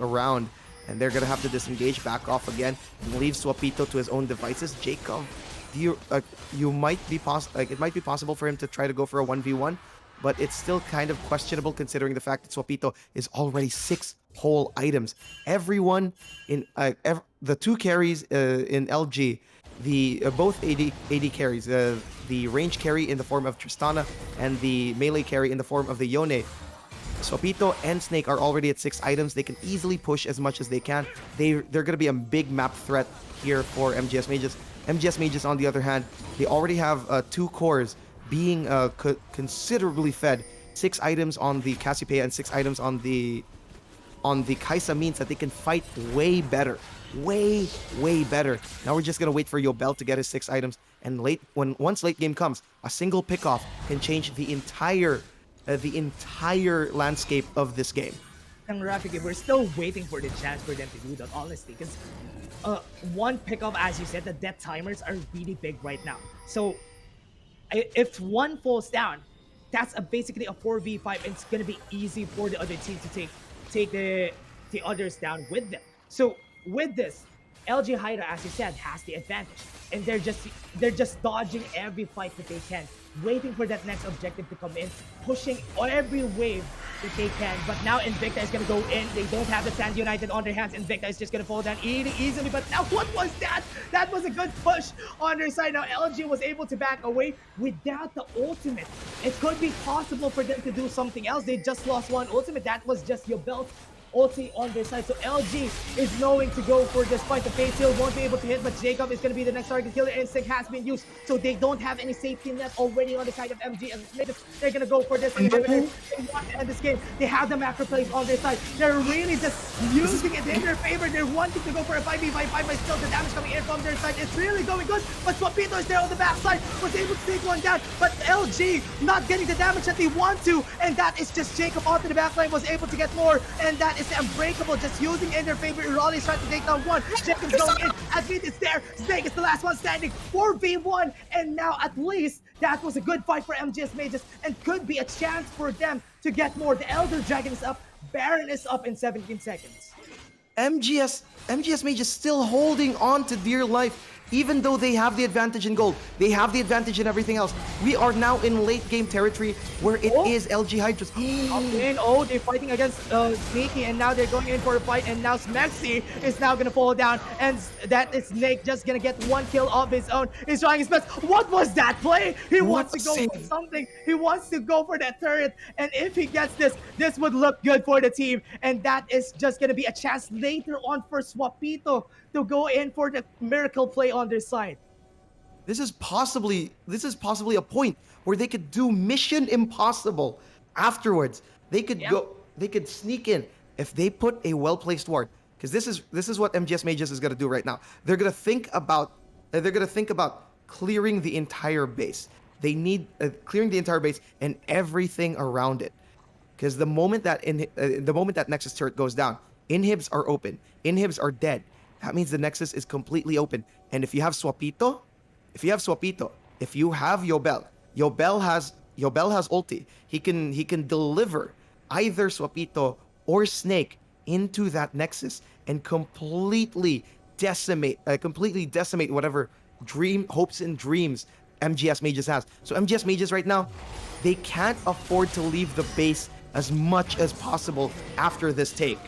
around, and they're gonna have to disengage, back off again, and leave Swapito to his own devices. Jacob, you might be it might be possible for him to try to go for a 1v1. But it's still kind of questionable considering the fact that Swapito is already 6 whole items. Everyone in the 2 carries in LG, the both AD carries, the range carry in the form of Tristana and the melee carry in the form of the Yone. Swapito and Snake are already at 6 items. They can easily push as much as they can. They're going to be a big map threat here for MGS mages. MGS mages, on the other hand, they already have 2 cores being considerably fed. 6 items on the Cassiopeia and 6 items on the Kaisa means that they can fight way better. Way better. Now we're just gonna wait for Yobel to get his 6 items, and once late game comes, a single pickoff can change the entire landscape of this game. And Rafiki, we're still waiting for the chance for them to do that, honestly, because one pickup, as you said, the death timers are really big right now. So if one falls down, that's basically a 4v5, and it's gonna be easy for the other team to take the others down with them. So with this, LG Hydra, as you said, has the advantage, and they're just dodging every fight that they can, waiting for that next objective to come in, pushing every wave that they can. But now Invicta is gonna go in. They don't have the Sand United on their hands. Invicta is just gonna fall down easily. But now what was that? That was a good push on their side. Now LG was able to back away without the ultimate. It could be possible for them to do something else. They just lost one ultimate. That was just your belt ulti on their side. So LG is knowing to go for this fight. The Fate Seal won't be able to hit, but Jacob is going to be the next target. Killer Instinct has been used, so they don't have any safety net already on the side of MG. And they're going to go for this. They want to end this game. They have the macro plays on their side. They're really just using it in their favor. They're wanting to go for a 5v5, but still the damage coming in from their side is really going good. But Swapito is there on the backside, was able to take one down, but LG not getting the damage that they want to, and that is just Jacob onto the backline, was able to get more, and that is Unbreakable just using in their favor. Irali is trying to take down one. Jacob's going in. Admit is there. Snake is the last one standing. 4v1. And now at least that was a good fight for MGS Mages and could be a chance for them to get more. The Elder Dragon is up. Baron is up in 17 seconds. MGS Mages still holding on to dear life. Even though they have the advantage in gold, they have the advantage in everything else. We are now in late game territory where it is LG Hydra's. They're fighting against Sneaky, and now they're going in for a fight, and now Smexy is now gonna fall down, and that is Snake just gonna get one kill of his own. He's trying his best. What was that play? He wants to go for something. He wants to go for that turret, and if he gets this, this would look good for the team, and that is just gonna be a chance later on for Swapito to go in for the miracle play on their side. This is possibly a point where they could do Mission Impossible afterwards. They could they could sneak in if they put a well-placed ward. Because this is what MGS Mages is gonna do right now. They're gonna think about clearing the entire base. They need clearing the entire base and everything around it. Because the moment that Nexus turret goes down, inhibs are open, inhibs are dead. That means the Nexus is completely open. And if you have Swapito, if you have Yobel, Yobel has ulti. He can deliver either Swapito or Snake into that Nexus and completely decimate whatever hopes and dreams MGS Mages has. So MGS Mages right now, they can't afford to leave the base as much as possible after this take.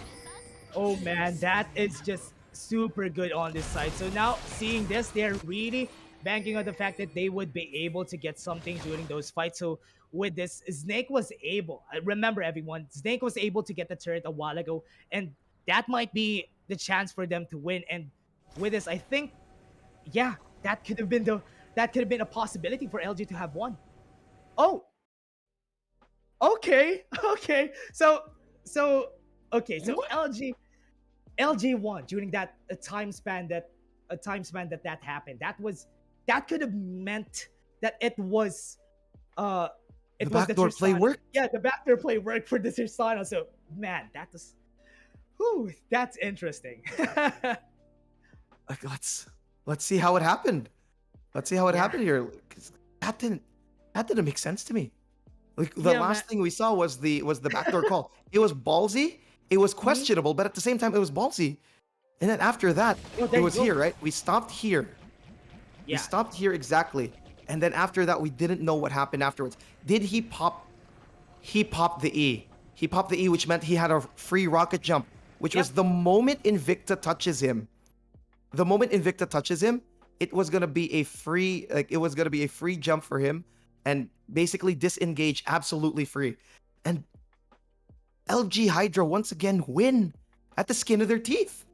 Oh man, that is just super good on this side. So now seeing this, they're really banking on the fact that they would be able to get something during those fights. So with this, Snake was able. Remember everyone, Snake was able to get the turret a while ago, and that might be the chance for them to win. And with this, I think, yeah, that could have been a possibility for LG to have won. Oh, okay, okay. So okay, so What? LG won during that a time span that happened. That could have meant that uh The it was the backdoor play Tristana. worked? Yeah, the backdoor play worked for the Tristana. So man, that's interesting. Like, let's see how it happened. Let's see how it Yeah, happened here. 'Cause that didn't make sense to me. Like the yeah, man. last thing we saw was the backdoor call. It was ballsy. It was Mhm. questionable, but at the same time, it was ballsy. And then after that, Oh, it there you was go. here, right? We stopped here. We Yeah, stopped here exactly. And then after that, we didn't know what happened afterwards. Did he pop? He popped the E. He popped the E, which meant he had a free rocket jump, which was yep. the moment Invicta touches him. The moment Invicta touches him, it was gonna be a free, like it was gonna be a free jump for him, and basically disengage absolutely free. And LG Hydra once again win at the skin of their teeth.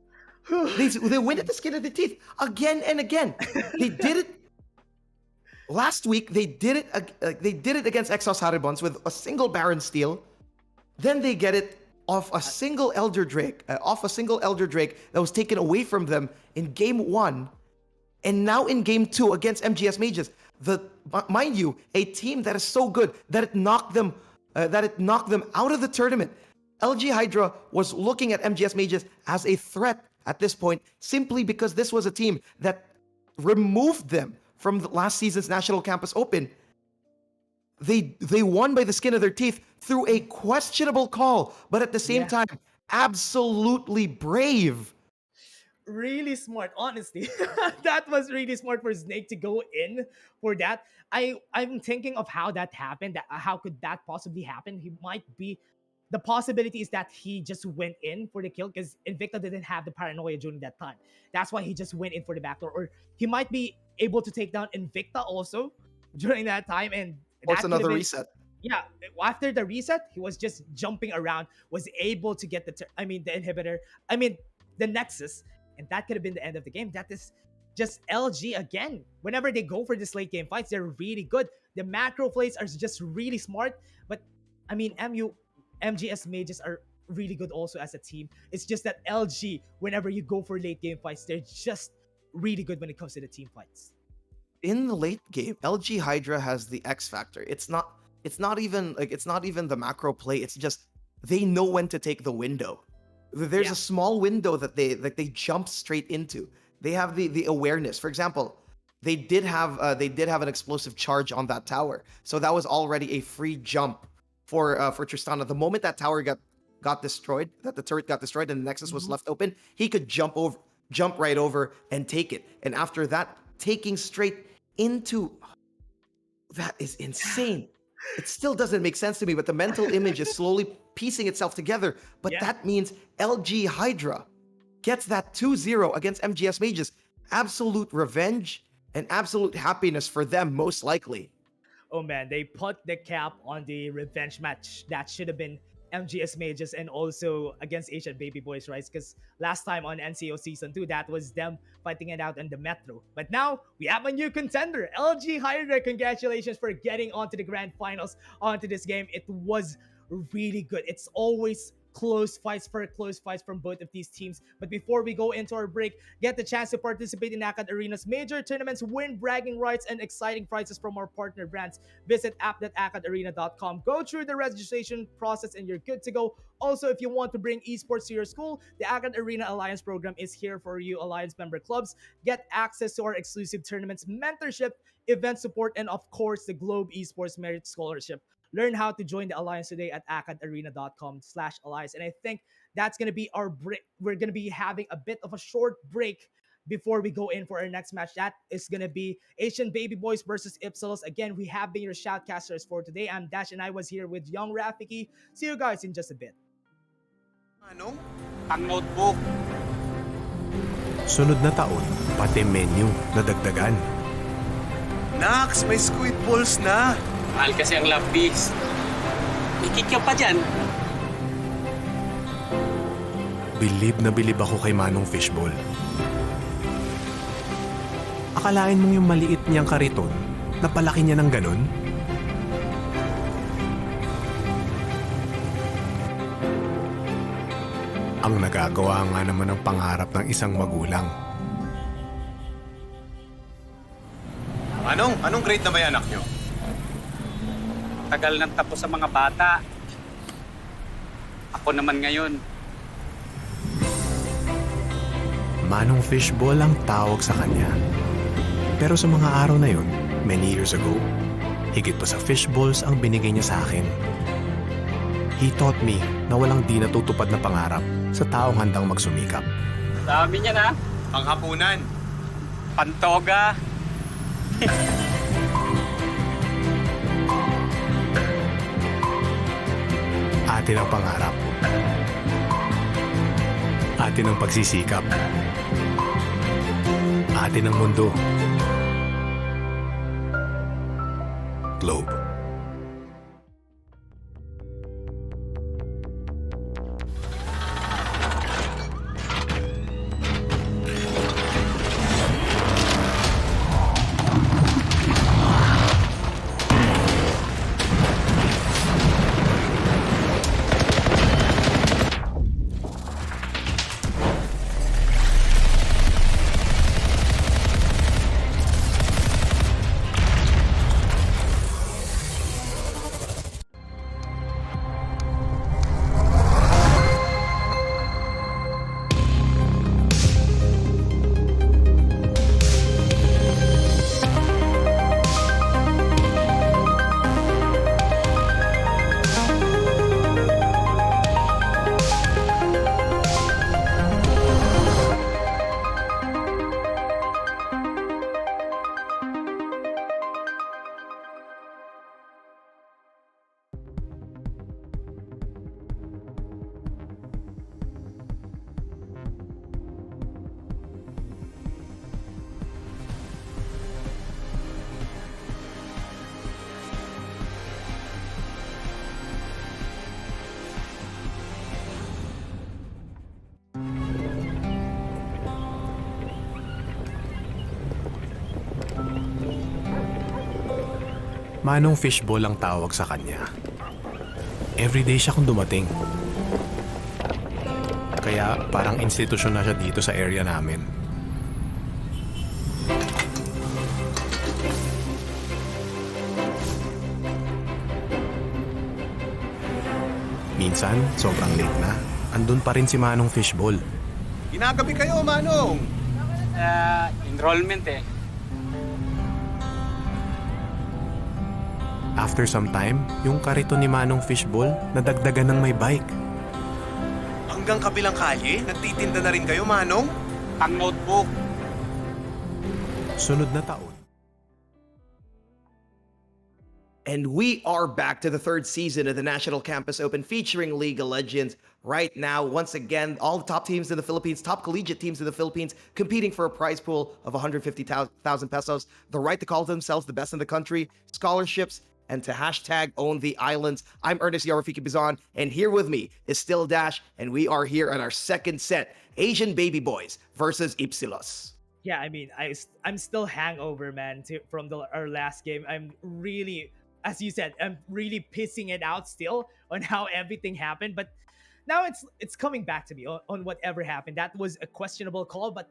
They win at the skin of their teeth again and again. They did it last week. They did it against Exos Haribons with a single Baron steal. Then they get it off a single Elder Drake, that was taken away from them in game one, and now in game two against MGS Mages. Mind you, a team that is so good that it knocked them out of the tournament. LG Hydra was looking at MGS Mages as a threat at this point, simply because this was a team that removed them from the last season's National Campus Open. They won by the skin of their teeth through a questionable call, but at the same Yeah. time, absolutely brave. Really smart, honestly. That was really smart for Snake to go in for that. I'm thinking of how that happened. How could that possibly happen? He might be the possibility is that he just went in for the kill because Invicta didn't have the paranoia during that time. That's why he just went in for the backdoor. Or he might be able to take down Invicta also during that time, and Force that could have another been, reset. yeah. After the reset, he was just jumping around, was able to get the inhibitor, I mean the Nexus, and that could have been the end of the game. That is just LG again. Whenever they go for this late game fights, they're really good. The macro plays are just really smart. But I mean, MGS Mages are really good also as a team. It's just that LG, whenever you go for late game fights, they're just really good when it comes to the team fights. In the late game, LG Hydra has the X factor. It's not even the macro play. It's just they know when to take the window. There's Yeah. a small window that they jump straight into. They have the awareness. For example, they did have an explosive charge on that tower, so that was already a free jump for Tristana. The moment that tower got destroyed, that the turret got destroyed and the Nexus was Mhm. left open, he could jump right over and take it. And after that, taking straight into that is insane. It still doesn't make sense to me, but the mental image is slowly piecing itself together. But Yeah. that means LG Hydra gets that 2-0 against MGS Mages. Absolute revenge and absolute happiness for them, most likely. Oh man, they put the cap on the revenge match that should have been MGS Mages and also against Asian Baby Boys, right? Because last time on NCO Season 2, that was them fighting it out in the Metro. But now we have a new contender, LG Hydra. Congratulations for getting onto the grand finals, onto this game. It was really good. It's always close fights from both of these teams. But before we go into our break, get the chance to participate in AcadArena's major tournaments, win bragging rights, and exciting prizes from our partner brands. Visit app.acadarena.com. Go through the registration process and you're good to go. Also, if you want to bring esports to your school, the Acad Arena Alliance program is here for you. Alliance member clubs get access to our exclusive tournaments, mentorship, event support, and of course, the Globe Esports Merit Scholarship. Learn how to join the Alliance today at acadarena.com/alliance. And I think that's going to be our break. We're going to be having a bit of a short break before we go in for our next match. That is going to be Asian Baby Boys versus Ipsilos. Again, we have been your shoutcasters for today. I'm Dash and I was here with Young Rafiki. See you guys in just a bit. Anong? Ang notebook. Sunod na taon, pati menu nadagdagan. Nax, may squid balls na. Mahal kasi ang lapis. May kikyaw pa dyan. Bilib na bilib ako kay Manong Fishball. Akalain mong yung maliit niyang kariton, napalaki niya ng ganon? Ang nagagawa nga naman ng pangarap ng isang magulang. Anong grade na ba yung anak nyo? Tagal nang tapos sa mga bata. Ako naman ngayon. Manong Fishball ang tawag sa kanya. Pero sa mga araw na yun, many years ago, higit pa sa fishballs ang binigay niya sa akin. He taught me na walang di natutupad na pangarap sa taong handang magsumikap. Dami niya na. Panghapunan. Pantoga. Atin ang pangarap. Atin ang pagsisikap. Atin ang mundo. Globe. Manong Fishball ang tawag sa kanya. Everyday siya kung dumating. Kaya parang institusyon na siya dito sa area namin. Minsan, sobrang late na. Andun pa rin si Manong Fishball. Ginagabi kayo, Manong. Enrollment eh. After some time, yung karito ni Manong Fishball nadagdagan ng may bike. Hanggang kabilang kalye, nagtitinda na rin kayo, Manong? Ang notebook. Sunod na taon. And we are back to the third season of the National Campus Open featuring League of Legends. Right now, once again, all the top teams in the Philippines, top collegiate teams in the Philippines, competing for a prize pool of 150,000 pesos, the right to call themselves the best in the country, scholarships, and to hashtag own the islands. I'm Ernest Yarafiki Bizon, and here with me is Still Dash, and we are here on our second set, Asian Baby Boys versus Ipsilos. Yeah, I mean, I'm still hangover, man, from our last game. I'm really, as you said, I'm really pissing it out still on how everything happened. But now it's coming back to me on whatever happened. That was a questionable call, but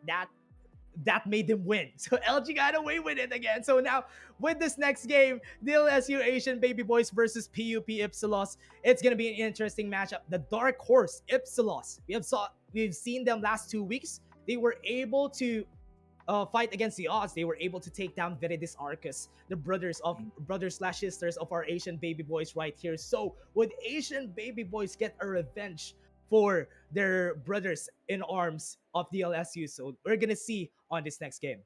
that made them win. So LG got away with it again. So now with this next game, DLSU Asian Baby Boys versus PUP Ipsilos, it's gonna be an interesting matchup. The dark horse Ipsilos, we've seen them last 2 weeks. They were able to fight against the odds. They were able to take down Viridis Arcus, the brothers slash sisters of our Asian Baby Boys right here. So would Asian Baby Boys get a revenge for their brothers in arms of the LSU. So we're gonna see on this next game.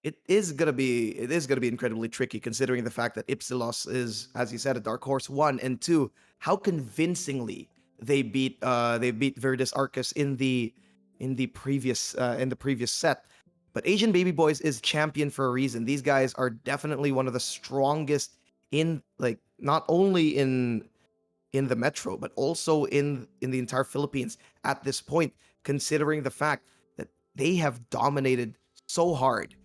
It is gonna be incredibly tricky considering the fact that Ipsilos is, as you said, a dark horse, one, and two, how convincingly they beat Virtus Arcus in the previous set. But Asian Baby Boys is champion for a reason. These guys are definitely one of the strongest in, like, not only in the metro, but also in the entire Philippines at this point, considering the fact that they have dominated so hard.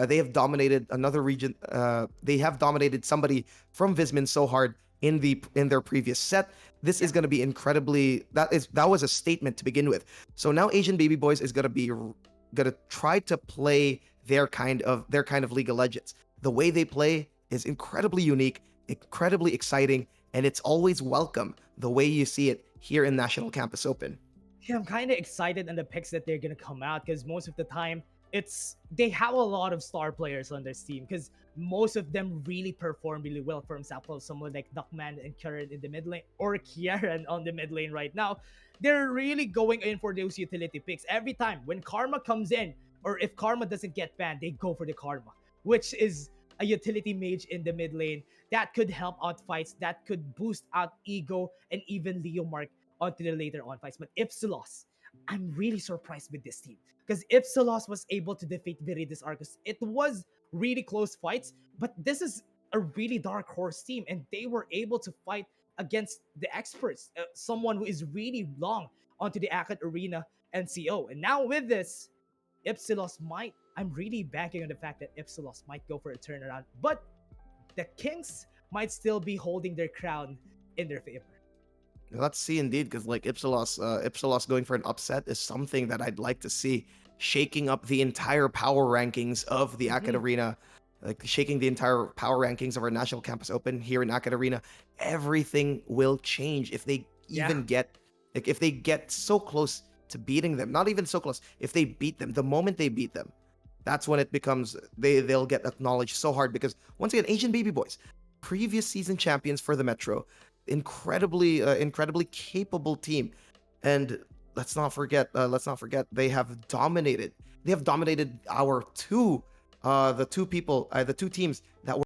They have dominated another region. They have dominated somebody from Vismin so hard in their previous set. This is going to be incredibly. That was a statement to begin with. So now Asian Baby Boys is going to try to play their kind of League of Legends. The way they play is incredibly unique, incredibly exciting, and it's always welcome the way you see it here in National Campus Open. Yeah, I'm kind of excited on the picks that they're gonna come out because most of the time they have a lot of star players on their team because most of them really perform really well. For example, someone like Duckman and Kieran in the mid lane, or Kieran on the mid lane right now. They're really going in for those utility picks every time when Karma comes in, or if Karma doesn't get banned, they go for the Karma, which is a utility mage in the mid lane that could help out fights, that could boost out Ego and even Leo Mark onto the later on fights. But Ipsilos, I'm really surprised with this team because Ipsilos was able to defeat Viridis Arcus. It was really close fights, but this is a really dark horse team, and they were able to fight against the experts, someone who is really long onto the AcadArena NCO. And now with this, Ipsilos might. I'm really banking on the fact that Ipsilos might go for a turnaround, but the Kings might still be holding their crown in their favor. Let's see indeed, because like Ipsilos going for an upset is something that I'd like to see, shaking up the entire power rankings of the AcadArena, like shaking the entire power rankings of our National Campus Open here in AcadArena. Everything will change if they even get, like, if they get so close to beating them. Not even so close. If they beat them, the moment they beat them, that's when it becomes they'll get acknowledged so hard, because once again, Asian Baby Boys, previous season champions for the Metro, incredibly capable team, and let's not forget they have dominated our the two teams that were